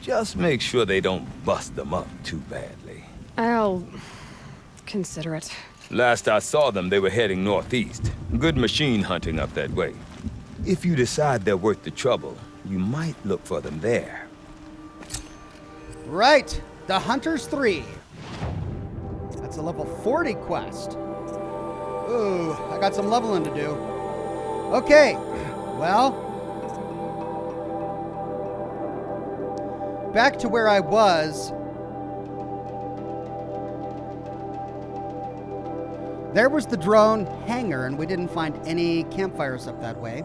Just make sure they don't bust them up too badly. I'll consider it. Last I saw them, they were heading northeast. Good machine hunting up that way. If you decide they're worth the trouble, you might look for them there. Right, the Hunters 3. That's a level 40 quest. Ooh, I got some leveling to do. Okay, well, back to where I was. There was the drone hangar, and we didn't find any campfires up that way.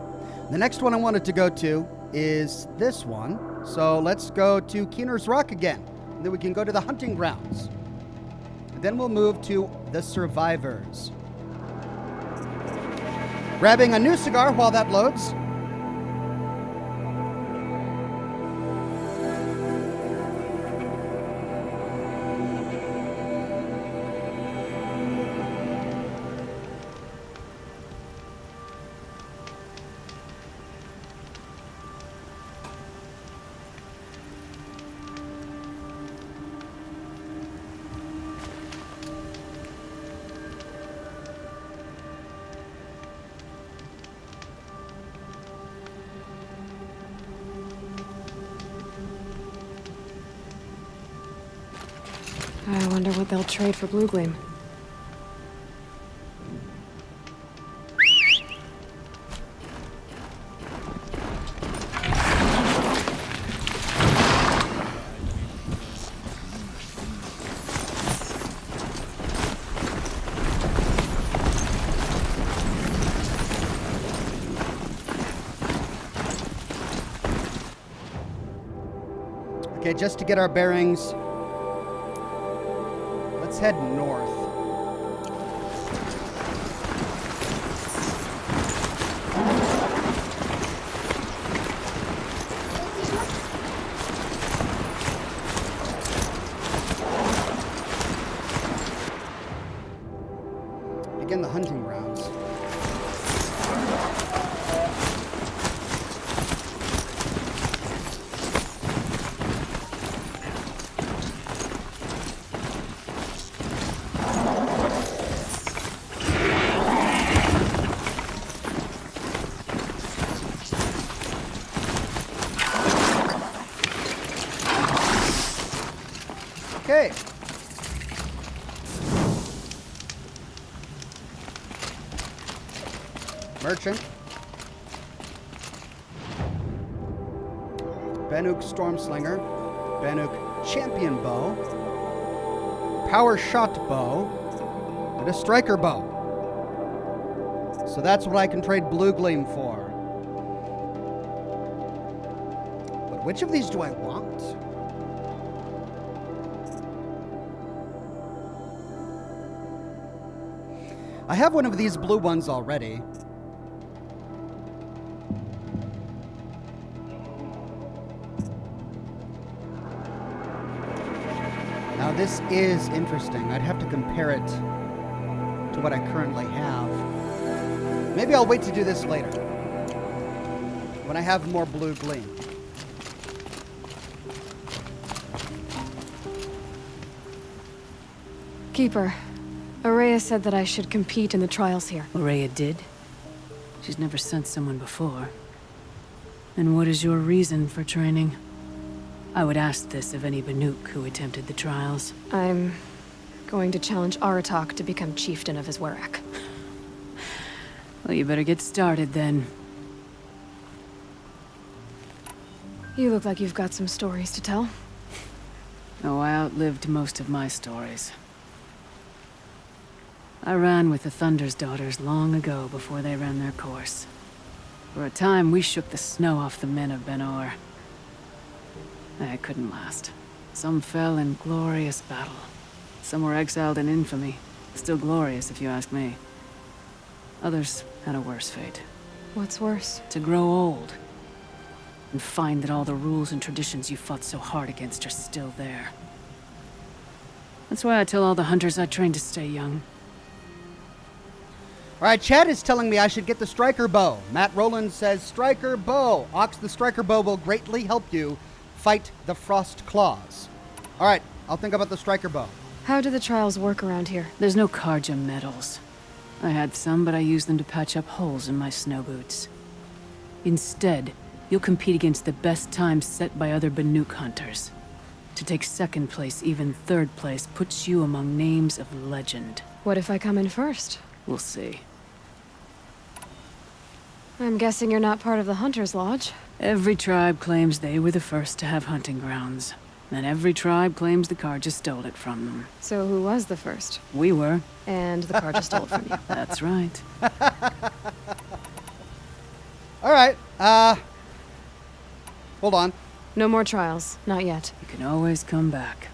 The next one I wanted to go to is this one. So let's go to Keener's Rock again. And then we can go to the hunting grounds. And then we'll move to the survivors. Grabbing a new cigar while that loads. I wonder what they'll trade for Blue Gleam. Okay, just to get our bearings, let's head north. Begin the hunting grounds. Okay. Merchant. Banuk Stormslinger. Banuk Champion Bow. Power Shot Bow. And a Striker Bow. So that's what I can trade Blue Gleam for. But which of these do I want? I have one of these blue ones already. Now this is interesting. I'd have to compare it to what I currently have. Maybe I'll wait to do this later, when I have more Blue Gleam. Keeper, Ourea said that I should compete in the trials here. Ourea did? She's never sent someone before. And what is your reason for training? I would ask this of any Banuk who attempted the trials. I'm going to challenge Aratak to become chieftain of his Werak. Well, you better get started then. You look like you've got some stories to tell. Oh, I outlived most of my stories. I ran with the Thunder's daughters long ago before they ran their course. For a time, we shook the snow off the men of Ben-Or. It couldn't last. Some fell in glorious battle. Some were exiled in infamy. Still glorious, if you ask me. Others had a worse fate. What's worse? To grow old. And find that all the rules and traditions you fought so hard against are still there. That's why I tell all the hunters I train to stay young. All right, Chad is telling me I should get the Striker Bow. Matt Rowland says, Striker Bow. Ox, the Striker Bow will greatly help you fight the Frost Claws. All right, I'll think about the Striker Bow. How do the trials work around here? There's no Karja medals. I had some, but I used them to patch up holes in my snow boots. Instead, you'll compete against the best times set by other Banuk hunters. To take second place, even third place, puts you among names of legend. What if I come in first? We'll see. I'm guessing you're not part of the Hunter's Lodge. Every tribe claims they were the first to have hunting grounds. And every tribe claims the Karja stole it from them. So who was the first? We were. And the Karja stole it from you. That's right. All right, hold on. No more trials. Not yet. You can always come back.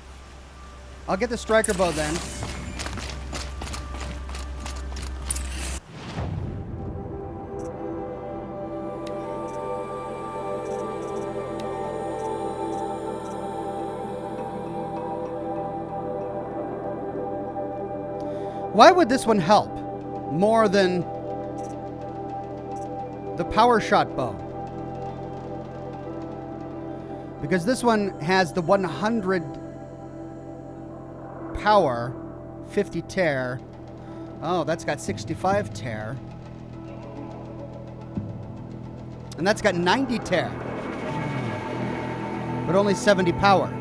I'll get the Striker Bow then. Why would this one help more than the Power Shot Bow? Because this one has the 100 power, 50 tear. Oh, that's got 65 tear. And that's got 90 tear. But only 70 power.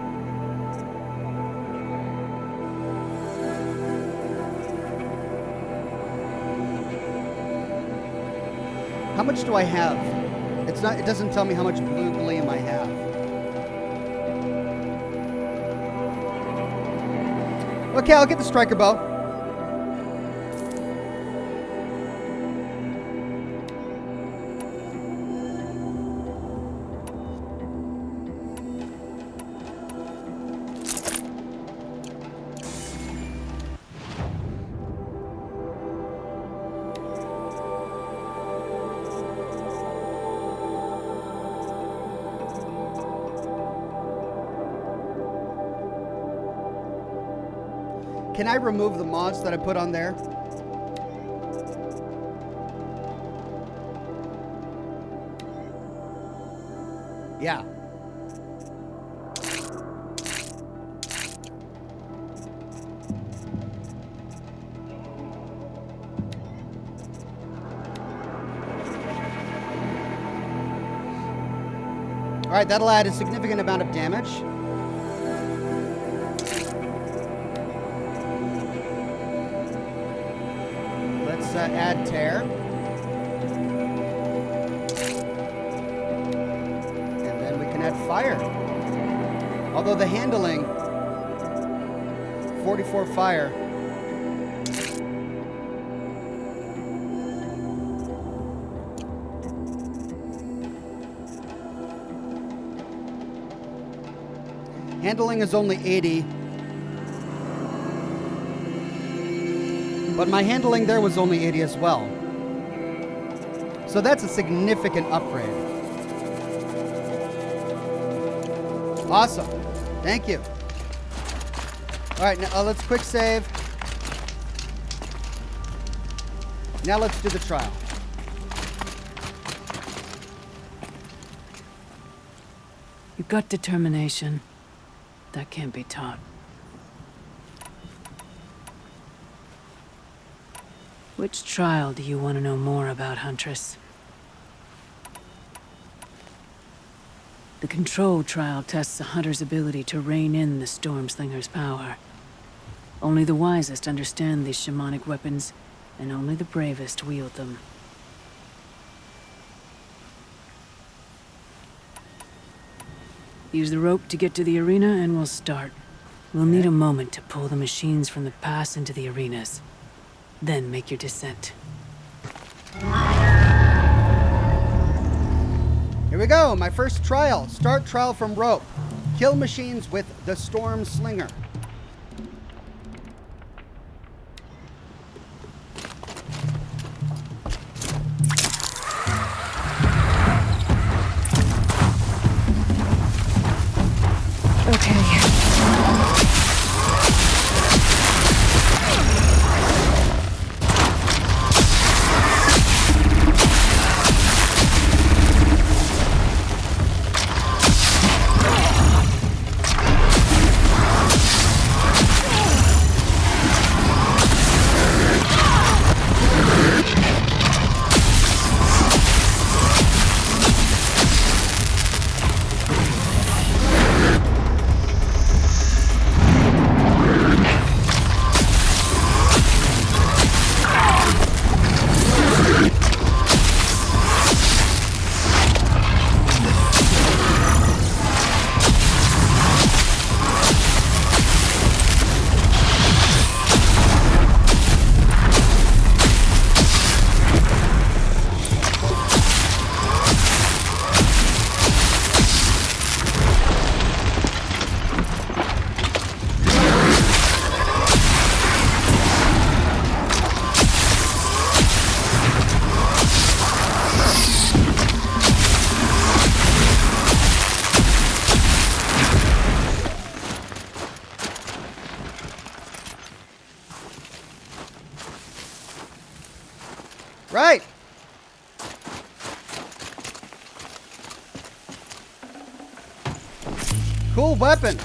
How much do I have? It doesn't tell me how much Blue Gleam I have. Okay, I'll get the Striker Bow. Can I remove the mods that I put on there? Yeah. All right, that'll add a significant amount of damage. Let's add tear. And then we can add fire. Although the handling, 44 fire. Handling is only 80. But my handling there was only 80 as well. So that's a significant upgrade. Awesome. Thank you. All right, now let's quick save. Now let's do the trial. You've got determination. That can't be taught. Which trial do you want to know more about, Huntress? The control trial tests a hunter's ability to rein in the Stormslinger's power. Only the wisest understand these shamanic weapons, and only the bravest wield them. Use the rope to get to the arena and we'll start. We'll need a moment to pull the machines from the pass into the arenas. Then make your descent. Here we go, my first trial. Start trial from rope. Kill machines with the Storm Slinger. Right. Cool weapon.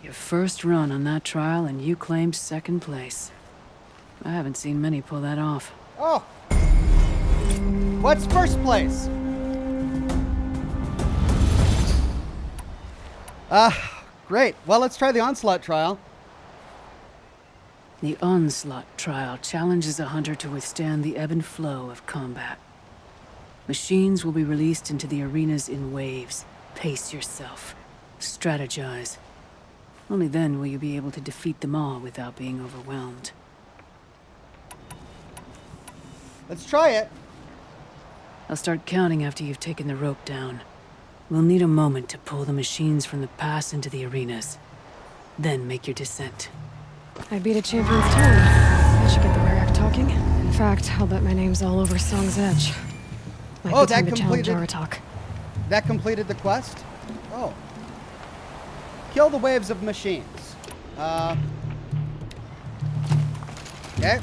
Your first run on that trial and you claimed second place. I haven't seen many pull that off. Oh! What's first place? Great. Well, let's try the Onslaught trial. The Onslaught trial challenges a hunter to withstand the ebb and flow of combat. Machines will be released into the arenas in waves. Pace yourself. Strategize. Only then will you be able to defeat them all without being overwhelmed. Let's try it. I'll start counting after you've taken the rope down. We'll need a moment to pull the machines from the pass into the arenas. Then make your descent. I beat a champion's time. I should get the Ourea talking. In fact, I'll bet my name's all over Song's Edge. Might be time to challenge Aratak. That completed the quest? Oh. Kill the waves of machines. Okay.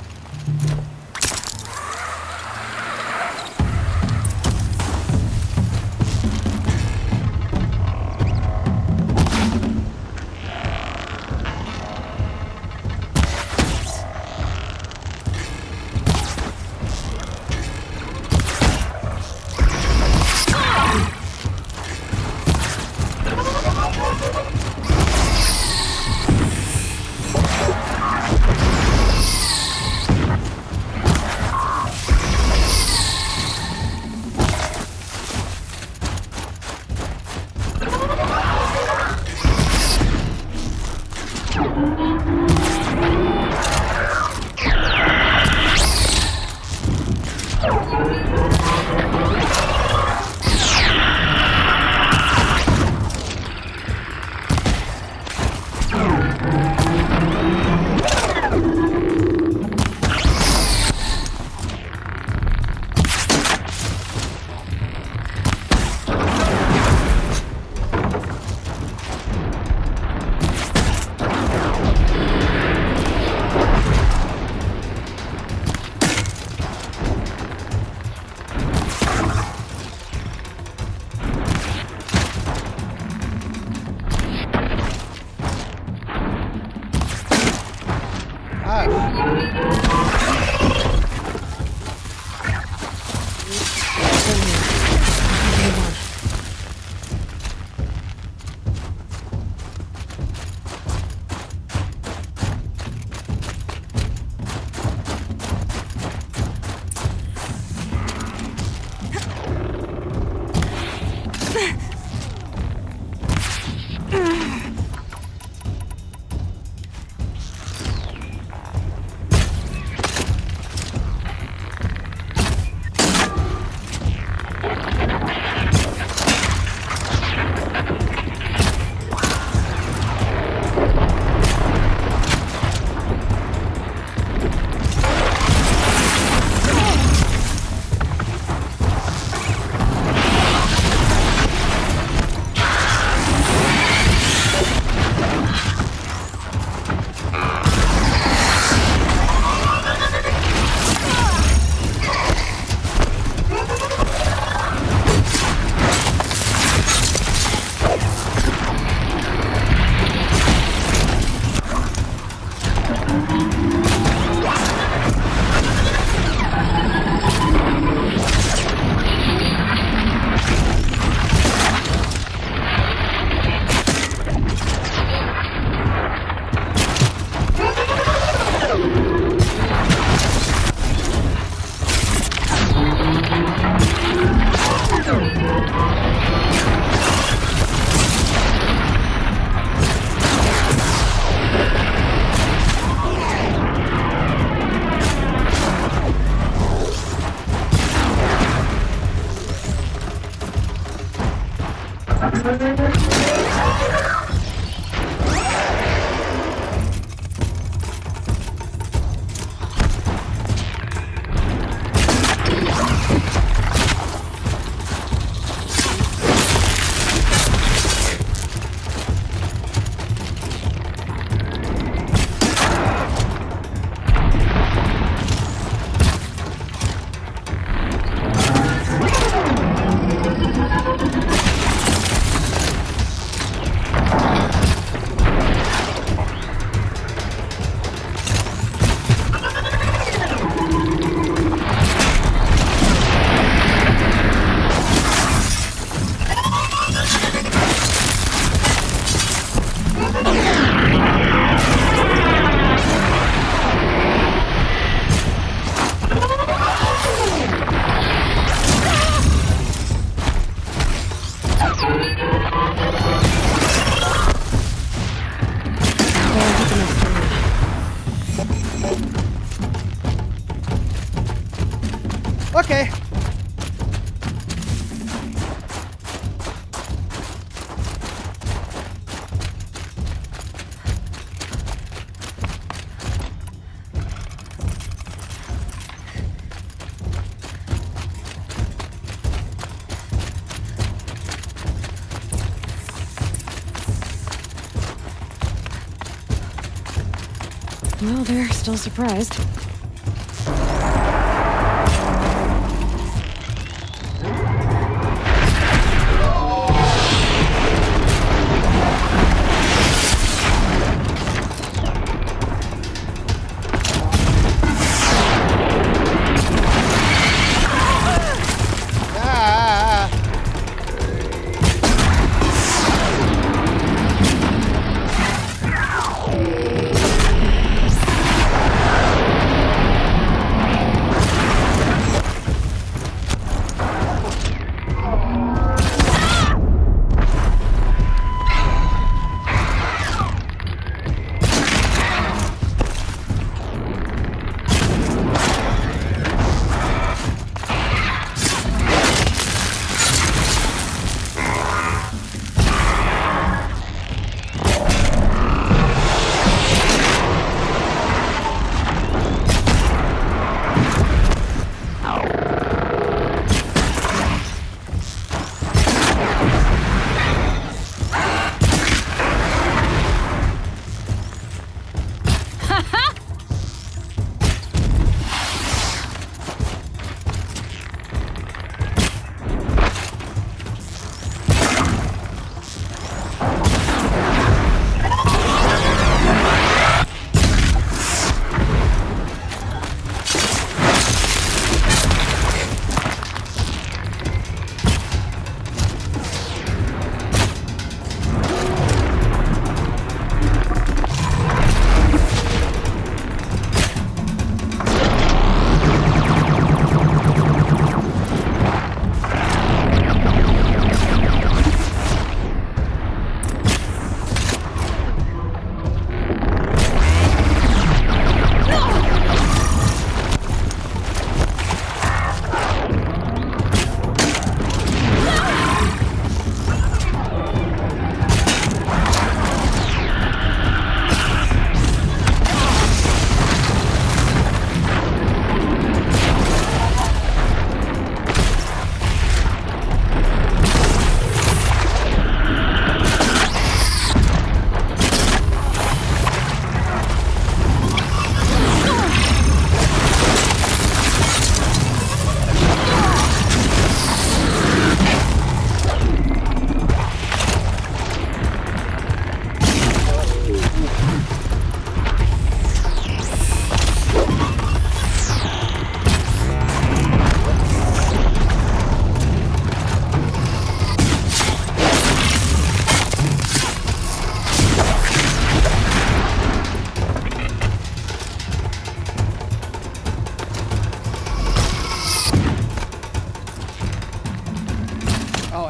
Well, they're still surprised.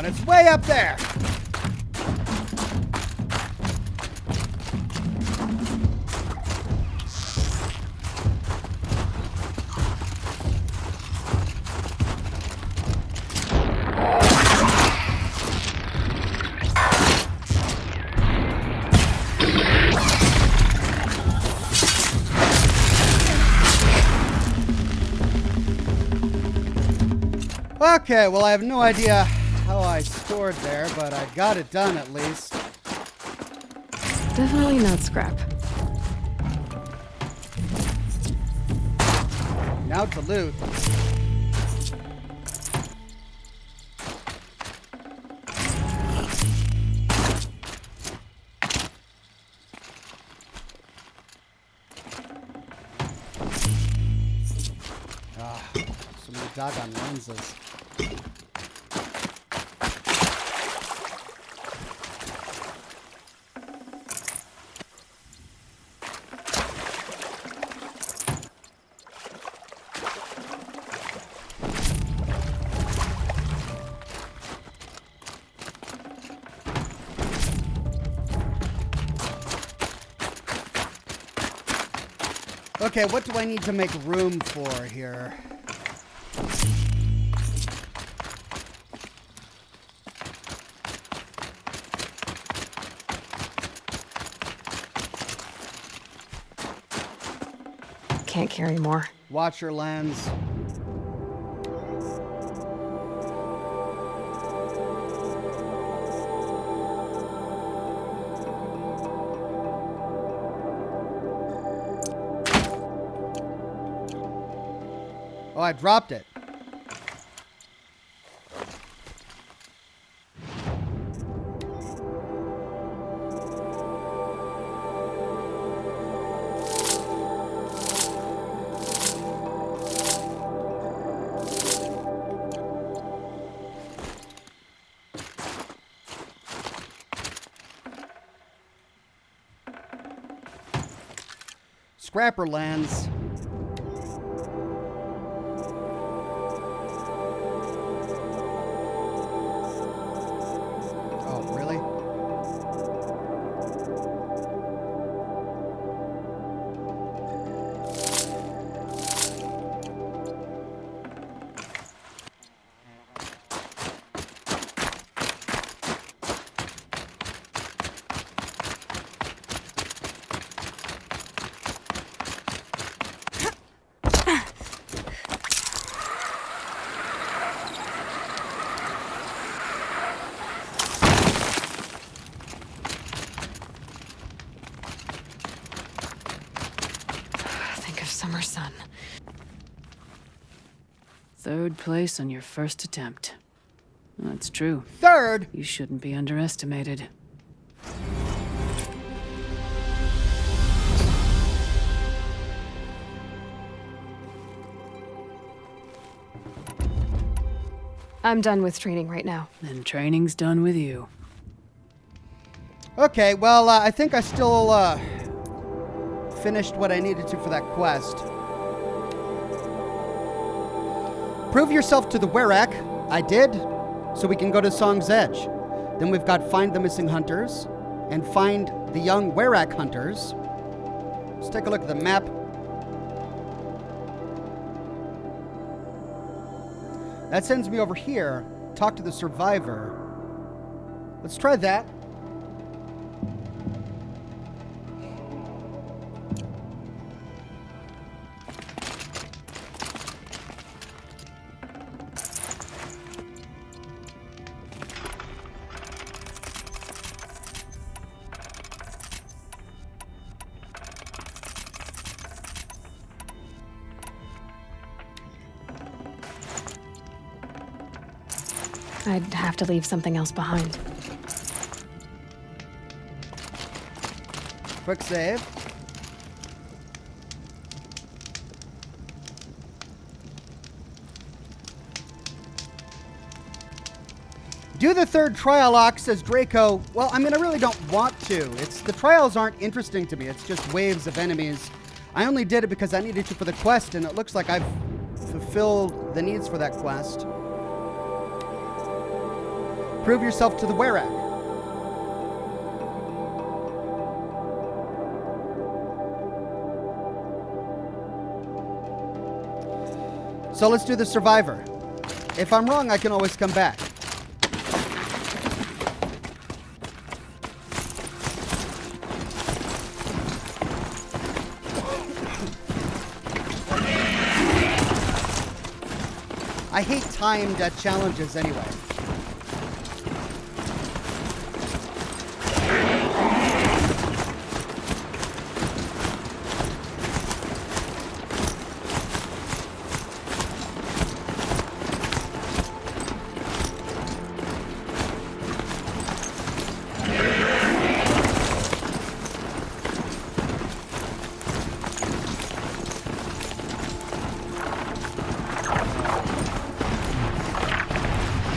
and it's way up there. Okay, well, I have no idea how I scored there, but I got it done at least. Definitely not scrap. Now to loot. Ah, so many doggone lenses. Okay, what do I need to make room for here? Can't carry more. Watcher lens. I dropped it. Scrapper lands. Oh, really? Think of summer sun. Third place on your first attempt. That's true. Third? You shouldn't be underestimated. I'm done with training right now. Then training's done with you. Okay, well, I think I still finished what I needed to for that quest. Prove yourself to the Werak. I did, so we can go to Song's Edge. Then we've got find the missing hunters and find the young Werak hunters. Let's take a look at the map. That sends me over here. Talk to the survivor. Let's try that. I'd have to leave something else behind. Quick save. Do the third trial, Ox, says Draco. Well, I mean, I really don't want to. The trials aren't interesting to me. It's just waves of enemies. I only did it because I needed to for the quest, and it looks like I've fulfilled the needs for that quest. Prove yourself to the Werak. So let's do the survivor. If I'm wrong, I can always come back. I hate timed challenges anyway.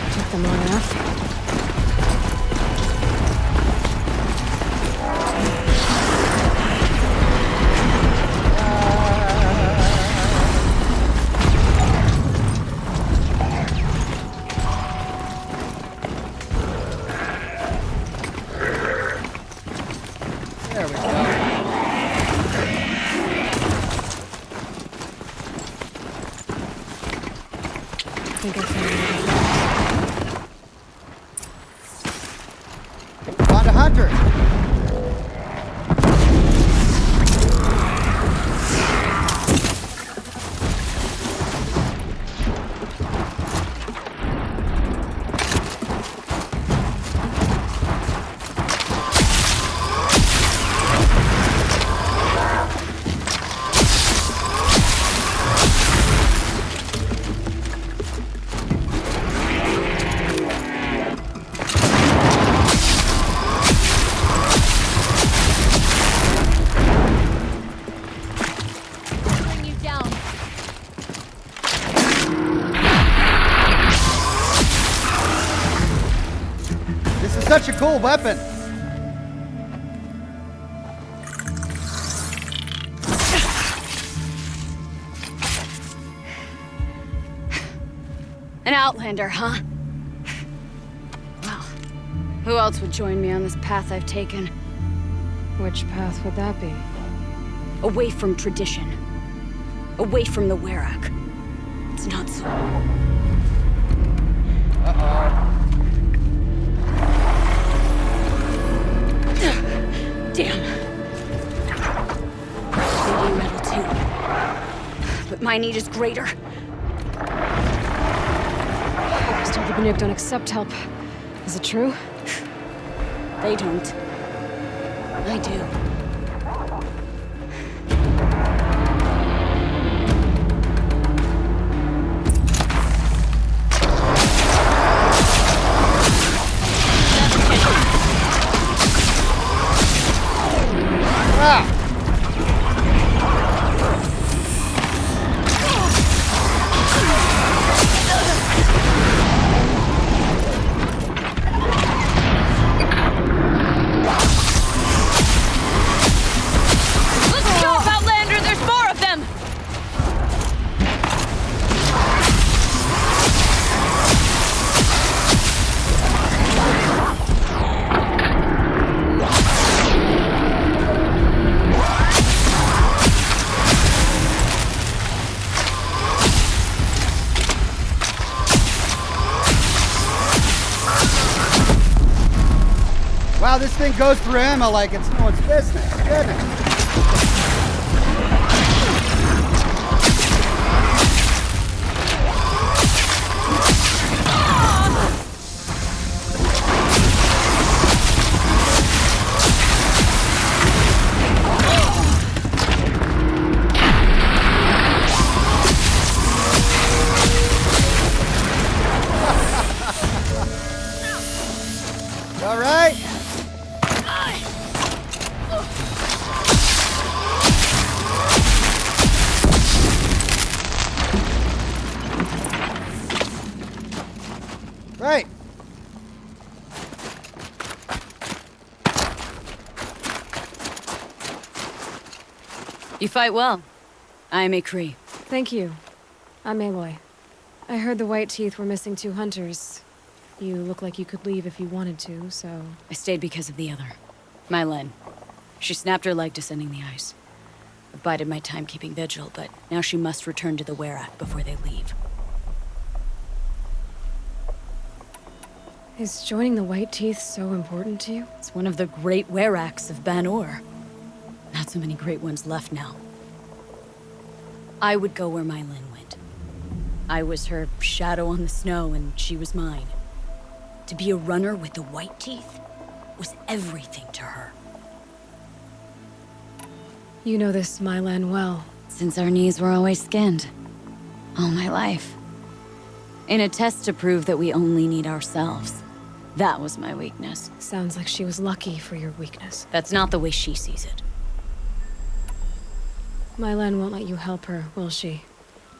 Took them long enough. There we go. I think I found Found a hunter. such a cool weapon. An outlander, huh? Well, who else would join me on this path I've taken? Which path would that be? Away from tradition. Away from the Werak. It's not so. Damn. Maybe metal too. But my need is greater. Still, the Banuk don't accept help. Is it true? They don't. I do. Wow, this thing goes through ammo like it's no one's business. Goodness. All right. Right. You fight well. I'm a Cree. Thank you. I'm Aloy. I heard the White Teeth were missing 2 hunters. You look like you could leave if you wanted to, so... I stayed because of the other. Mylen. She snapped her leg descending the ice. I bided my time keeping vigil, but now she must return to the Werak before they leave. Is joining the White Teeth so important to you? It's one of the great Weraks of Ban-Or. Not so many great ones left now. I would go where Mylen went. I was her shadow on the snow, and she was mine. To be a runner with the White Teeth was everything to her. You know this Mylan well. Since our knees were always skinned. All my life. In a test to prove that we only need ourselves. That was my weakness. Sounds like she was lucky for your weakness. That's not the way she sees it. Mylan won't let you help her, will she?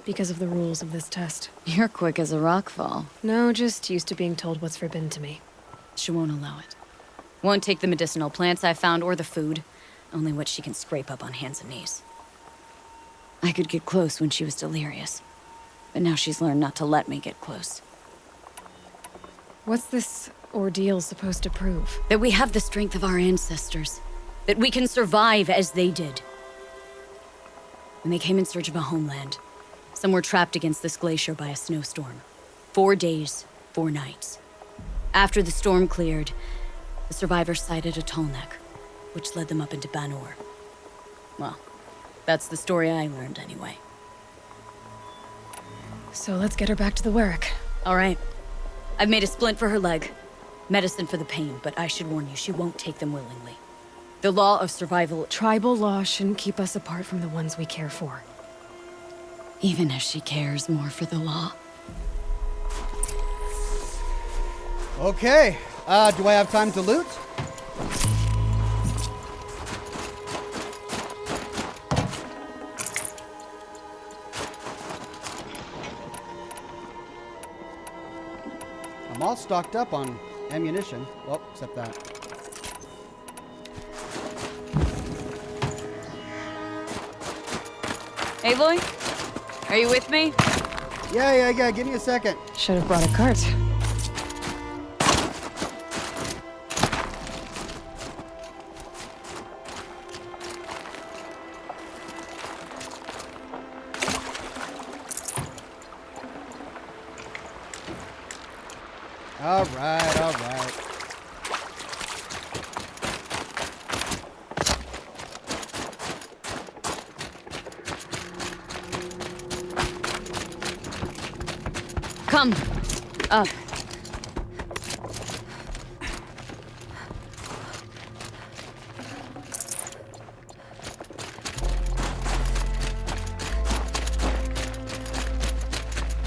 Because of the rules of this test. You're quick as a rockfall. No, just used to being told what's forbidden to me. She won't allow it. Won't take the medicinal plants I found or the food. Only what she can scrape up on hands and knees. I could get close when she was delirious. But now she's learned not to let me get close. What's this ordeal supposed to prove? That we have the strength of our ancestors. That we can survive as they did. When they came in search of a homeland, some were trapped against this glacier by a snowstorm. 4 days, 4 nights. After the storm cleared, the survivors sighted a tall neck, which led them up into Ban-Or. Well, that's the story I learned anyway. So let's get her back to the Werak. All right. I've made a splint for her leg. Medicine for the pain, but I should warn you, she won't take them willingly. The law of survival... Tribal law shouldn't keep us apart from the ones we care for. Even if she cares more for the law. Okay. Do I have time to loot? I'm all stocked up on ammunition. Well, except that. Aloy? Are you with me? Yeah. Give me a second. Should have brought a cart. All right. Come. Up.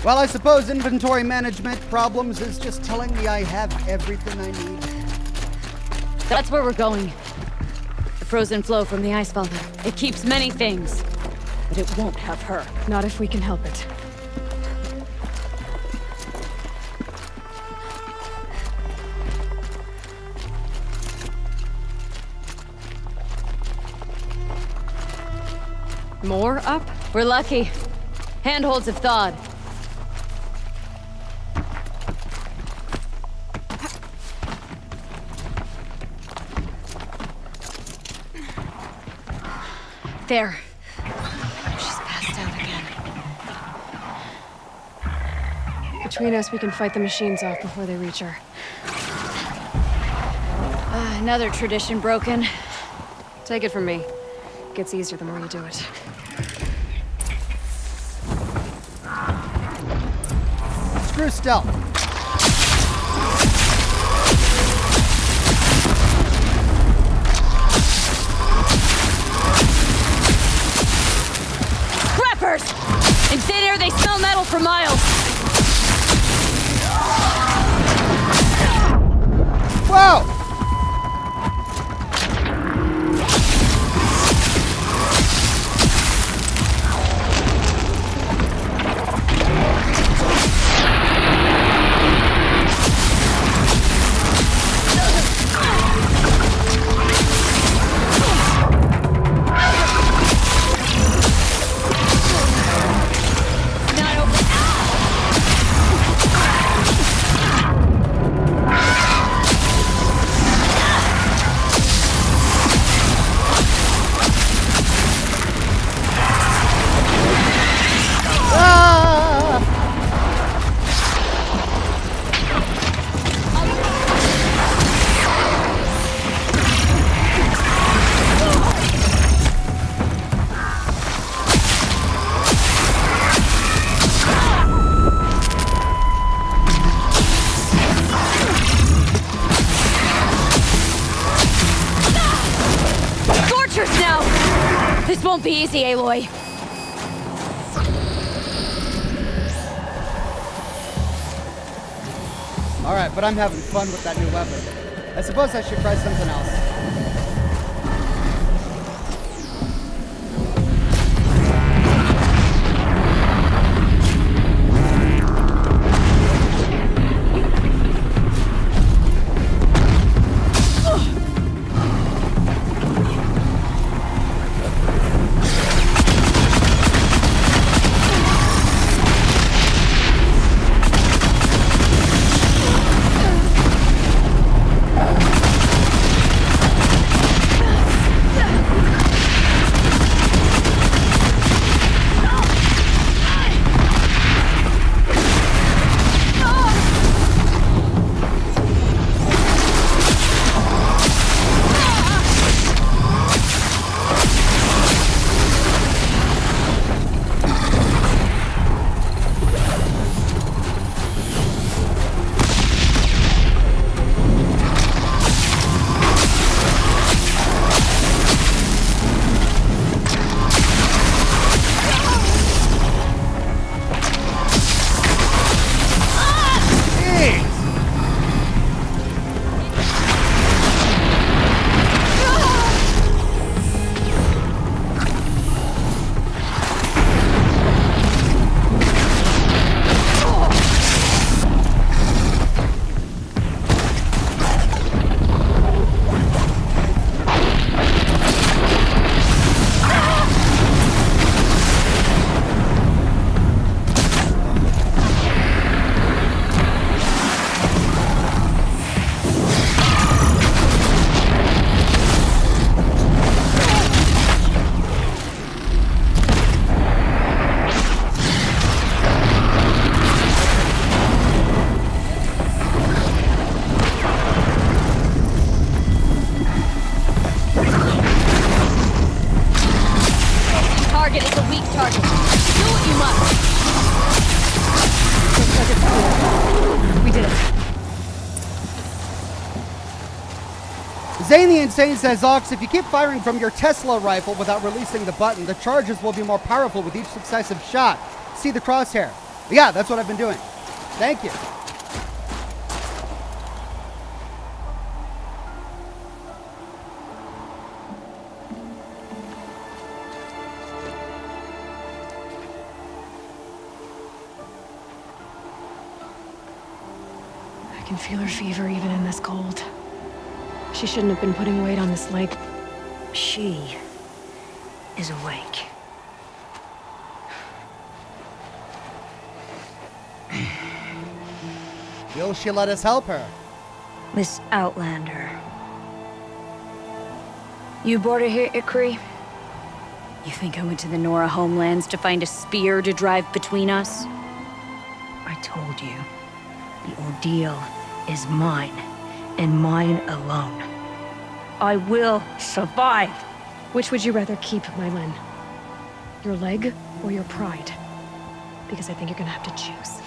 Well, I suppose inventory management problems is just telling me I have everything I need. That's where we're going. The frozen flow from the ice father. It keeps many things. But it won't have her. Not if we can help it. More up? We're lucky. Handholds have thawed. There. She's passed out again. Between us, we can fight the machines off before they reach her. Another tradition broken. Take it from me. It gets easier the more you do it. Screw stealth. Crappers! In thin air, they smell metal for miles. Whoa! This won't be easy, Aloy. Alright, but I'm having fun with that new weapon. I suppose I should try something else. Zane the Insane says, Ox, if you keep firing from your Tesla rifle without releasing the button, the charges will be more powerful with each successive shot. See the crosshair? Yeah, that's what I've been doing. Thank you. I can feel her fever even in this cold. She shouldn't have been putting weight on this leg. She is awake. Will she let us help her? Miss Outlander. You brought her here, Ikri? You think I went to the Nora homelands to find a spear to drive between us? I told you. The ordeal is mine, and mine alone. I will survive. Which would you rather keep, Mylin? Your leg or your pride? Because I think you're gonna have to choose.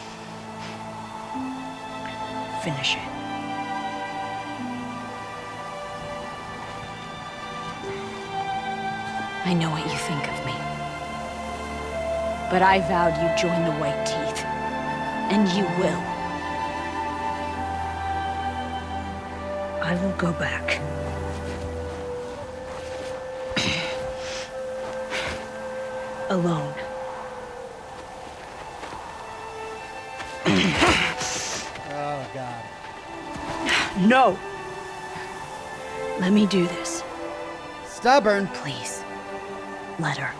Finish it. I know what you think of me. But I vowed you'd join the White Teeth. And you will. I will go back. Alone. Oh, God. No! Let me do this. Stubborn. Please. Let her.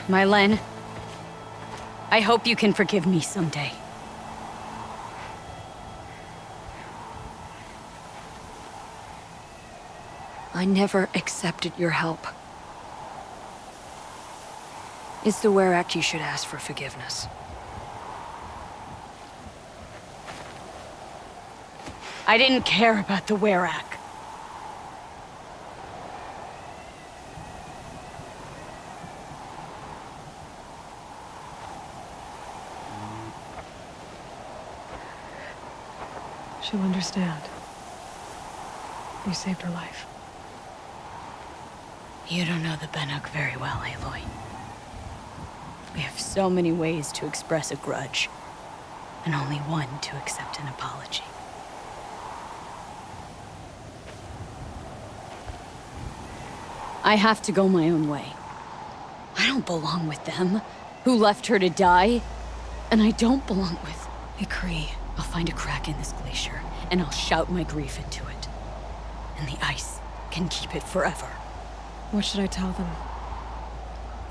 Mylin, I hope you can forgive me someday. I never accepted your help. It's the Ourea you should ask for forgiveness. I didn't care about the Ourea. She'll understand. You saved her life. You don't know the Banuk very well, Aloy. We have so many ways to express a grudge, and only one to accept an apology. I have to go my own way. I don't belong with them, who left her to die. And I don't belong with Ikri. I'll find a crack in this glacier, and I'll shout my grief into it. And the ice can keep it forever. What should I tell them?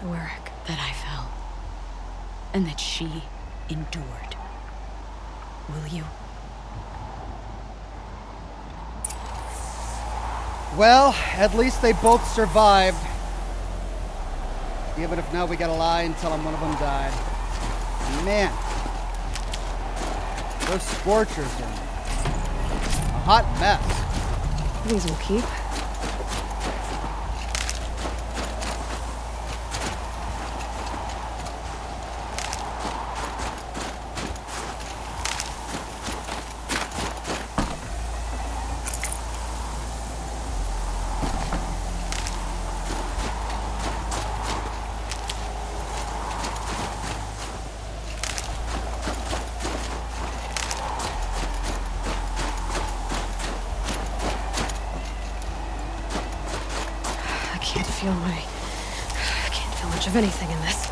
The Ourea. That I fell. And that she endured. Will you? Well, at least they both survived. Even if now we gotta lie and tell them one of them died. Man. Those scorchers are a hot mess. These will keep. I can't feel much of anything in this.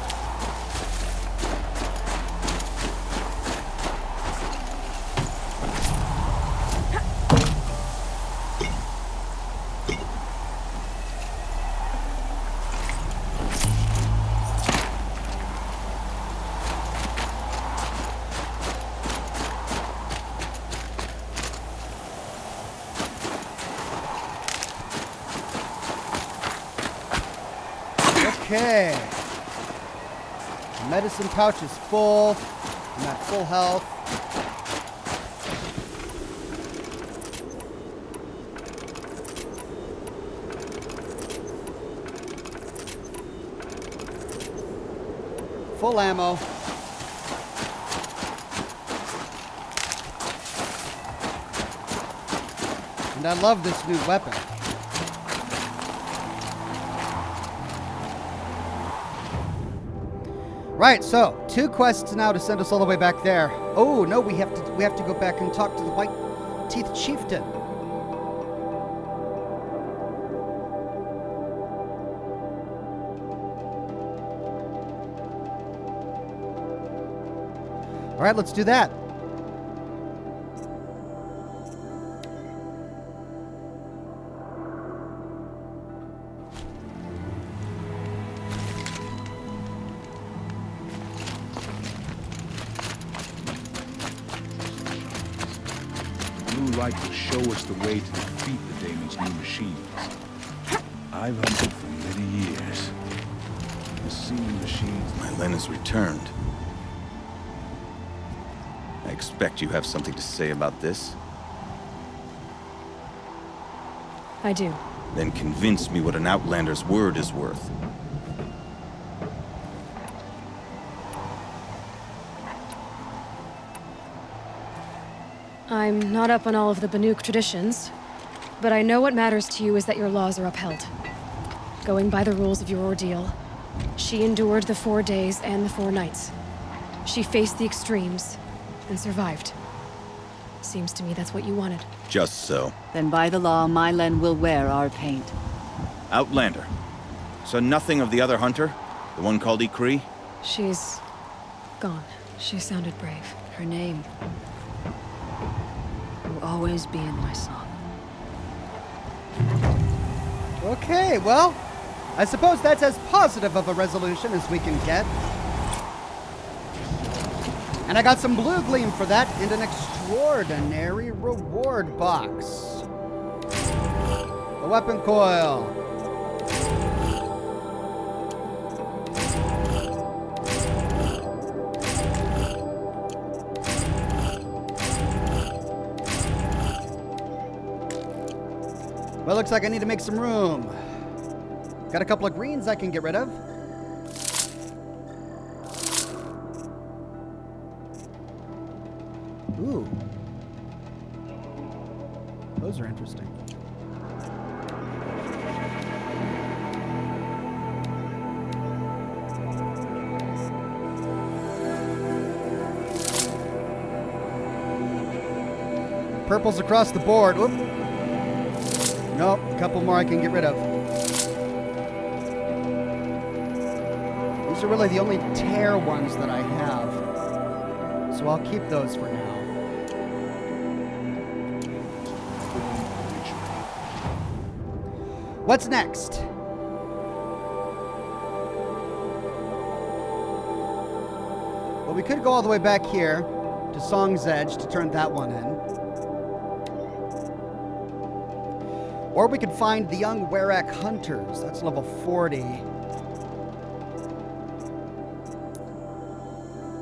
Okay. The medicine pouch is full. I'm at full health. Full ammo. And I love this new weapon. Right, so 2 quests now to send us all the way back there. Oh no, we have to go back and talk to the White Teeth Chieftain. All right, let's do that. Blue light will show us the way to defeat the Damon's new machines. I've hunted for many years. The seeming machines... My Len has returned. I expect you have something to say about this. I do. Then convince me what an Outlander's word is worth. I'm not up on all of the Banuk traditions, but I know what matters to you is that your laws are upheld. Going by the rules of your ordeal, she endured the 4 days and the 4 nights. She faced the extremes and survived. Seems to me that's what you wanted. Just so. Then by the law, Mylen will wear our paint. Outlander. So nothing of the other hunter? The one called Ikri? She's gone. She sounded brave. Her name will always be in my song. Okay, well, I suppose that's as positive of a resolution as we can get. And I got some blue gleam for that and an extraordinary reward box. The weapon coil. Well, looks like I need to make some room. Got a couple of greens I can get rid of. Ooh. Those are interesting. Purples across the board. Whoop. Nope, a couple more I can get rid of. These are really the only tear ones that I have. So I'll keep those for now. What's next? Well, we could go all the way back here to Song's Edge to turn that one in. Or we could find the young Werak Hunters. That's level 40.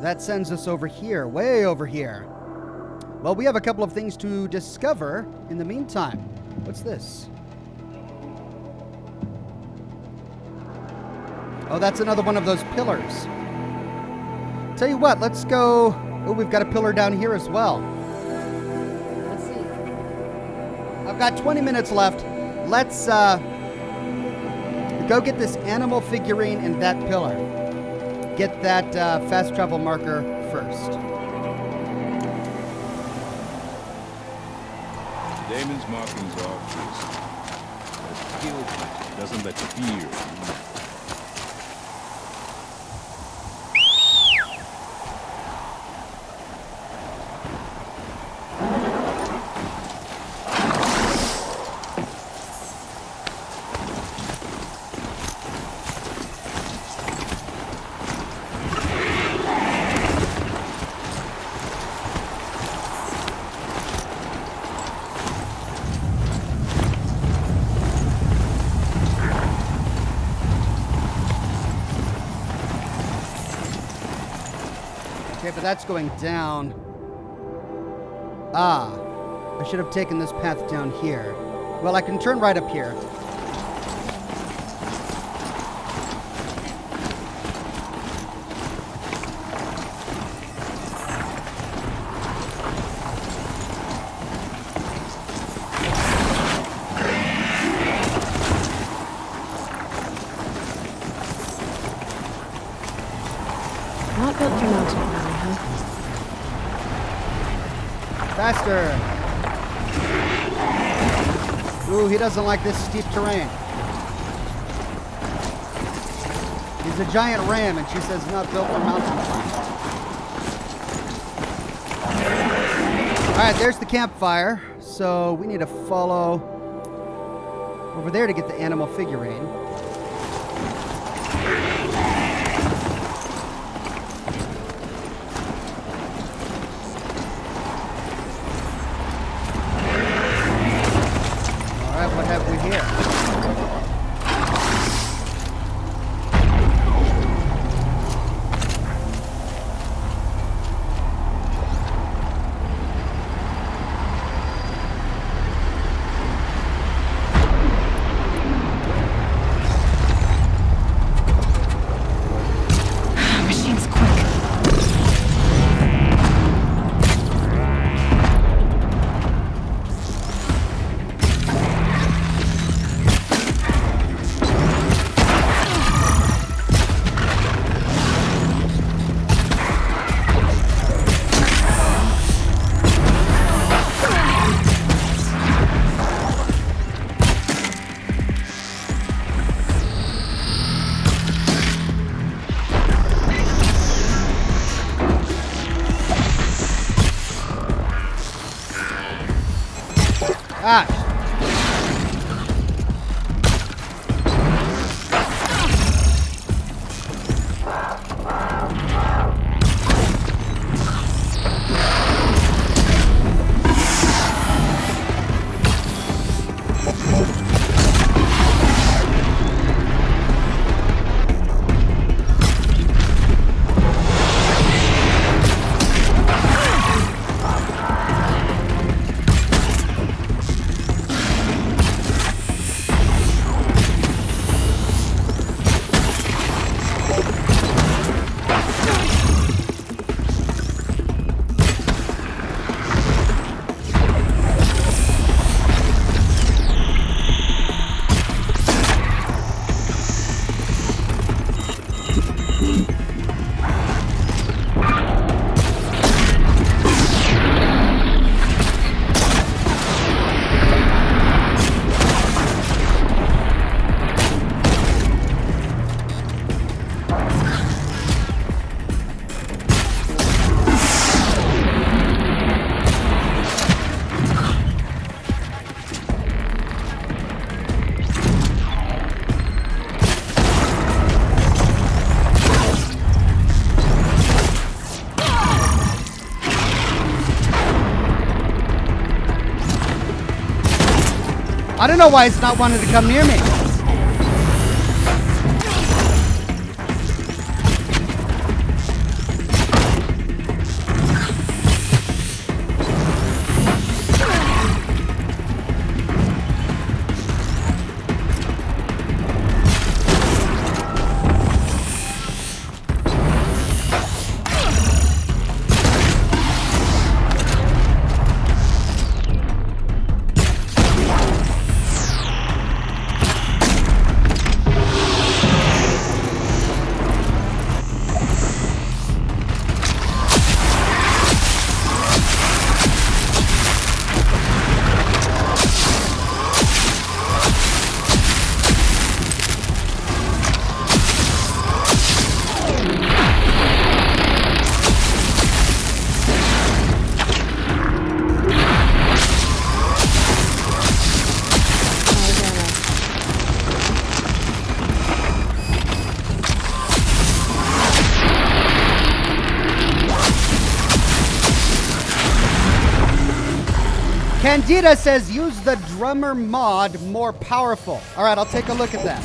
That sends us over here, way over here. Well, we have a couple of things to discover in the meantime. What's this? Oh, that's another one of those pillars. Tell you what, let's go... Oh, we've got a pillar down here as well. Let's see. I've got 20 minutes left. Let's go get this animal figurine and that pillar. Get that fast travel marker first. Damon's markings are fierce. But skill doesn't let fear. Okay, but that's going down. Ah, I should have taken this path down here. Well, I can turn right up here. Faster! Ooh, he doesn't like this steep terrain. He's a giant ram, and she says he's not built for mountain climbing. Alright, there's the campfire. So we need to follow over there to get the animal figurine. Alright, what have we here? I don't know why it's not wanting to come near me. Candida says use the drummer mod more powerful. All right, I'll take a look at that.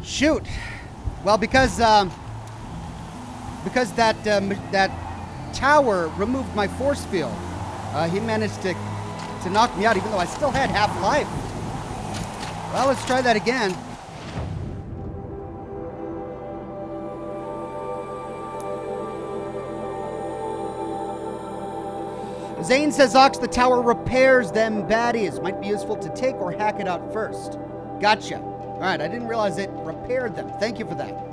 Shoot. Well, because that tower removed my force field. He managed to knock me out, even though I still had half life. Well, let's try that again. Zane says, Ox, the tower repairs them baddies. Might be useful to take or hack it out first. Gotcha. All right, I didn't realize it repaired them. Thank you for that.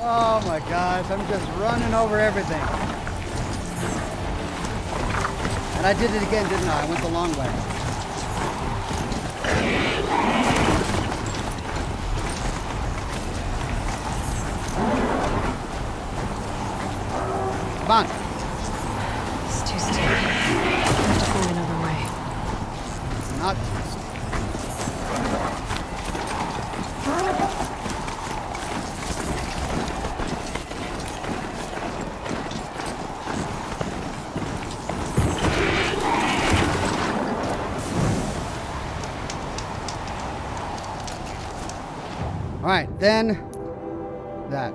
Oh my gosh, I'm just running over everything. And I did it again, didn't I? I went the long way. Come on. It's too steep. I have to find another way. It's not too steep. All right, then that.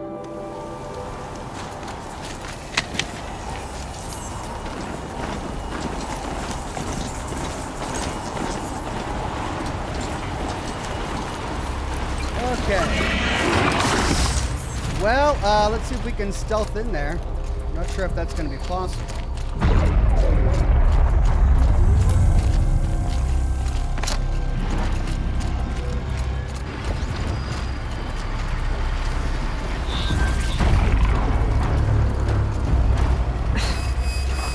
Okay. Well, let's see if we can stealth in there. I'm not sure if that's going to be possible.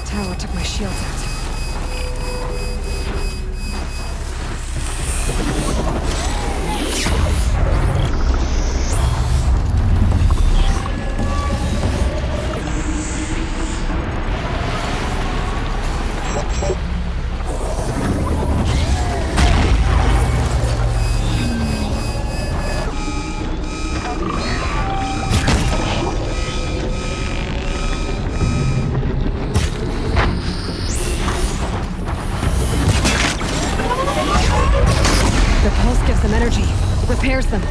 Tower took my shields out. The pulse gives them energy. It repairs them.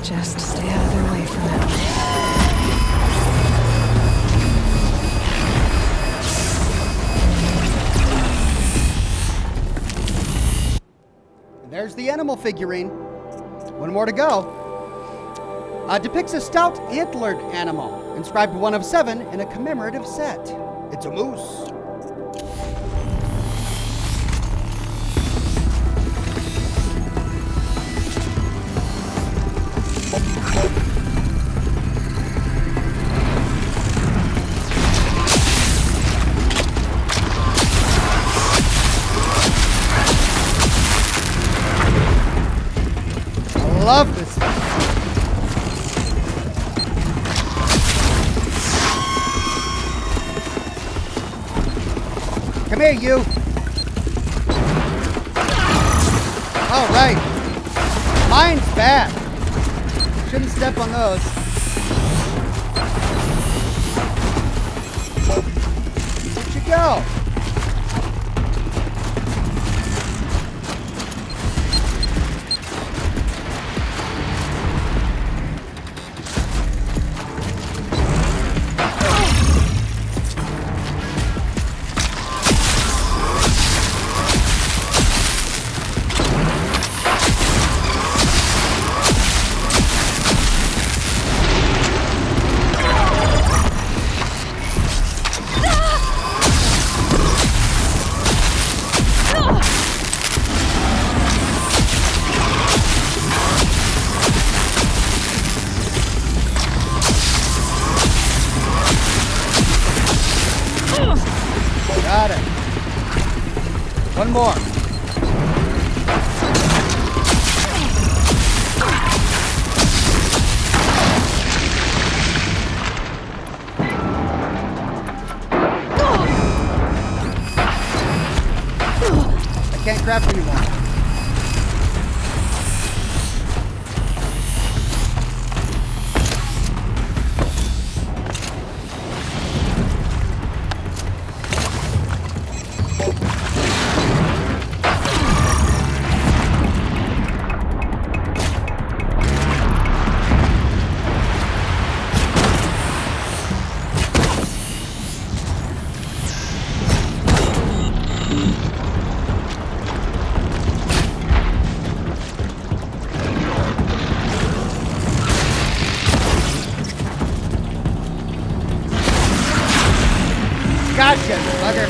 Just stay out of their way for now. There's the animal figurine. One more to go. Depicts a stout antlered animal, inscribed 1 of 7 in a commemorative set. It's a moose. love this. Come here, you. All right. Mine's bad. Shouldn't step on those. Where'd you go? Got it. One more. I can't craft anymore. Gotcha, bugger.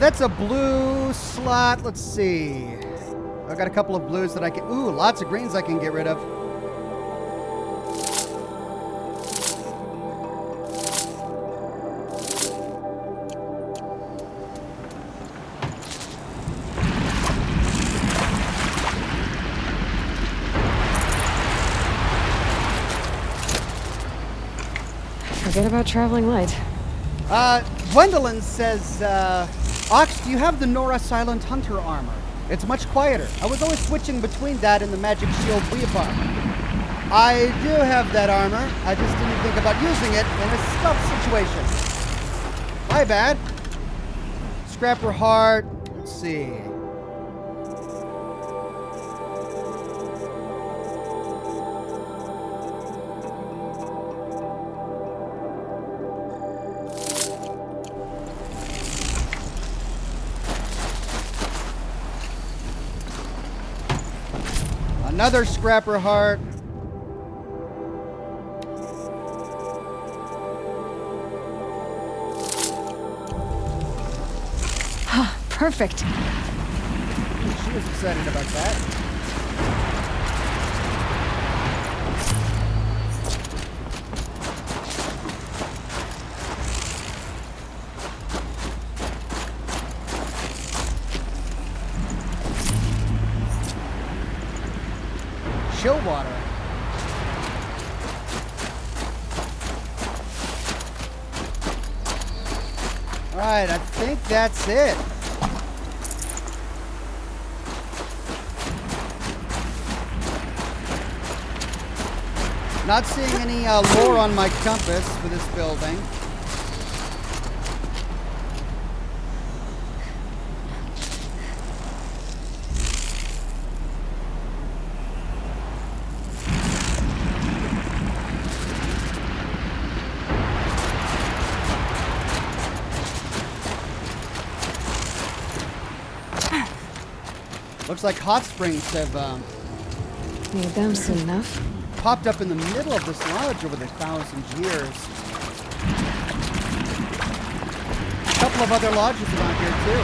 That's a blue slot. Let's see. I've got a couple of blues that I can... Ooh, lots of greens I can get rid of. Forget about traveling light. Gwendolyn says, Ox, do you have the Nora Silent Hunter armor? It's much quieter. I was always switching between that and the Magic Shield Weave armor. I do have that armor. I just didn't think about using it in a stealth situation. My bad. Scrapper Heart. Let's see. Another Scrapper Heart. Perfect. She was excited about that. Chill water. All right, I think that's it. Not seeing any lore on my compass for this building. Looks like hot springs have need them soon enough. Popped up in the middle of this lodge over the 1,000 years. A couple of other lodges around here too.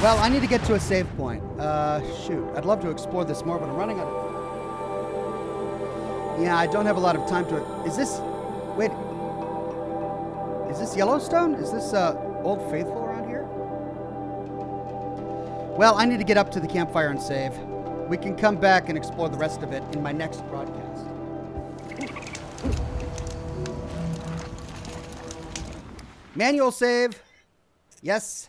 Well, I need to get to a save point. Shoot, I'd love to explore this more, but I'm running out of... Yeah, I don't have a lot of time to... Is this... Wait. Is this Yellowstone? Is this Old Faithful around here? Well, I need to get up to the campfire and save. We can come back and explore the rest of it in my next broadcast. Manual save. Yes.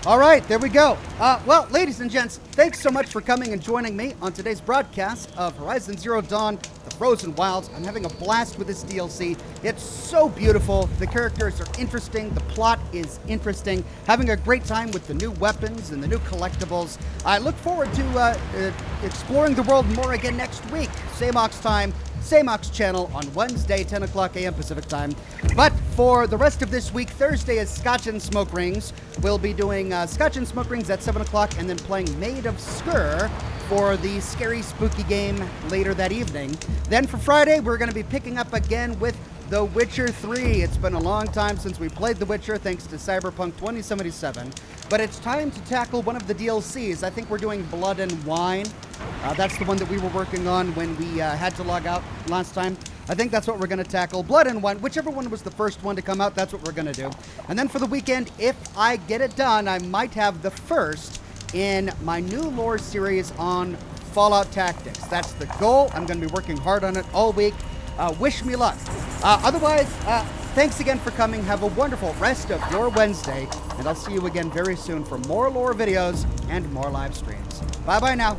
All right, there we go. Well, ladies and gents, thanks so much for coming and joining me on today's broadcast of Horizon Zero Dawn, The Frozen Wilds. I'm having a blast with this DLC. It's so beautiful. The characters are interesting. The plot is interesting. Having a great time with the new weapons and the new collectibles. I look forward to exploring the world more again next week. Same Ox time, same Ox channel on Wednesday, 10 o'clock a.m. Pacific time. But for the rest of this week, Thursday is Scotch and Smoke Rings. We'll be doing Scotch and Smoke Rings at 7 o'clock and then playing Maid of Sker for the scary, spooky game later that evening. Then for Friday, we're going to be picking up again with The Witcher 3. It's been a long time since we played The Witcher, thanks to Cyberpunk 2077. But it's time to tackle one of the DLCs. I think we're doing Blood and Wine. That's the one that we were working on when we had to log out last time. I think that's what we're going to tackle. Blood and Wine, whichever one was the first one to come out, that's what we're going to do. And then for the weekend, if I get it done, I might have the first in my new lore series on Fallout Tactics. That's the goal. I'm going to be working hard on it all week. Wish me luck. Otherwise, thanks again for coming. Have a wonderful rest of your Wednesday, and I'll see you again very soon for more lore videos and more live streams. Bye-bye now.